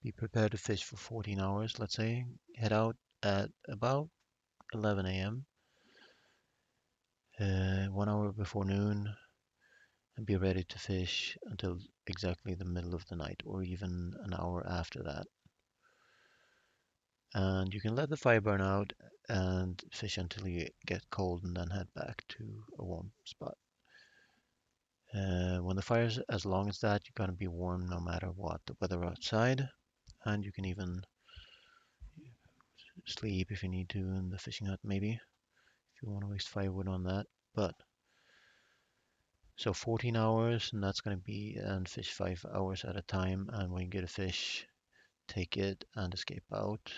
[SPEAKER 1] Be prepared to fish for 14 hours, let's say. Head out at about 11 a.m. 1 hour before noon, and be ready to fish until exactly the middle of the night, or even an hour after that. And you can let the fire burn out and fish until you get cold and then head back to a warm spot. When the fire's as long as that, you're going to be warm no matter what the weather outside, and you can even sleep if you need to in the fishing hut maybe, if you want to waste firewood on that. But so 14 hours, and that's going to be, and fish 5 hours at a time, and when you get a fish, take it and escape out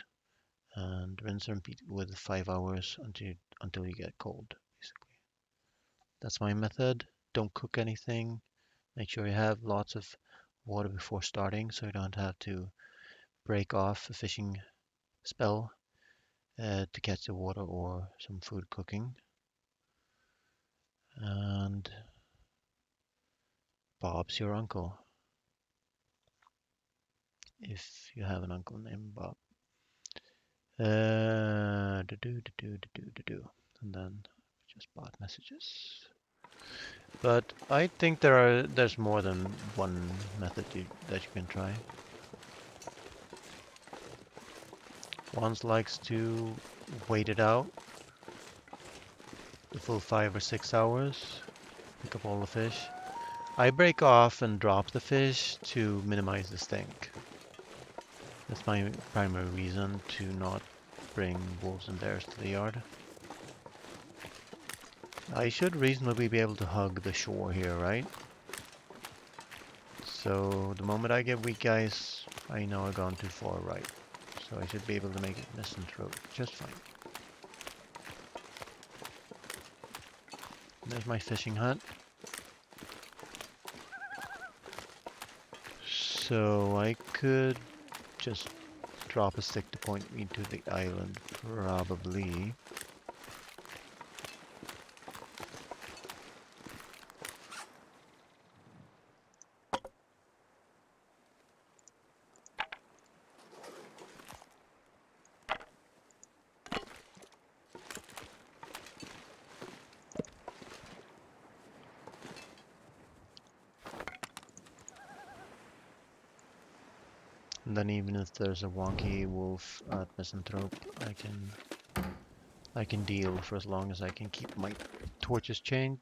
[SPEAKER 1] and rinse and repeat with 5 hours until you get cold, basically. That's my method. Don't cook anything. Make sure you have lots of water before starting so you don't have to break off a fishing spell to catch the water or some food cooking. And Bob's your uncle, if you have an uncle named Bob. And then just bot messages. But I think there's more than one method that you can try. One likes to wait it out the full 5 or 6 hours, pick up all the fish. I break off and drop the fish to minimize the stink. That's my primary reason to not bring wolves and bears to the yard. I should reasonably be able to hug the shore here, right? So the moment I get weak ice, I know I've gone too far right. So I should be able to make it Misanthrope just fine. There's my fishing hut. So I could just drop a stick to point me to the island, probably. And then even if there's a wonky wolf at Misanthrope, I can deal for as long as I can keep my torches chained.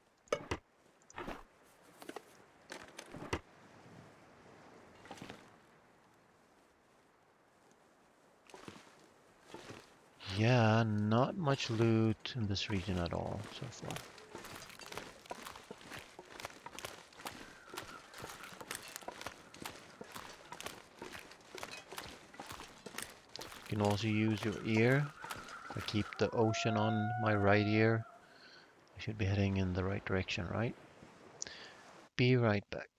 [SPEAKER 1] Yeah, not much loot in this region at all so far. You can also use your ear. If I keep the ocean on my right ear, I should be heading in the right direction, right? Be right back.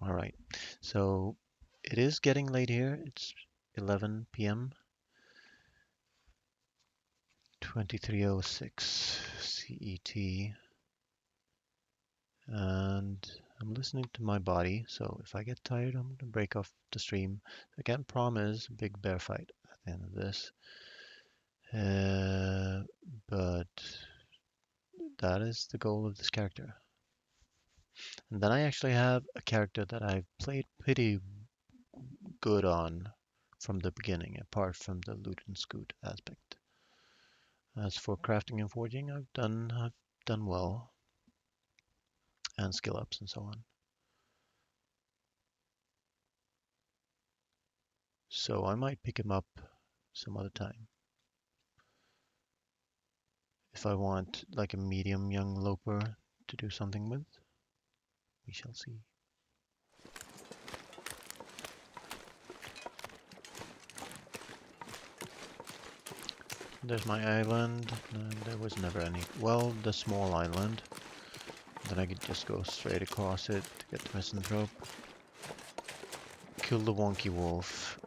[SPEAKER 1] All right, so it is getting late here. It's 11 p.m. 23:06 CET, and I'm listening to my body. So if I get tired, I'm gonna break off the stream. I can't promise a big bear fight at the end of this, uh, but that is the goal of this character. And then I actually have a character that I've played pretty good on from the beginning, apart from the loot and scoot aspect. As for crafting and forging, I've done well, and skill ups and so on. So I might pick him up some other time. If I want like a medium young loper to do something with, we shall see. There's my island. No, there was never any. Well, the small island. Then I could just go straight across it to get the misanthrope. Kill the wonky wolf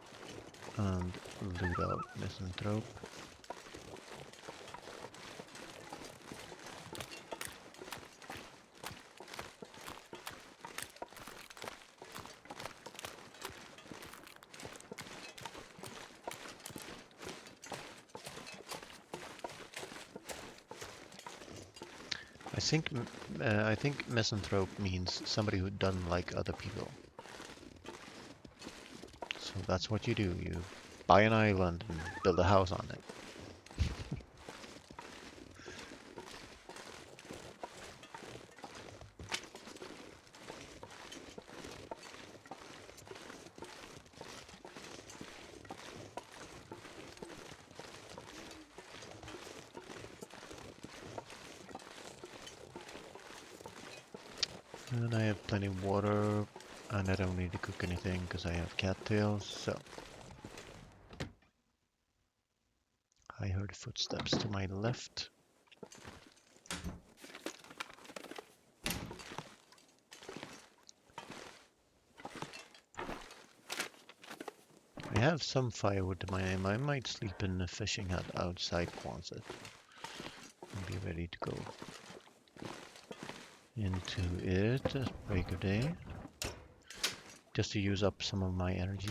[SPEAKER 1] and loot out misanthrope. I think misanthrope means somebody who doesn't like other people. So that's what you do. You buy an island and build a house on it. And I have plenty of water, and I don't need to cook anything because I have cattails, so. I heard footsteps to my left. I have some firewood to my aim. I might sleep in the fishing hut outside Quonset and be ready to go into it as break of day. just to use up some of my energy.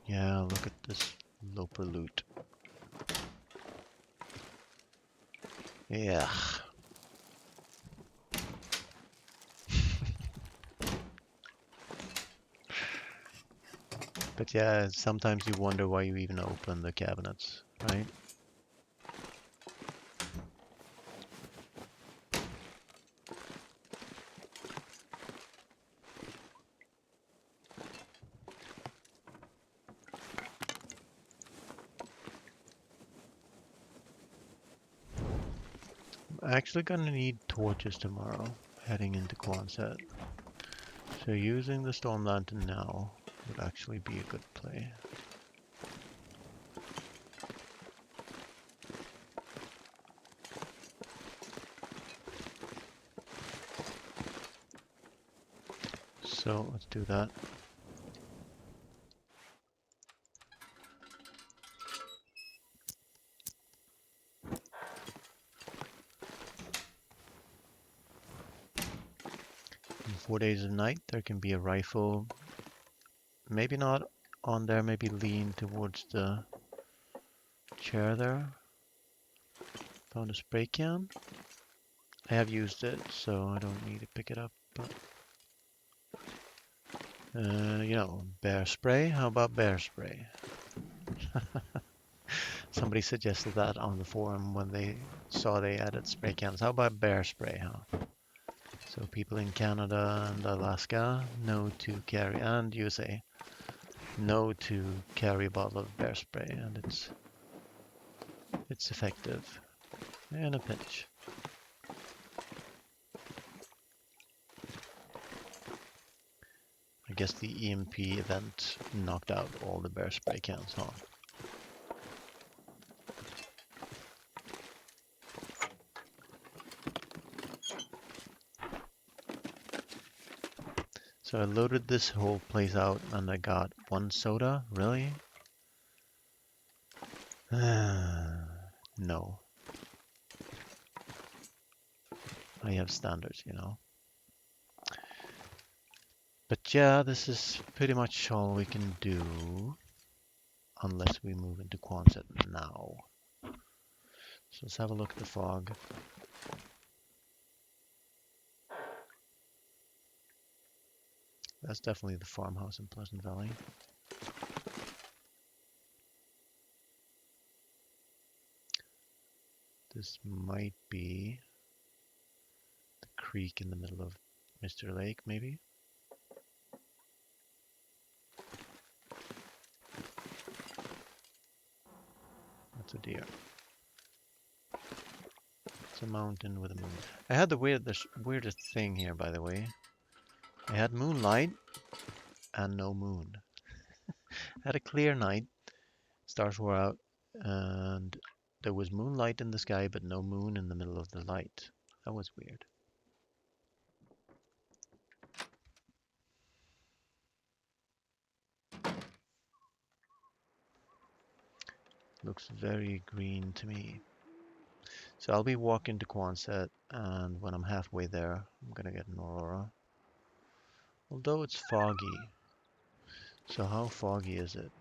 [SPEAKER 1] Yeah, look at this loper loot. Yeah. But yeah, sometimes you wonder why you even open the cabinets, right? I'm actually gonna need torches tomorrow, heading into Quonset. So using the storm lantern now would actually be a good play. So let's do that. In 4 days of night, there can be a rifle. Maybe not on there, maybe lean towards the chair there. Found a spray can. I have used it, so I don't need to pick it up. But you know, bear spray. How about bear spray? Somebody suggested that on the forum when they saw they added spray cans. How about bear spray, huh? So people in Canada and Alaska know to carry, and USA know to carry a bottle of bear spray, and it's effective in a pinch. I guess the EMP event knocked out all the bear spray cans, huh? So I loaded this whole place out and I got 1 soda? Really? No. I have standards, you know. But yeah, this is pretty much all we can do unless we move into Quonset now. So let's have a look at the fog. That's definitely the farmhouse in Pleasant Valley. This might be the creek in the middle of Mr. Lake, maybe? That's a deer. It's a mountain with a moon. I had the weirdest thing here, by the way. I had moonlight and no moon. I had a clear night, stars were out, and there was moonlight in the sky, but no moon in the middle of the light. That was weird. Looks very green to me. So I'll be walking to Quonset, and when I'm halfway there, I'm gonna get an aurora. Although it's foggy. So how foggy is it?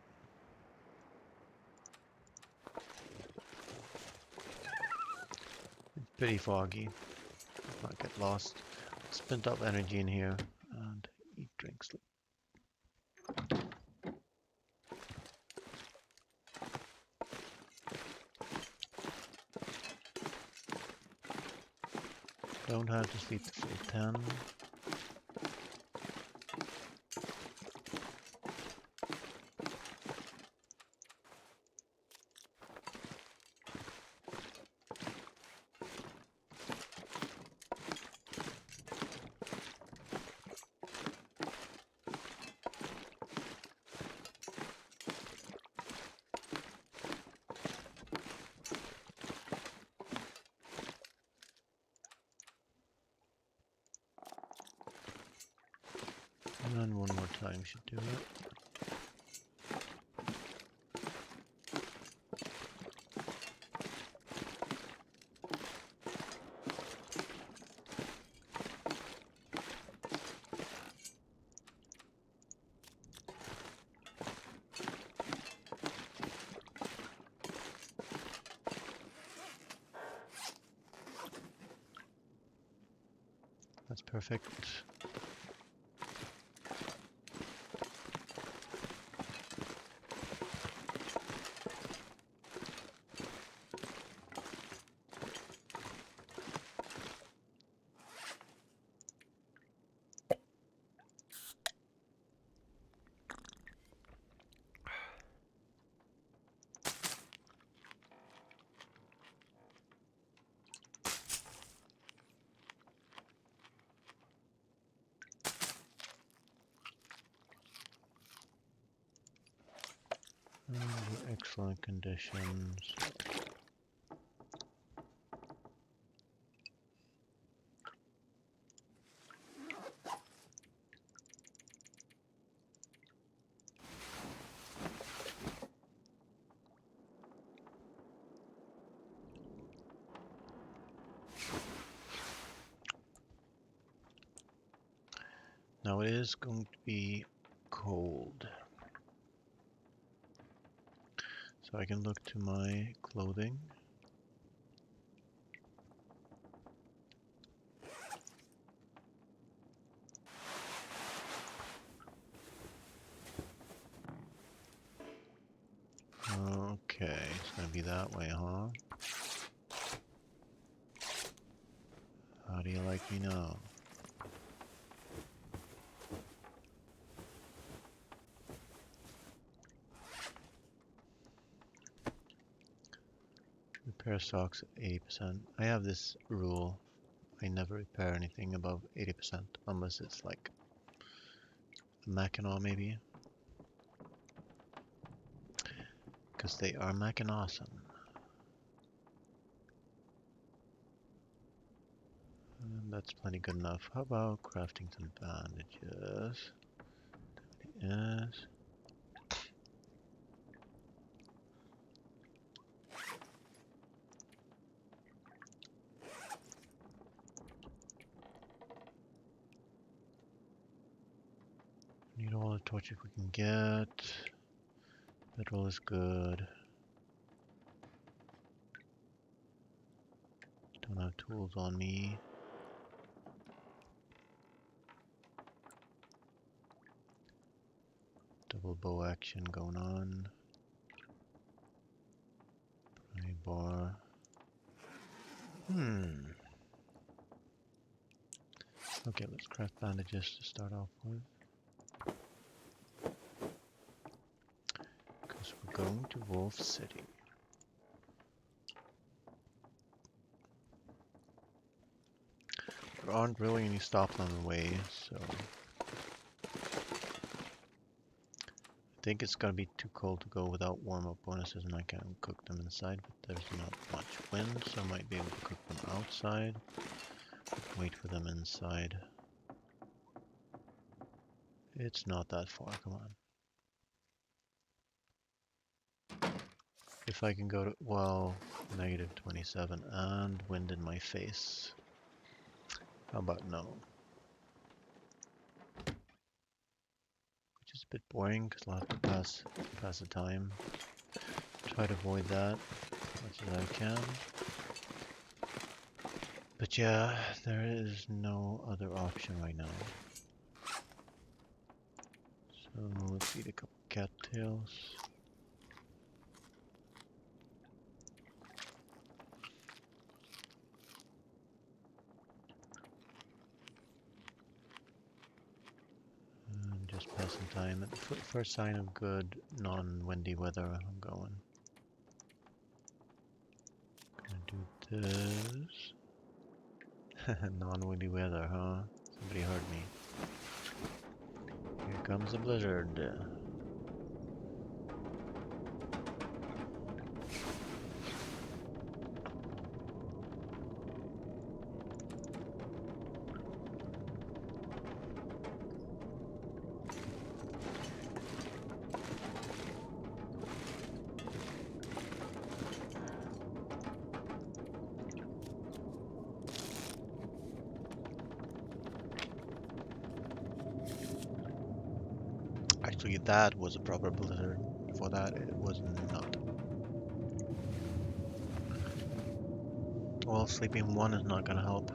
[SPEAKER 1] It's pretty foggy. Let's not get lost. Spent up energy in here and eat, drink, sleep. Don't have to sleep the full 10. time should do it. That's perfect. Excellent conditions. Now it is going to be cold. So I can look to my clothing. Okay, it's gonna be that way, huh? How do you like me now? Repair stocks at 80%. I have this rule. I never repair anything above 80% unless it's like a Mackinaw maybe. Because they are Mackin' awesome. And that's plenty good enough. How about crafting some bandages? Yes. Need all the torches we can get. Bedroll is good. Don't have tools on me. Double bow action going on. Pry bar. Okay, let's craft bandages to start off with. Because we're going to Wolf City. There aren't really any stops on the way, so I think it's gonna be too cold to go without warm-up bonuses, and I can cook them inside, but there's not much wind, so I might be able to cook them outside. Wait for them inside. It's not that far, come on. If I can go to, well, negative 27 and wind in my face. How about no? Which is a bit boring because I'll have to pass the time. Try to avoid that as much as I can. But yeah, there is no other option right now. So let's eat a couple cattails. And just passing time. At the first sign of good non-windy weather, I'm going. Gonna do this. Non-windy weather, huh? Somebody heard me. Here comes a blizzard. actually that was a proper blizzard. Before that, it was not. Well, sleeping one is not gonna help.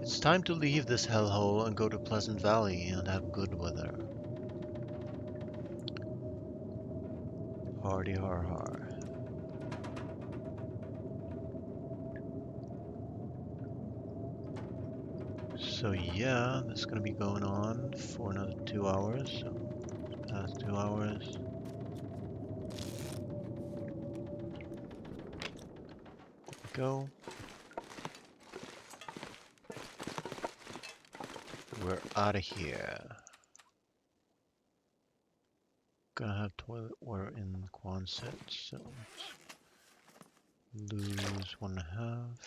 [SPEAKER 1] It's time to leave this hellhole and go to Pleasant Valley and have good weather. Hardy har har. So yeah, this is gonna be going on for another 2 hours. So past 2 hours. There we go. We're out of here. Gonna have toilet water in Quonset, so let's lose 1.5.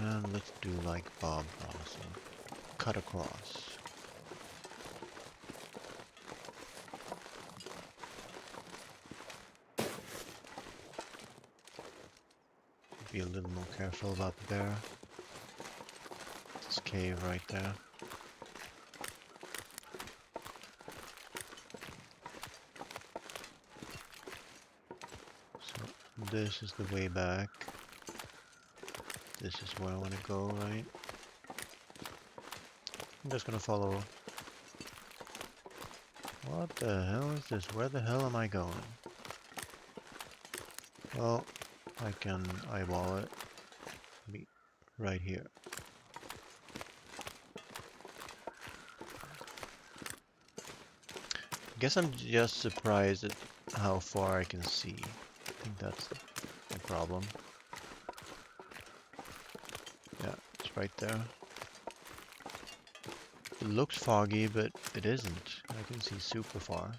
[SPEAKER 1] And let's do like Bob Ross and cut across. Be a little more careful about the bear. This cave right there. So this is the way back. This is where I want to go, right? I'm just gonna follow. What the hell is this? Where the hell am I going? Well, I can eyeball it. Be right here. Guess I'm just surprised at how far I can see. I think that's the problem. Yeah, it's right there. It looks foggy, but it isn't. I can see super far.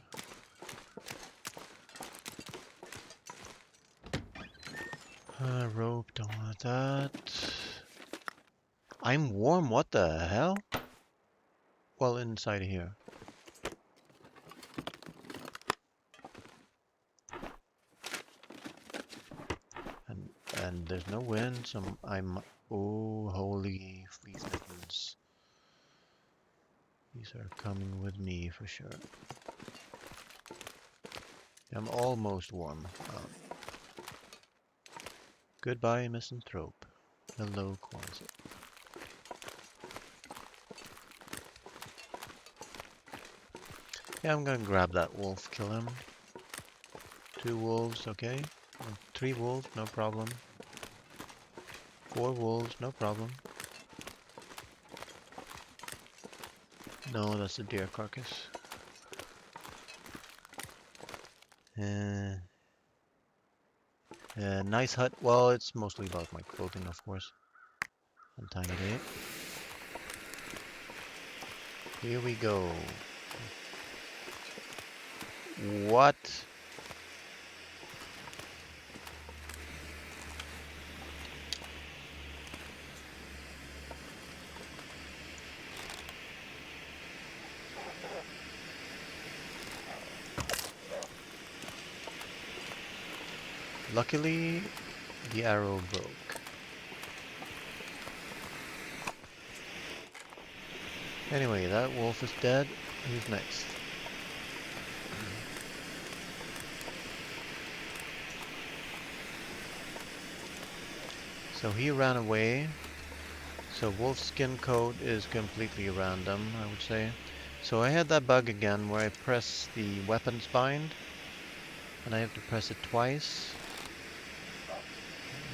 [SPEAKER 1] Rope, don't want that. I'm warm, what the hell? Well, inside of here. And there's no wind, so oh, holy fleece mittens. These are coming with me for sure. I'm almost warm. Goodbye, misanthrope. Hello, Quonset. Yeah, I'm gonna grab that wolf, kill him. 2 wolves, okay. 3 wolves, no problem. 4 wolves, no problem. No, that's a deer carcass. Nice hut. Well, it's mostly about my clothing, of course. On tiny day. Here we go. What? Luckily, the arrow broke. Anyway, that wolf is dead. Who's next? So he ran away. So wolf skin coat is completely random, I would say. So I had that bug again where I press the weapons bind. And I have to press it twice.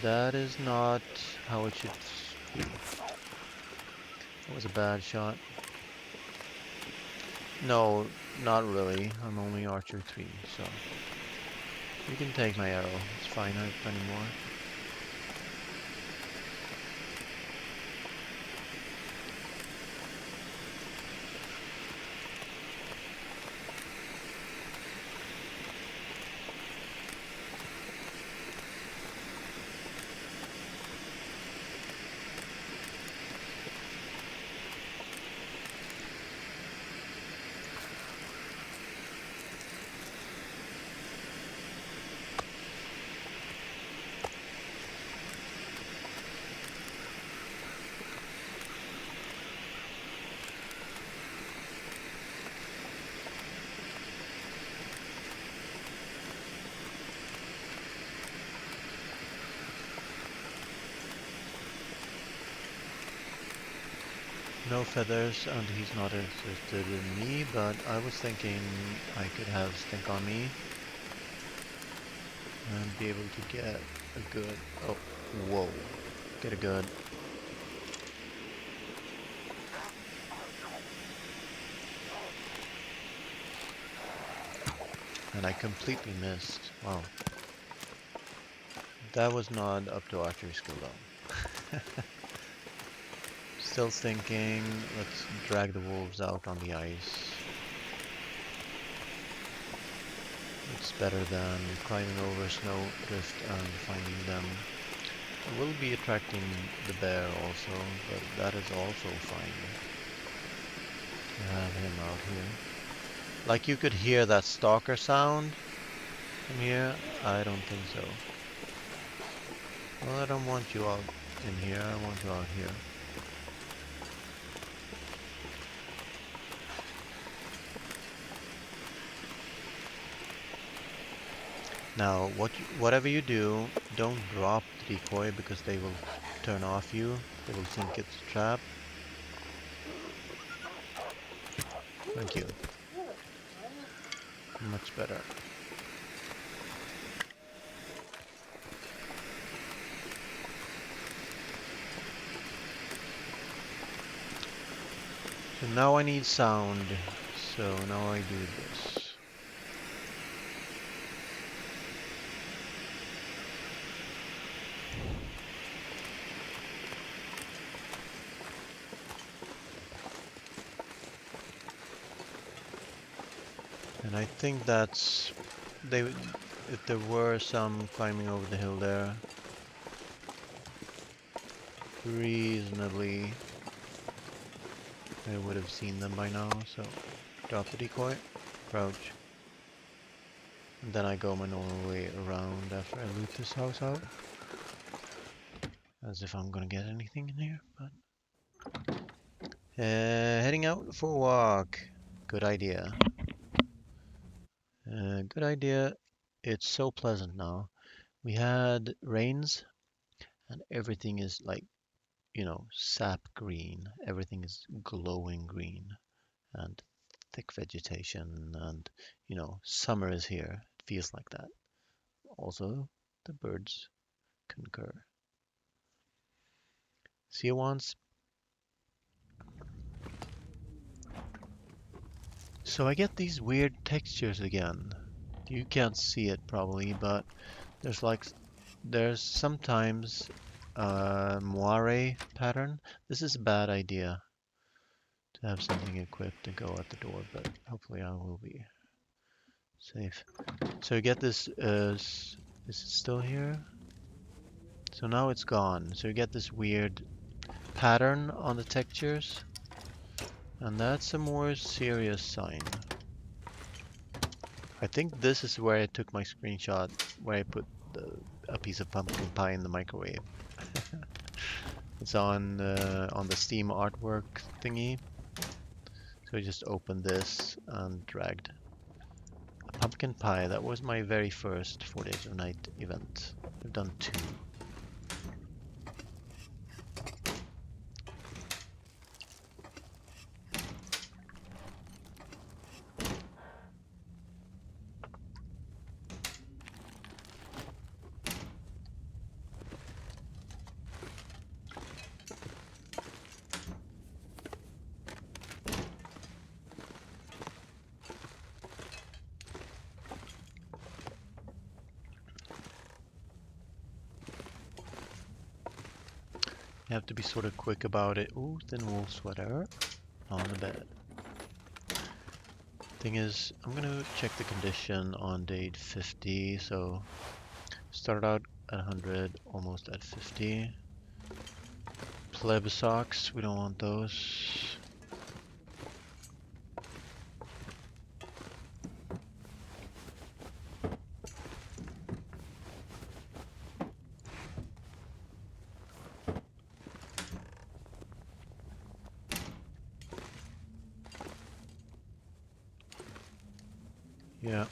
[SPEAKER 1] That is not how it should be. That was a bad shot. No, not really. I'm only Archer 3, so... You can take my arrow. It's fine, I have plenty more. no feathers and he's not interested in me, but I was thinking I could have stink on me and be able to get a good... Oh, whoa. Get a good... And I completely missed. Wow. That was not up to archery skill though. Still thinking, let's drag the wolves out on the ice. It's better than climbing over snow drift and finding them. I will be attracting the bear also, but that is also fine to have him out here. Like you could hear that stalker sound from here? I don't think so. Well, I don't want you out in here, I want you out here. Now, whatever you do, don't drop the decoy because they will turn off you. They will think it's a trap. Thank you. Much better. So now I need sound. So now I do this. And I think that's if there were some climbing over the hill there, reasonably I would have seen them by now. So drop the decoy, crouch, and then I go my normal way around after I loot this house out. As if I'm gonna get anything in here, but heading out for a walk. Good idea. Good idea. It's so pleasant now. We had rains and everything is like, you know, sap green. Everything is glowing green and thick vegetation and, you know, summer is here. It feels like that. Also, the birds concur. See you once. So I get these weird textures again. You can't see it probably, but there's sometimes a moire pattern. This is a bad idea to have something equipped to go at the door, but hopefully I will be safe. So you get this, is it still here? So now it's gone. So you get this weird pattern on the textures, and that's a more serious sign. I think this is where I took my screenshot, where I put a piece of pumpkin pie in the microwave. It's on the Steam artwork thingy. So I just opened this and dragged a pumpkin pie. That was my very first 4 Days of Night event. I've done 2. You have to be sort of quick about it. Ooh, thin wool sweater on the bed. Thing is, I'm gonna check the condition on day 50. So started out at 100, almost at 50. Pleb socks, we don't want those. Yeah.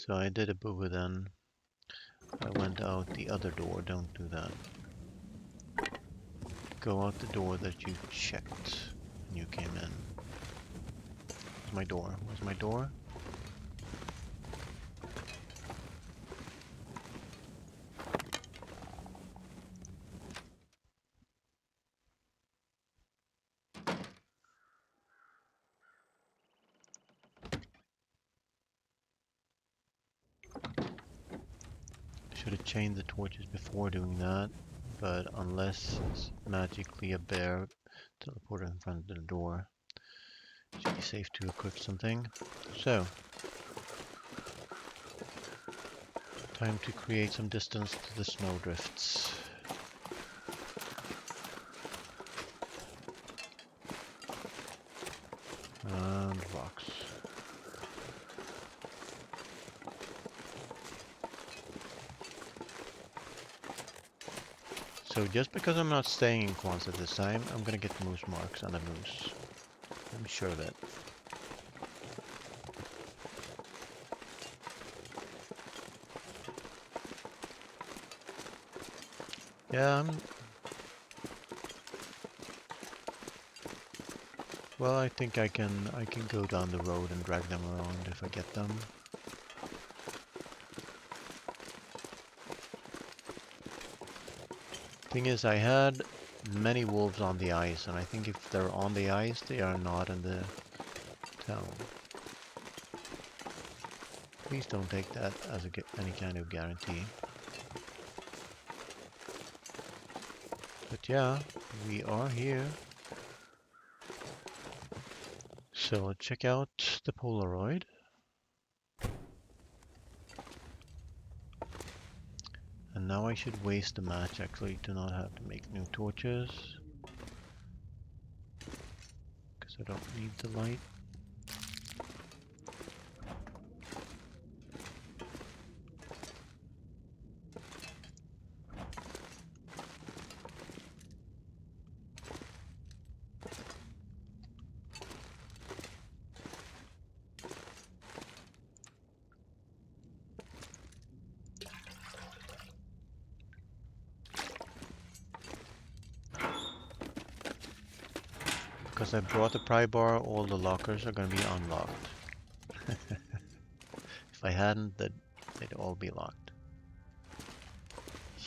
[SPEAKER 1] So I did a boo-boo then. I went out the other door. Don't do that. Go out the door that you checked when you came in. Where's my door? Where's my door? Should have chained the torches before doing that, but unless it's magically a bear teleported in front of the door, it should be safe to equip something. So, time to create some distance to the snowdrifts. And rocks. So just because I'm not staying in Kwanzaa this time, I'm gonna get moose marks on the moose. I'm sure of it. Yeah, well, I think I can go down the road and drag them around if I get them. Thing is, I had many wolves on the ice, and I think if they're on the ice, they are not in the town. Please don't take that as any kind of guarantee. But yeah, we are here. So let's check out the Polaroid. And now I should waste the match actually to not have to make new torches. Because I don't need the light. Because I brought the pry bar, all the lockers are going to be unlocked. If I hadn't, they'd all be locked.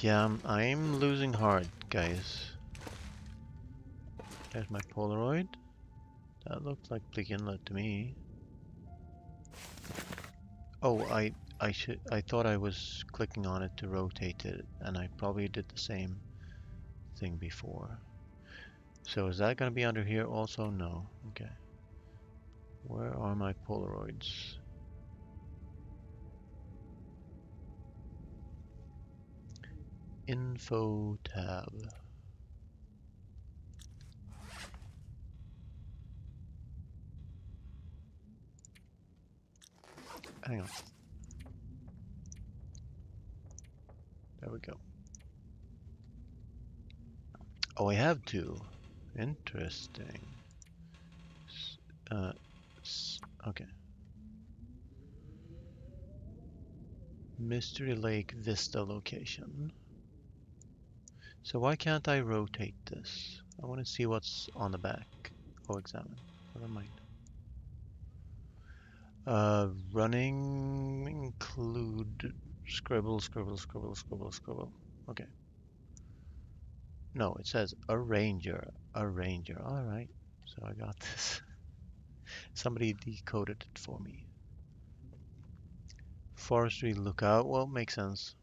[SPEAKER 1] Yeah, I'm losing heart, guys. There's my Polaroid. That looks like Bleak Inlet to me. Oh, I thought I was clicking on it to rotate it, and I probably did the same thing before. So is that going to be under here also? No. Okay. Where are my Polaroids? Info tab. Hang on. There we go. Oh, I have two. Interesting. Uh, okay. Mystery Lake Vista location. So why can't I rotate this? I want to see what's on the back. Oh, examine. Never mind. Running include scribble, scribble, scribble, scribble, scribble. Okay. No, it says a ranger. A ranger. All right. So I got this. Somebody decoded it for me. Forestry lookout. Well, makes sense.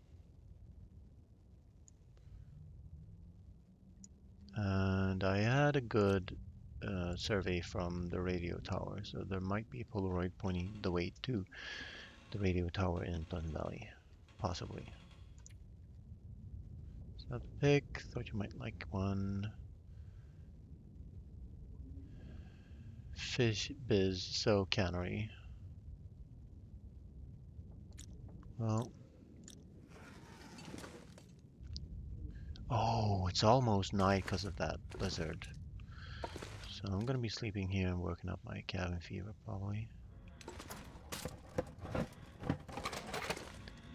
[SPEAKER 1] And I had a good survey from the radio tower, so there might be a Polaroid pointing the way to the radio tower in Pleasant Valley. Possibly. It's not a pick. Thought you might like one. Fish biz, so cannery. Well. Oh, it's almost night because of that blizzard. So I'm gonna be sleeping here and working up my cabin fever probably.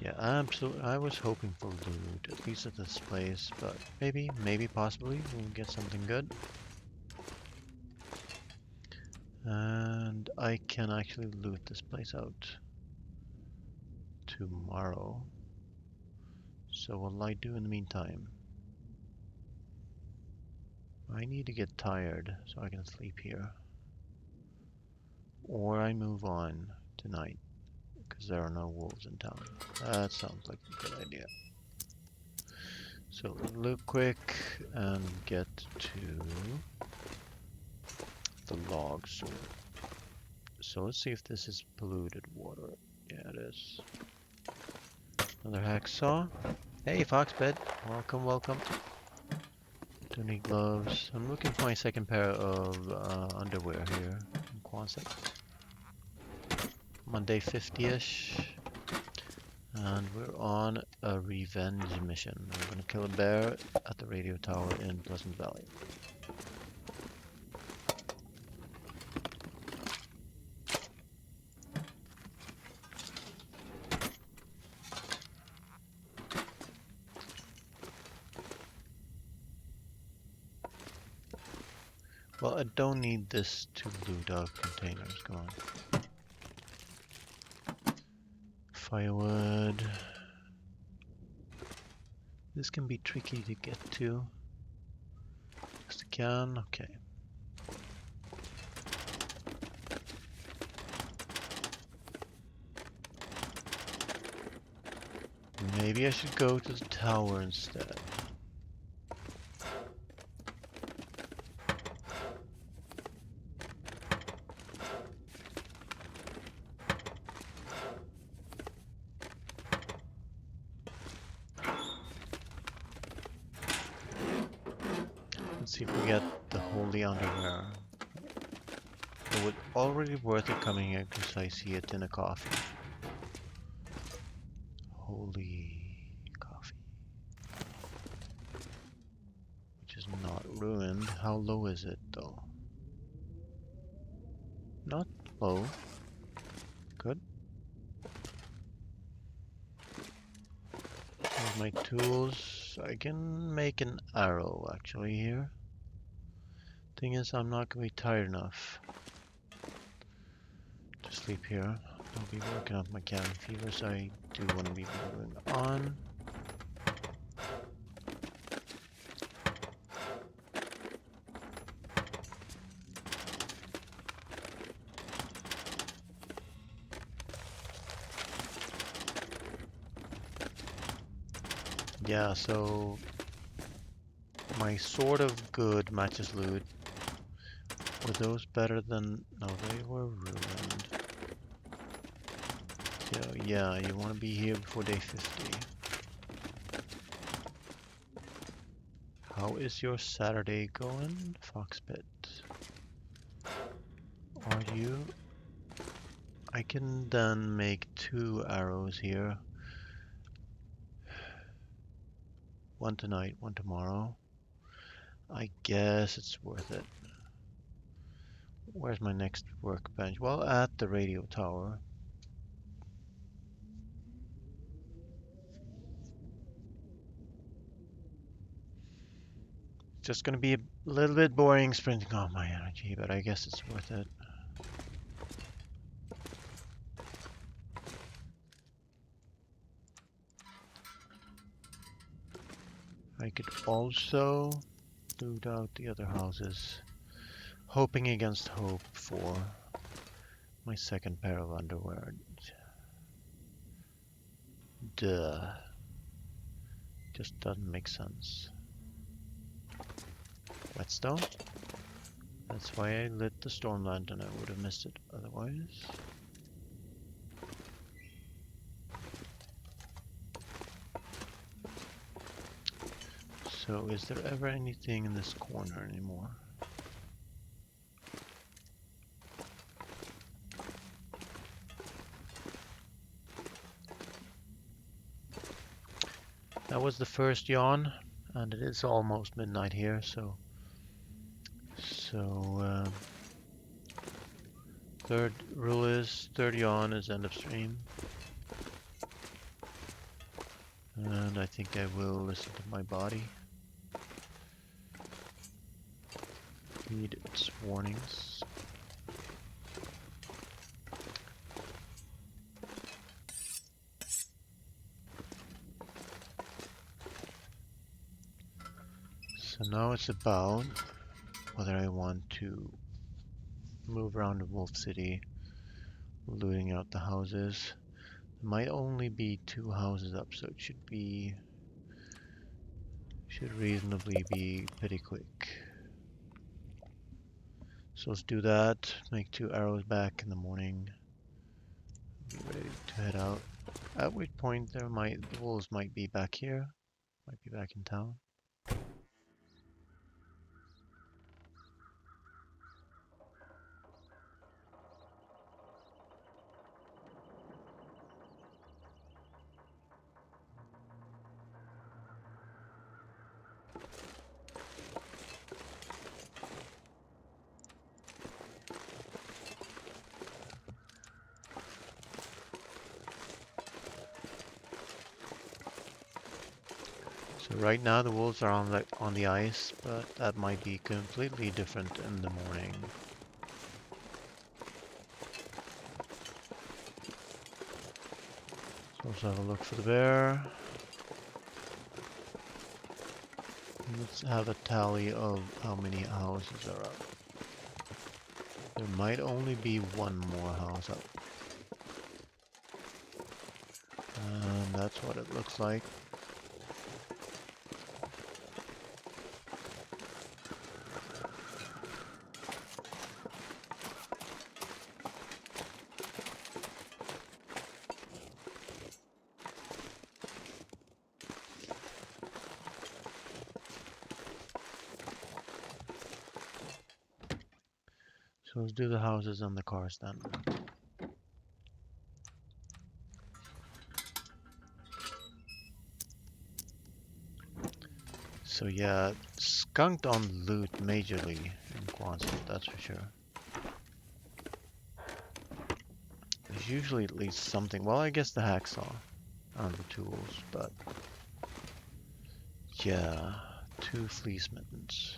[SPEAKER 1] Yeah, absolutely. I was hoping for loot, at least at this place, but maybe, possibly, we'll get something good. And I can actually loot this place out tomorrow. So what will I do in the meantime? I need to get tired so I can sleep here. Or I move on tonight, because there are no wolves in town. That sounds like a good idea. So look quick and get to the log sword. So let's see if this is polluted water. Yeah, it is. Another hacksaw. Hey, Foxbed. Welcome, welcome. Don't need gloves. I'm looking for my second pair of underwear here in Quonset. Monday 50-ish. And we're on a revenge mission. We're gonna kill a bear at the radio tower in Pleasant Valley. Well, I don't need this to loot out containers. Come on. Firewood. This can be tricky to get to. Yes, I can. Okay. Maybe I should go to the tower instead. Let's see if we get the holy underwear. It would already worth it coming here because I see it in a coffee. Holy coffee. Which is not ruined. How low is it though? Not low. Good. Here's my tools. I can make an arrow actually here. Thing is, I'm not gonna be tired enough to sleep here. I'll be working off my cabin fever, so I do want to be moving on. Yeah, so my sort of good matches loot. Were those better than... No, they were ruined. So yeah, you want to be here before day 50. How is your Saturday going, Foxbit? Are you... I can then make 2 arrows here. One tonight, one tomorrow. I guess it's worth it. Where's my next workbench? Well, at the radio tower. Just gonna be a little bit boring spending all my energy, but I guess it's worth it. I could also loot out the other houses, hoping against hope for my second pair of underwear. Duh. Just doesn't make sense. Whetstone? That's why I lit the storm lantern. I would have missed it otherwise. So, is there ever anything in this corner anymore? That was the first yawn, and it is almost midnight here, so third rule is third yawn is end of stream. And I think I will listen to my body. Heed its warnings. So now it's about whether I want to move around the Wolf City, looting out the houses. There might only be 2 houses up, so it should reasonably be pretty quick. So let's do that. Make 2 arrows back in the morning. Be ready to head out. At which point the wolves might be back here, might be back in town. So right now the wolves are on the ice, but that might be completely different in the morning. So let's have a look for the bear. Let's have a tally of how many houses are up. There might only be 1 more house up. And that's what it looks like. So let's do the houses and the cars then. So yeah, skunked on loot majorly in Quonset, that's for sure. There's usually at least something. Well, I guess the hacksaw and the tools, but yeah, 2 fleece mittens.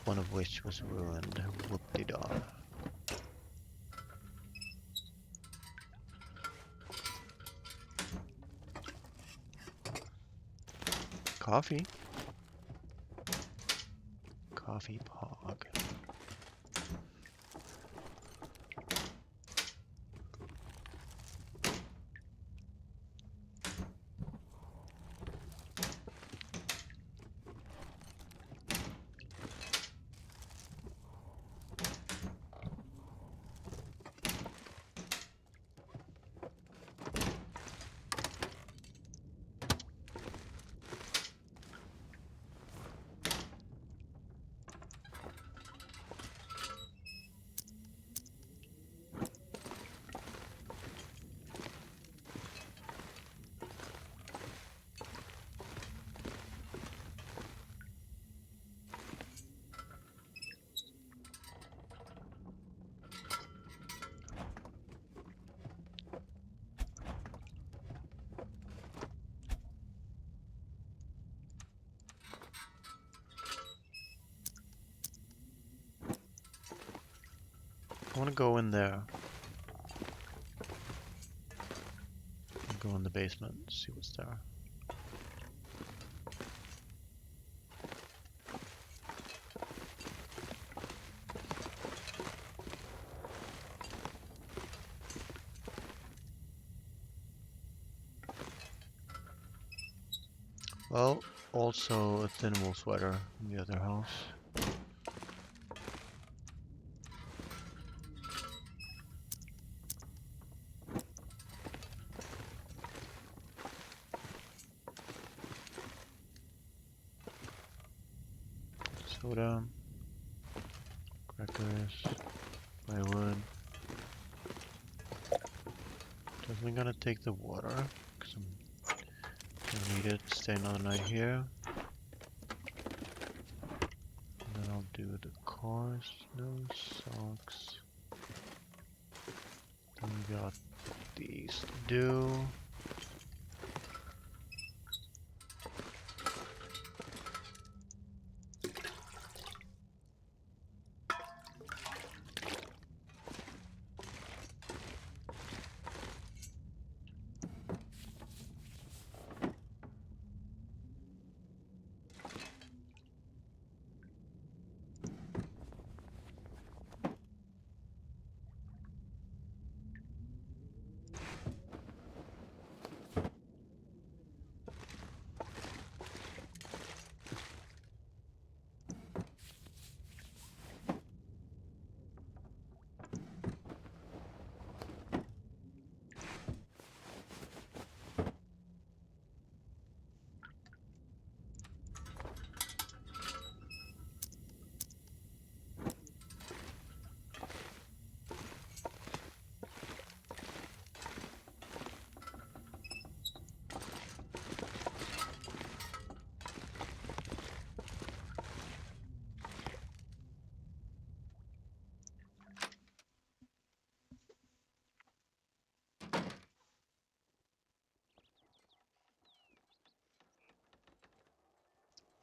[SPEAKER 1] One of which was ruined. Whoop-de-daw. Coffee? Coffee pog. I want to go in there. Go in the basement and see what's there. Well, also a thin wool sweater in the other house. Soda, crackers, plywood. Definitely gonna take the water, because I'm gonna need it to stay another night here. And then I'll do the cars, no socks. Then we got these to do.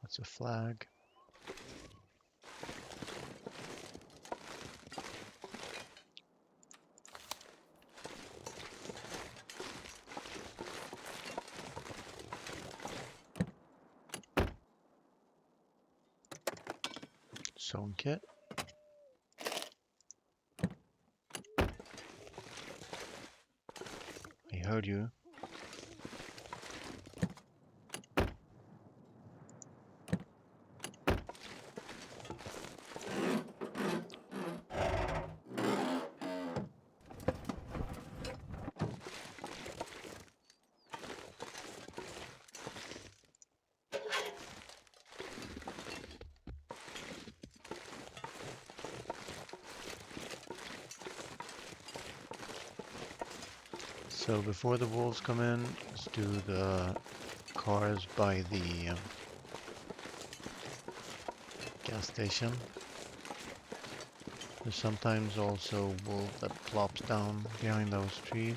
[SPEAKER 1] That's a flag. Sewn kit. I heard you. So before the wolves come in, let's do the cars by the gas station. There's sometimes also wolf that plops down behind those trees.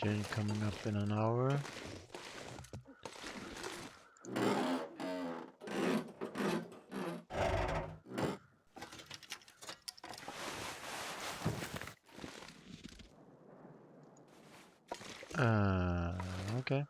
[SPEAKER 1] Jane coming up in an hour. Okay.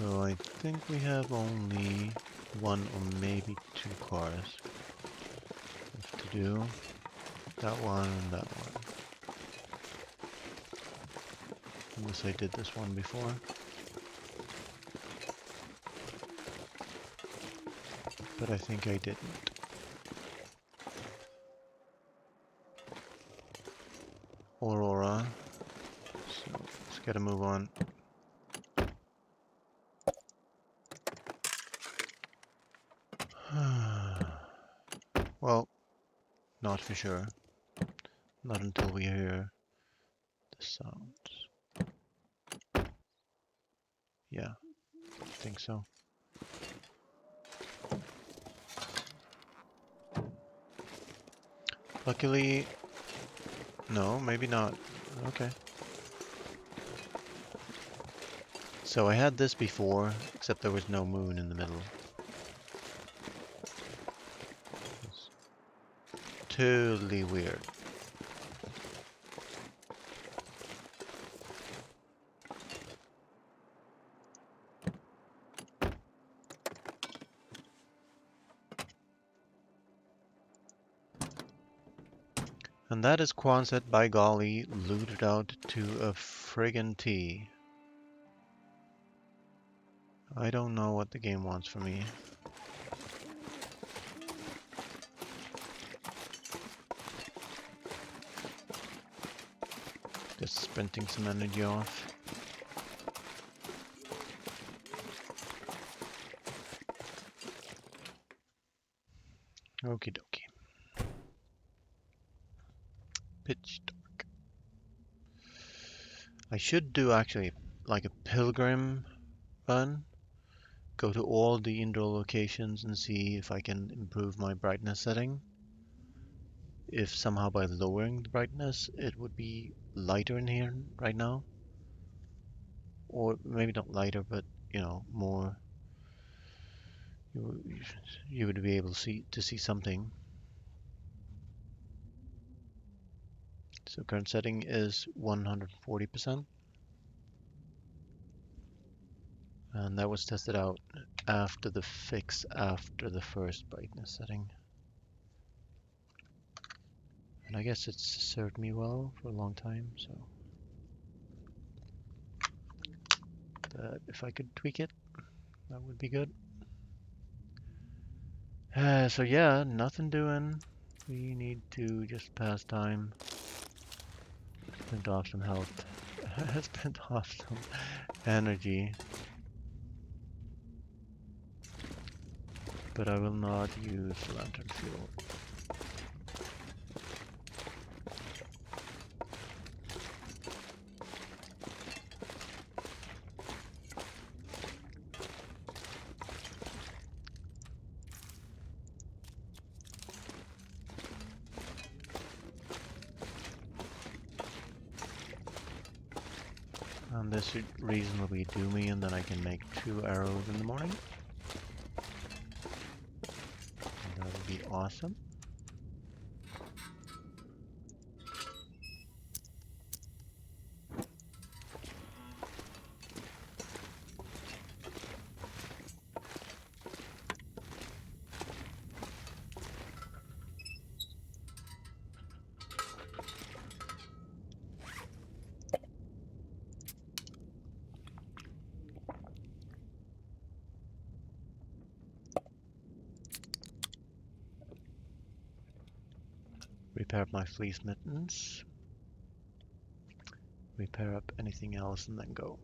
[SPEAKER 1] So I think we have only one or maybe two cars left to do. That one and that one. Unless I did this one before. but I think I didn't. Aurora. So let's get a move on. Well, not for sure. Not until we hear the sounds. Yeah, I think so. Luckily, no, maybe not. Okay. So I had this before, except there was no moon in the middle. It's totally weird. And that is Quonset, by golly, looted out to a friggin' T. I don't know what the game wants from me. Just sprinting some energy off. Okie dokie. Pitch dark. I should do actually like a pilgrim run. Go to all the indoor locations and see if I can improve my brightness setting. If somehow by lowering the brightness it would be lighter in here right now. Or maybe not lighter, but you know, more you, you would be able to see something. So current setting is 140%. And that was tested out after the fix, after the first brightness setting. And I guess it's served me well for a long time, so that if I could tweak it, that would be good. So yeah, nothing doing. We need to just pass time. Spend off some health. Spend off some energy. But I will not use lantern fuel. And this should reasonably do me, and then I can make 2 arrows in the morning. And that would be awesome. Repair up my fleece mittens. Repair up anything else and then go.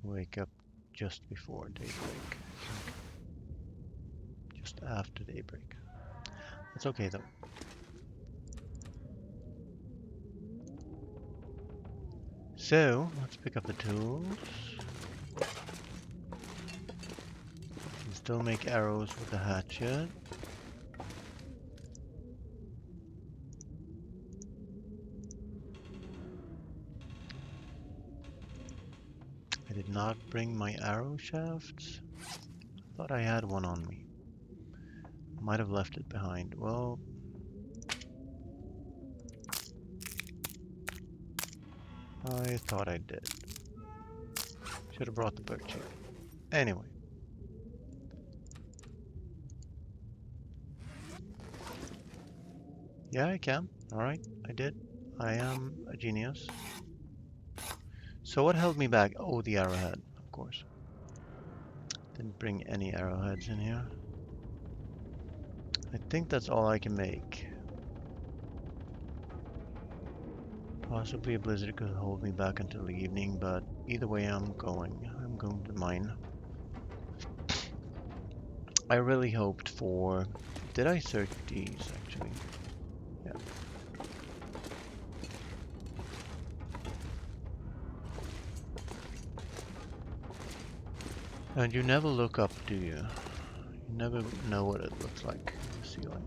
[SPEAKER 1] Wake up just before daybreak. Just after daybreak. That's okay though. So, let's pick up the tools. Can still make arrows with the hatchet. I did not bring my arrow shafts. Thought I had one on me. Might have left it behind. Well, I thought I did. Should have brought the bird shit. Anyway. Yeah, I can. Alright, I did. I am a genius. So what held me back? Oh, the arrowhead, of course. Didn't bring any arrowheads in here. I think that's all I can make. Possibly a blizzard could hold me back until the evening, but either way I'm going. I'm going to mine. I really hoped for... Did I search these, actually? Yeah. And you never look up, do you? You never know what it looks like in the ceiling.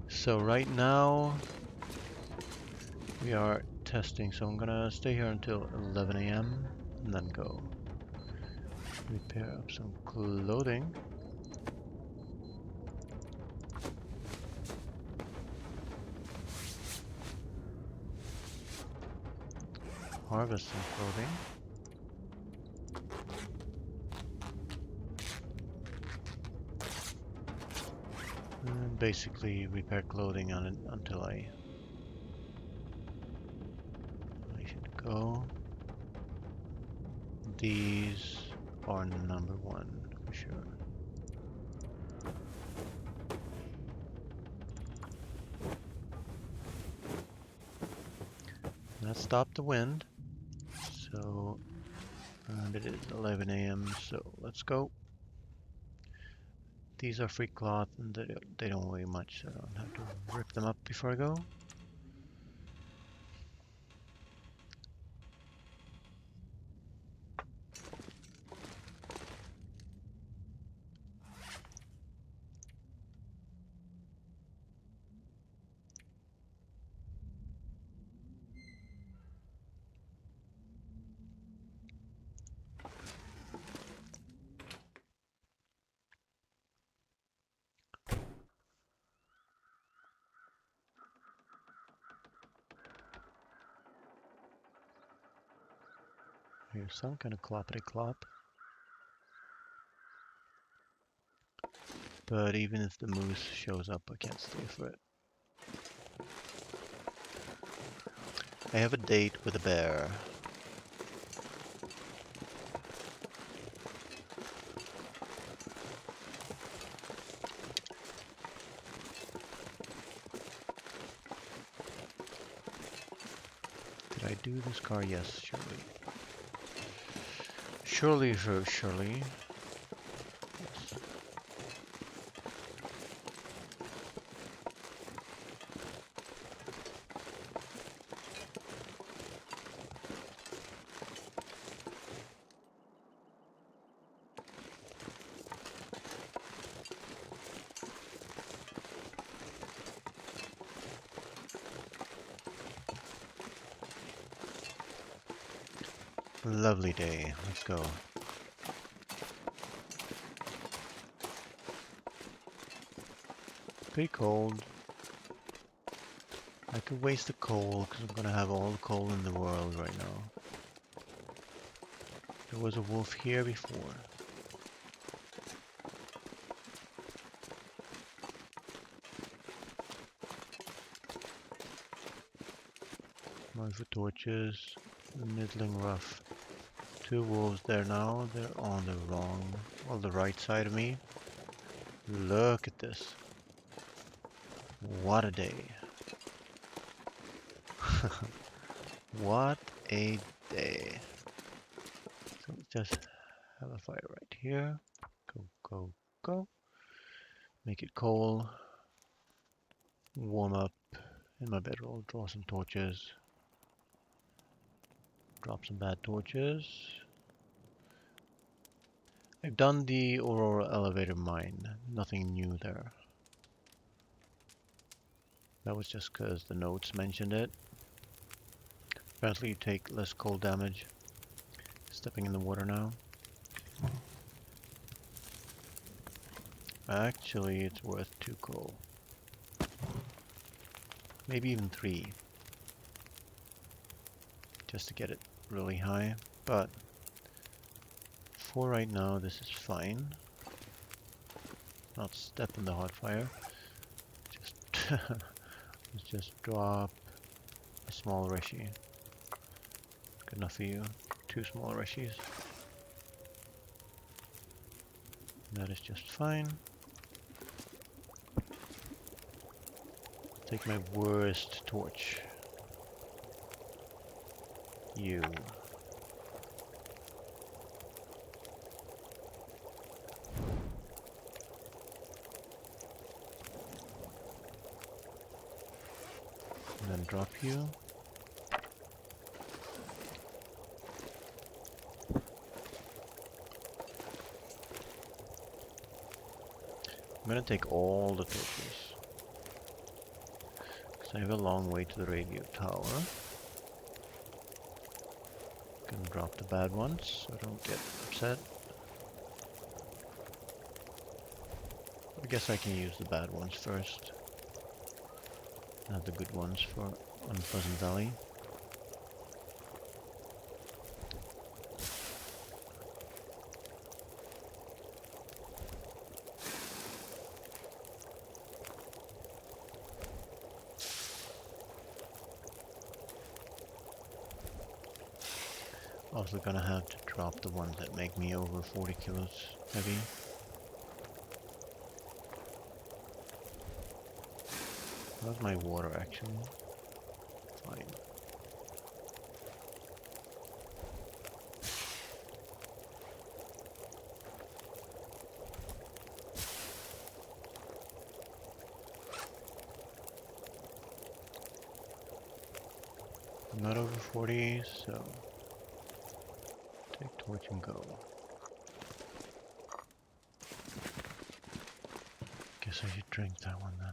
[SPEAKER 1] So right now we are testing, so I'm gonna stay here until 11 a.m. and then go repair up some clothing. Harvest some clothing. And basically repair clothing on it until I should go. These are number one for sure. Let's stop the wind. So, and it is 11 a.m. So let's go. These are free cloth and they don't weigh much, so I don't have to rip them up before I go. Here's some kind of cloppity clop. But even if the moose shows up, I can't stay for it. I have a date with a bear. Did I do this car? Yes, surely. Surely. Yes. Lovely day. Let's go. Pretty cold. I could waste the coal because I'm gonna have all the coal in the world right now. There was a wolf here before. Mark the torches. Middling rough. Two wolves there now. They're on the right side of me. Look at this. What a day. What a day. So let's just have a fire right here. Go. Make it coal. Warm up in my bedroll. Draw some torches. Drop some bad torches. I've done the Aurora elevator mine. Nothing new there. That was just because the notes mentioned it. Apparently you take less cold damage stepping in the water now. Actually, it's worth 2 coal. Maybe even 3. Just to get it really high. But for right now, this is fine. Not step in the hot fire. Just let's just drop a small reshi. Good enough for you. 2 small reshis. That is just fine. Take my worst torch. You. And then drop you. I'm gonna take all the torches. Because I have a long way to the radio tower. Gonna drop the bad ones so I don't get upset. I guess I can use the bad ones first. Have the good ones for Unpleasant Valley. Also gonna have to drop the ones that make me over 40 kilos heavy. How's my water actually? Fine. I'm not over 40, so take torch and go. Guess I should drink that one then.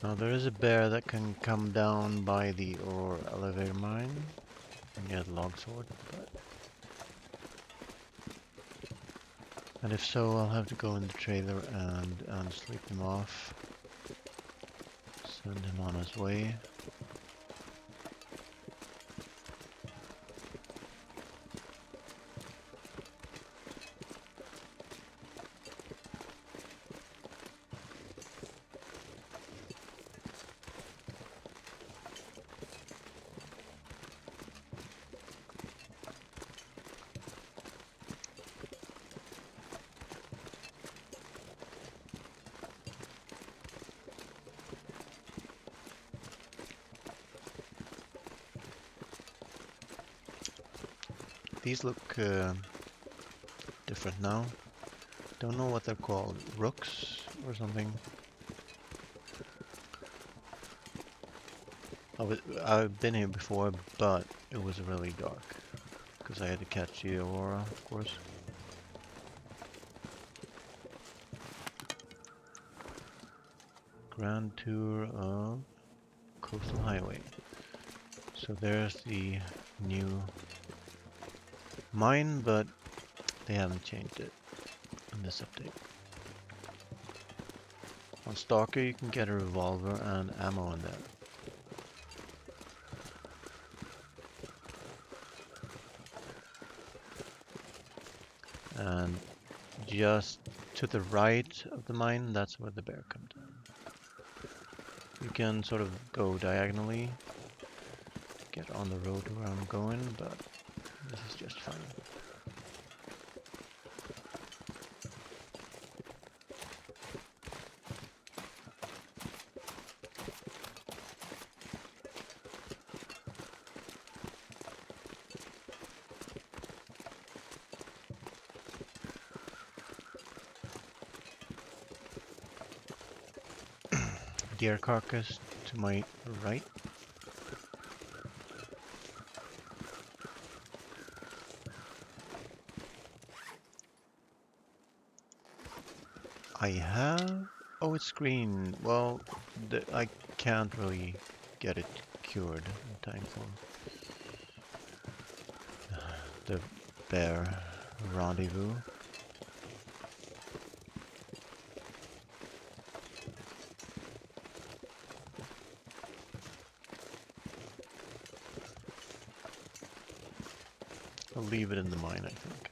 [SPEAKER 1] Now there is a bear that can come down by the ore elevator mine and get log sword, but... And if so, I'll have to go in the trailer and sleep him off. Send him on his way. These look different now. Don't know what they're called. Rooks or something. I've been here before, but it was really dark. because I had to catch the Aurora, of course. Grand tour of Coastal Highway. So there's the new mine, but they haven't changed it in this update. On Stalker you can get a revolver and ammo in there. And just to the right of the mine, that's where the bear comes in. You can sort of go diagonally to get on the road where I'm going, but this is just fine. Deer carcass to my right. I have... Oh, it's green. Well, I can't really get it cured in time for the bear rendezvous. I'll leave it in the mine, I think.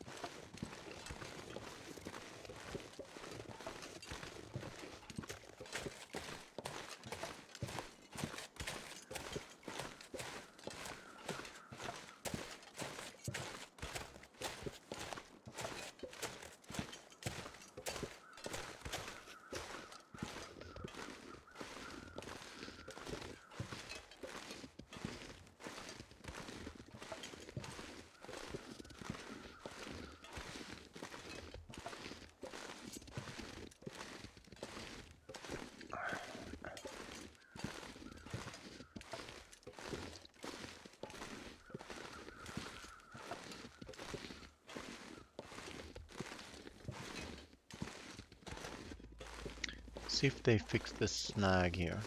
[SPEAKER 1] See if they fix this snag here.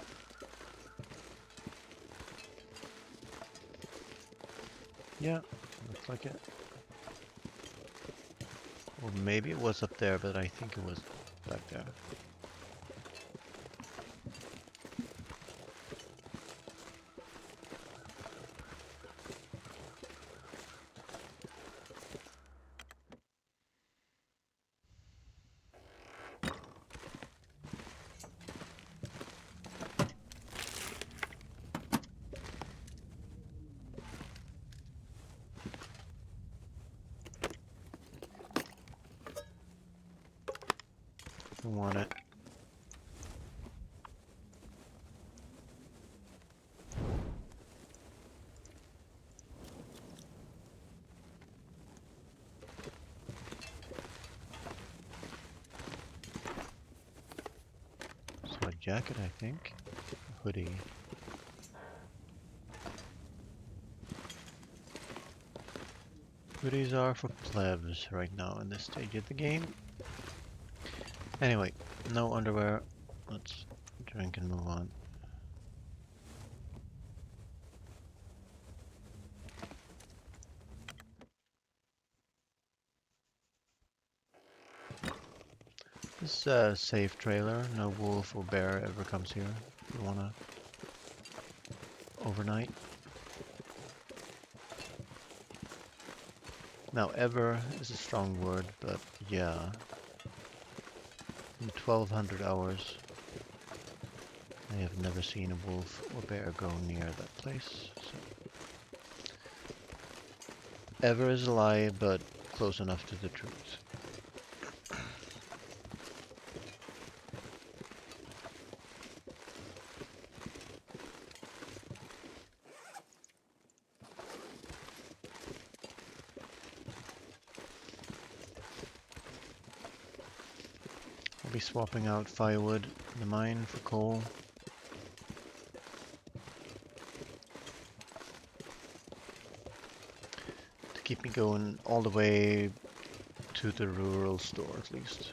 [SPEAKER 1] Yeah, looks like it. Or maybe it was up there, but I think it was back there. I want it. So a jacket, I think. Hoodie. Hoodies are for plebs right now in this stage of the game. Anyway, no underwear. Let's drink and move on. This is a safe trailer. No wolf or bear ever comes here. If you wanna overnight. Now, ever is a strong word, but yeah. In 1200 hours, I have never seen a wolf or bear go near that place. So. Ever is a lie, but close enough to the truth. I'll be swapping out firewood in the mine for coal. To keep me going all the way to the rural store at least.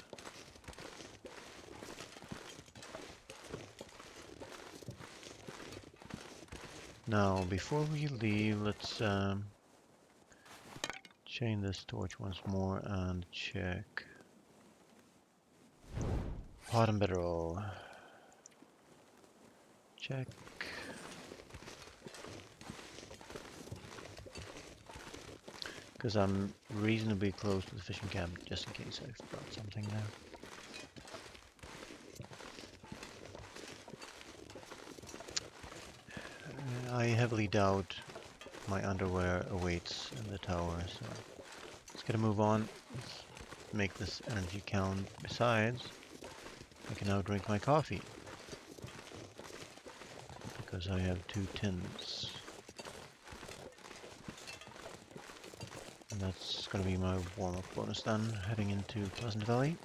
[SPEAKER 1] Now, before we leave, let's chain this torch once more and check pot and bedroll. Check. Because I'm reasonably close to the fishing camp, just in case I forgot something there. I heavily doubt my underwear awaits in the tower, so let's get a move on. Let's make this energy count. Besides, I can now drink my coffee because I have 2 tins. And that's going to be my warm-up bonus then, heading into Pleasant Valley.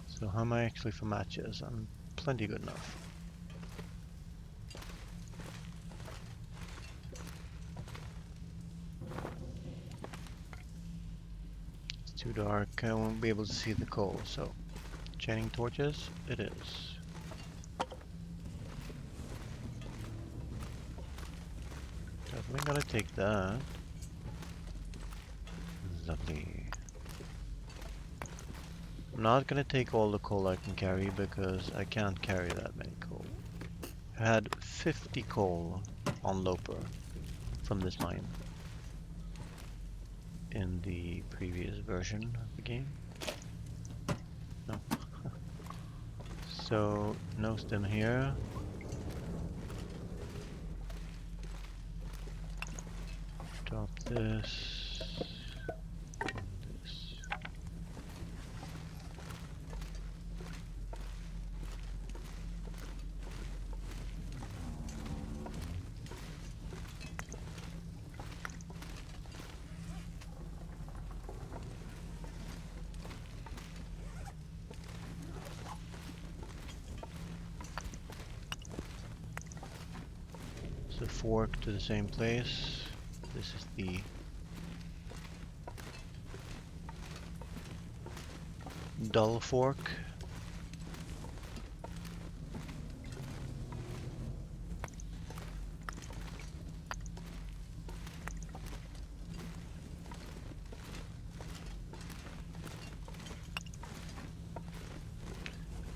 [SPEAKER 1] So how am I actually for matches? I'm plenty good enough. It's too dark, I won't be able to see the coal, so chaining torches it is. Definitely gonna take that. Lovely. I'm not gonna take all the coal I can carry because I can't carry that many coal. I had 50 coal on Loper from this mine in the previous version of the game. No. So, no stem here. Drop this. This. So fork to the same place. This is the dull fork.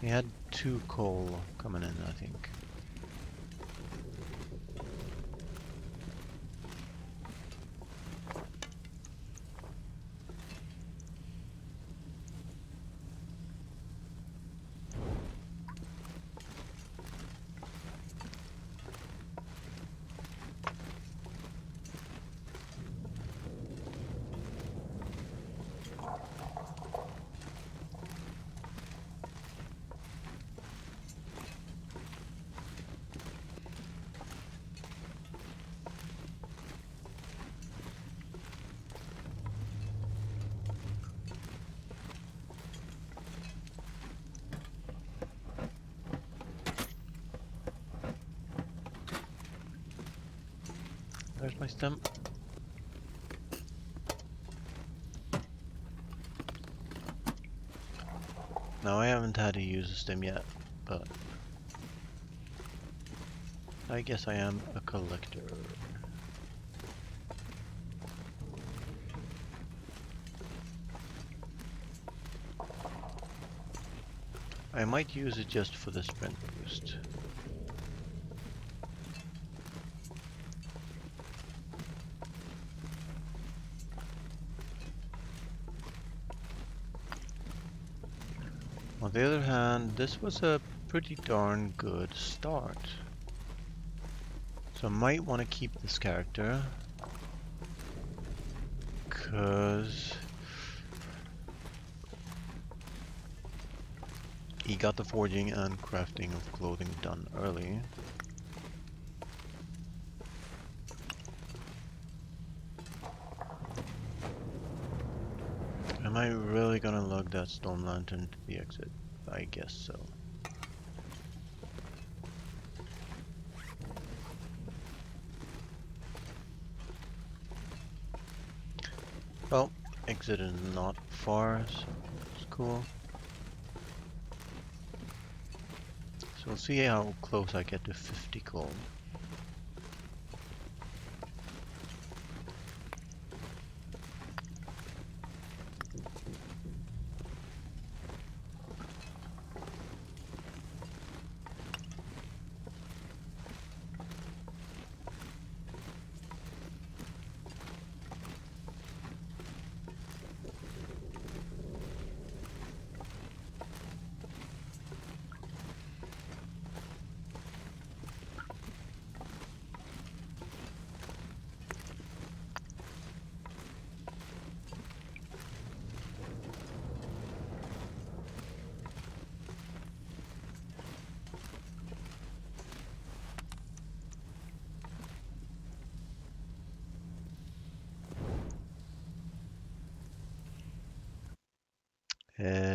[SPEAKER 1] We had 2 coal coming in, I think. There's my stem. Now I haven't had to use a stem yet, but I guess I am a collector. I might use it just for the sprint boost. On the other hand, this was a pretty darn good start. So I might want to keep this character, because he got the forging and crafting of clothing done early. I really gonna lug that storm lantern to the exit? I guess so. Well, exit is not far, so it's cool. So we'll see how close I get to 50 coal.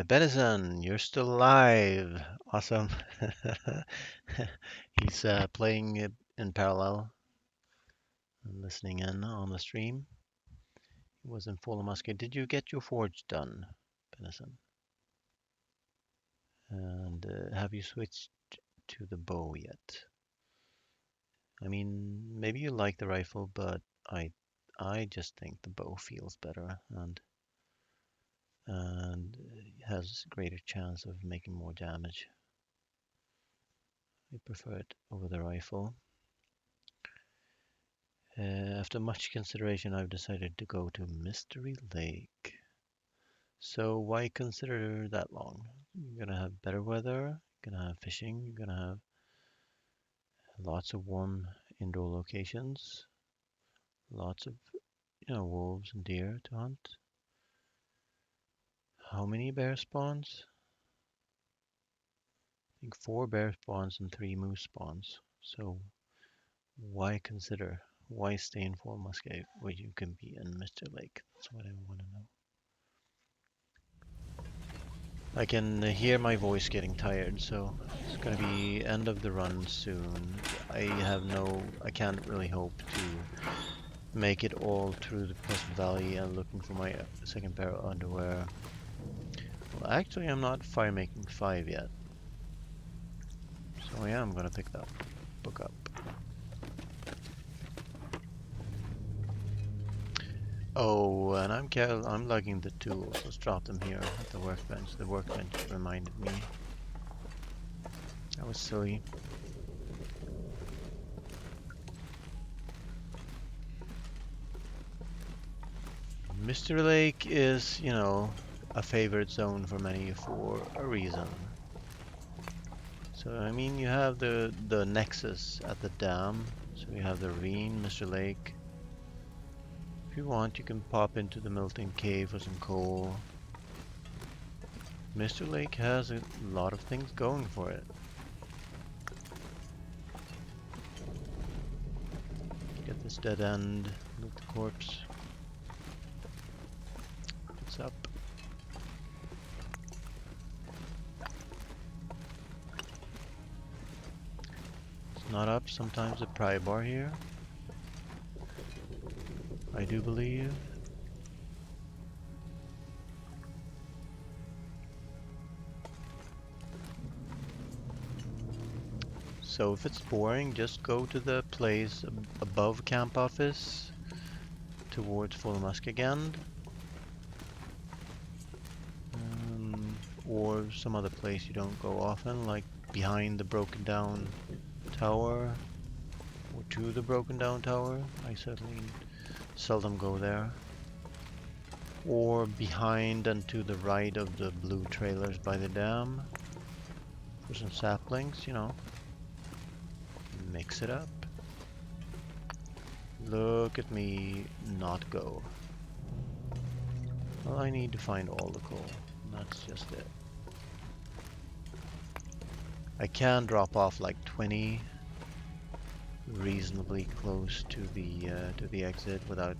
[SPEAKER 1] Benison, you're still alive. Awesome. He's playing it in parallel and listening in on the stream. He was in full musket. Did you get your forge done, Benison? And have you switched to the bow yet? I mean, maybe you like the rifle, but I I just think the bow feels better and has greater chance of making more damage. I prefer it over the rifle. After much consideration, I've decided to go to Mystery Lake. So why consider that long? You're gonna have better weather, you're gonna have fishing, you're gonna have lots of warm indoor locations, lots of wolves and deer to hunt. How many bear spawns? I think 4 bear spawns and 3 moose spawns. So why consider? Why stay in Fort Muscat where you can be in Mr. Lake? That's what I want to know. I can hear my voice getting tired, so it's gonna be end of the run soon. I can't really hope to make it all through the Pleasant Valley and looking for my second pair of underwear. Well, actually, I'm not fire making 5 yet. So yeah, I'm gonna pick that book up. Oh, and I'm lugging the tools. Let's drop them here at the workbench. The workbench reminded me. That was silly. Mystery Lake is, a favorite zone for many for a reason. So I mean, you have the nexus at the dam. So you have the ravine, Mystery Lake. If you want, you can pop into the Melting Cave for some coal. Mystery Lake has a lot of things going for it. Get this dead end, loot the corpse. What's up? It's not up. Sometimes a pry bar here. I do believe. So if it's boring, just go to the place above camp office towards Full Musk again. Or some other place you don't go often, like behind the broken down tower or to the broken down tower. I certainly seldom go there. Or behind and to the right of the blue trailers by the dam for some saplings, mix it up. Look at me not go. Well, I need to find all the coal. That's just it. I can drop off like 20 reasonably close to the exit without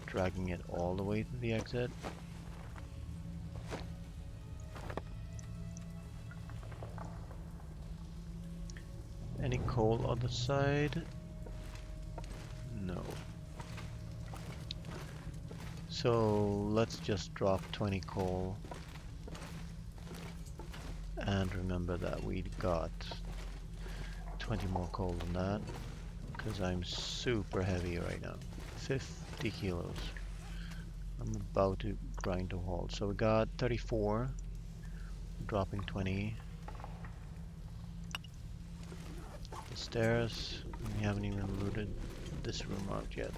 [SPEAKER 1] dragging it all the way to the exit. coal on the side? No. So let's just drop 20 coal. And remember that we got 20 more coal than that. Because I'm super heavy right now. 50 kilos. I'm about to grind to a halt. So we got 34. Dropping 20. The stairs. We haven't even looted this room out yet.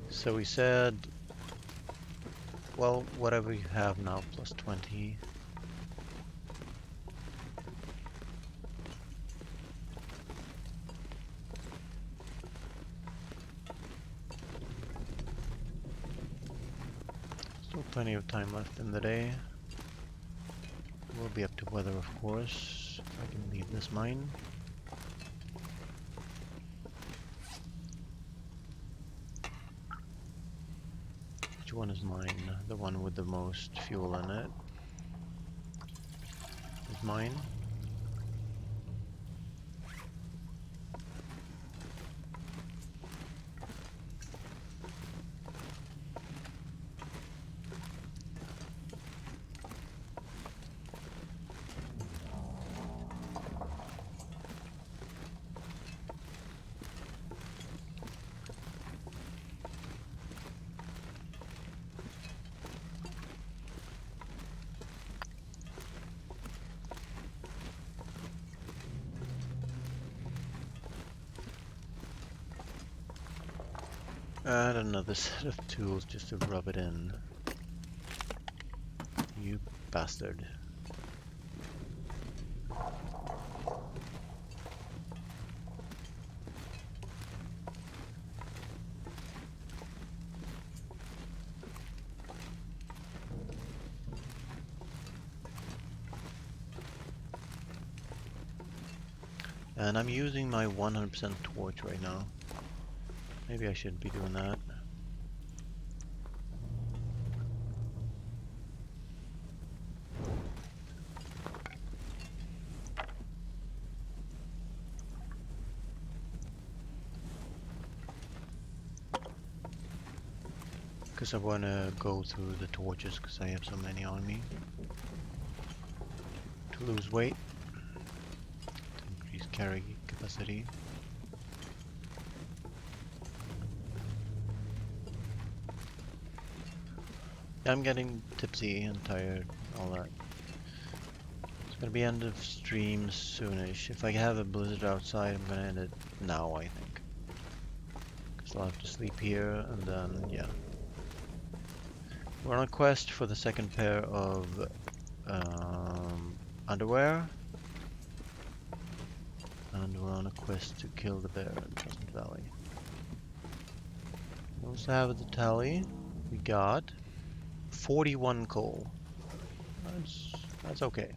[SPEAKER 1] So we said, well, whatever you have now, plus 20. Still plenty of time left in the day. Will be up to weather, of course. If I can leave this mine. Which one is mine? The one with the most fuel in it is mine. And another set of tools just to rub it in. You bastard. And I'm using my 100% torch right now. Maybe I shouldn't be doing that. Because I want to go through the torches because I have so many on me. To lose weight. To increase carry capacity. I'm getting tipsy and tired, all that. It's gonna be end of stream soonish. If I have a blizzard outside, I'm gonna end it now, I think. Because I'll have to sleep here, and then, yeah. We're on a quest for the second pair of underwear. And we're on a quest to kill the bear in Pleasant Valley. We also have the tally. We got 41 coal. That's okay.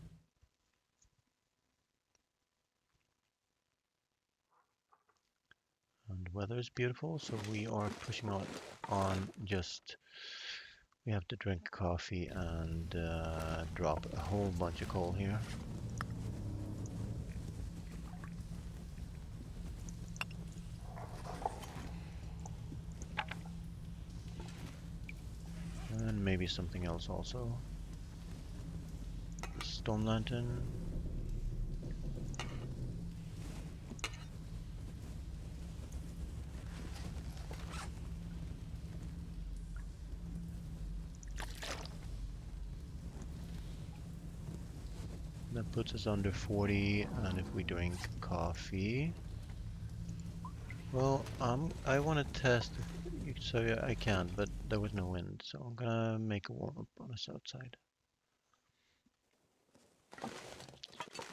[SPEAKER 1] And the weather is beautiful, so we are pushing on just. We have to drink coffee and drop a whole bunch of coal here. And maybe something else also. Stone lantern. That puts us under 40, and if we drink coffee, well, I want to test. So yeah, I can, but there was no wind, so I'm gonna make a warm up on us outside.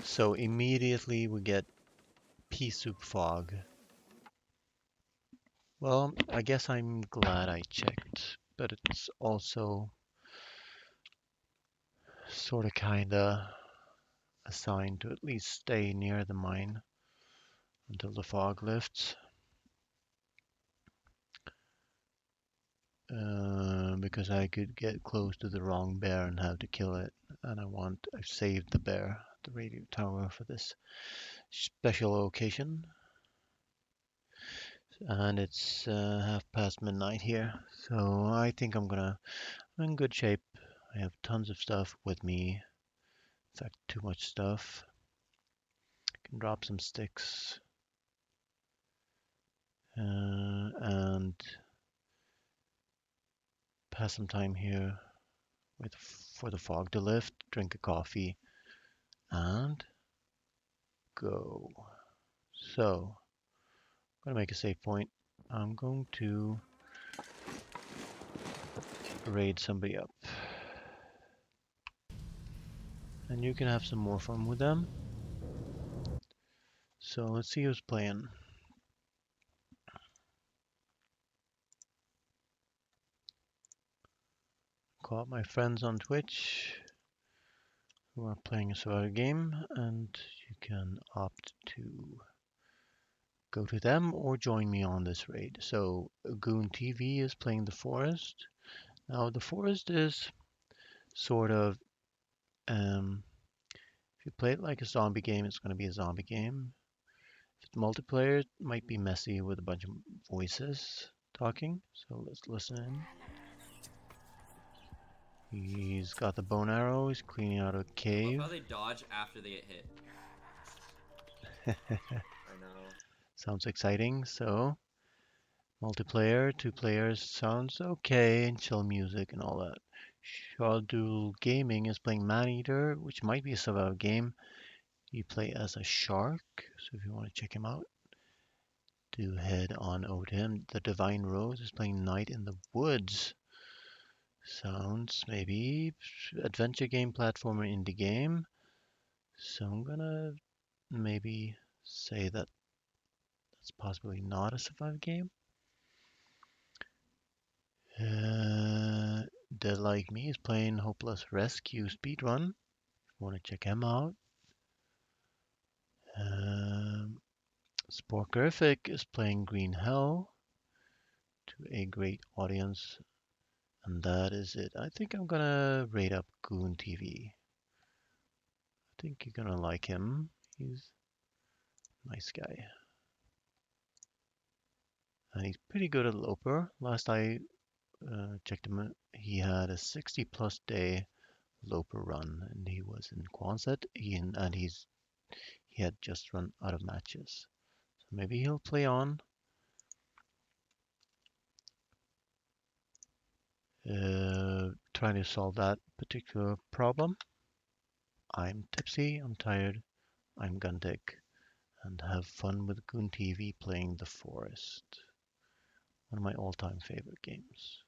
[SPEAKER 1] So immediately we get pea soup fog. Well, I guess I'm glad I checked, but it's also sort of kinda a sign to at least stay near the mine until the fog lifts. because I could get close to the wrong bear and have to kill it. And I've saved the bear, the radio tower, for this special occasion. And it's half past midnight here, so I think I'm in good shape. I have tons of stuff with me. In fact, too much stuff. Can drop some sticks and pass some time here with for the fog to lift, drink a coffee, and go. So, I'm gonna make a save point. I'm going to raid somebody up, and you can have some more fun with them. So let's see who's playing. Call up my friends on Twitch who are playing a survival game, and you can opt to go to them or join me on this raid. So Goon TV is playing the forest. Now the forest is sort of if you play it like a zombie game, it's going to be a zombie game. If it's multiplayer, it might be messy with a bunch of voices talking. So let's listen. He's got the bone arrow. He's cleaning out a
[SPEAKER 2] I love
[SPEAKER 1] cave.
[SPEAKER 2] how they dodge after they get hit.
[SPEAKER 3] I know.
[SPEAKER 1] Sounds exciting. So multiplayer, two players sounds okay, and chill music and all that. Shadul Gaming is playing Maneater, which might be a survival game. You play as a shark, so if you want to check him out, do head on over to him. The Divine Rose is playing Night in the Woods. Sounds maybe adventure game, platformer, indie game. So I'm gonna maybe say that that's possibly not a survival game. Dead Like Me is playing Hopeless Rescue Speedrun. Want to check him out. Um, Sporkerific is playing Green Hell to a great audience, and that is it. I think I'm gonna rate up Goon TV. I think you're gonna like him. He's a nice guy. And he's pretty good at Loper. Last I checked him, he had a 60 plus day Loper run, and he was in Quonset, and he had just run out of matches. So maybe he'll play on. Trying to solve that particular problem. I'm tipsy, I'm tired, I'm Gundick, and have fun with Goon TV playing The Forest. One of my all-time favorite games.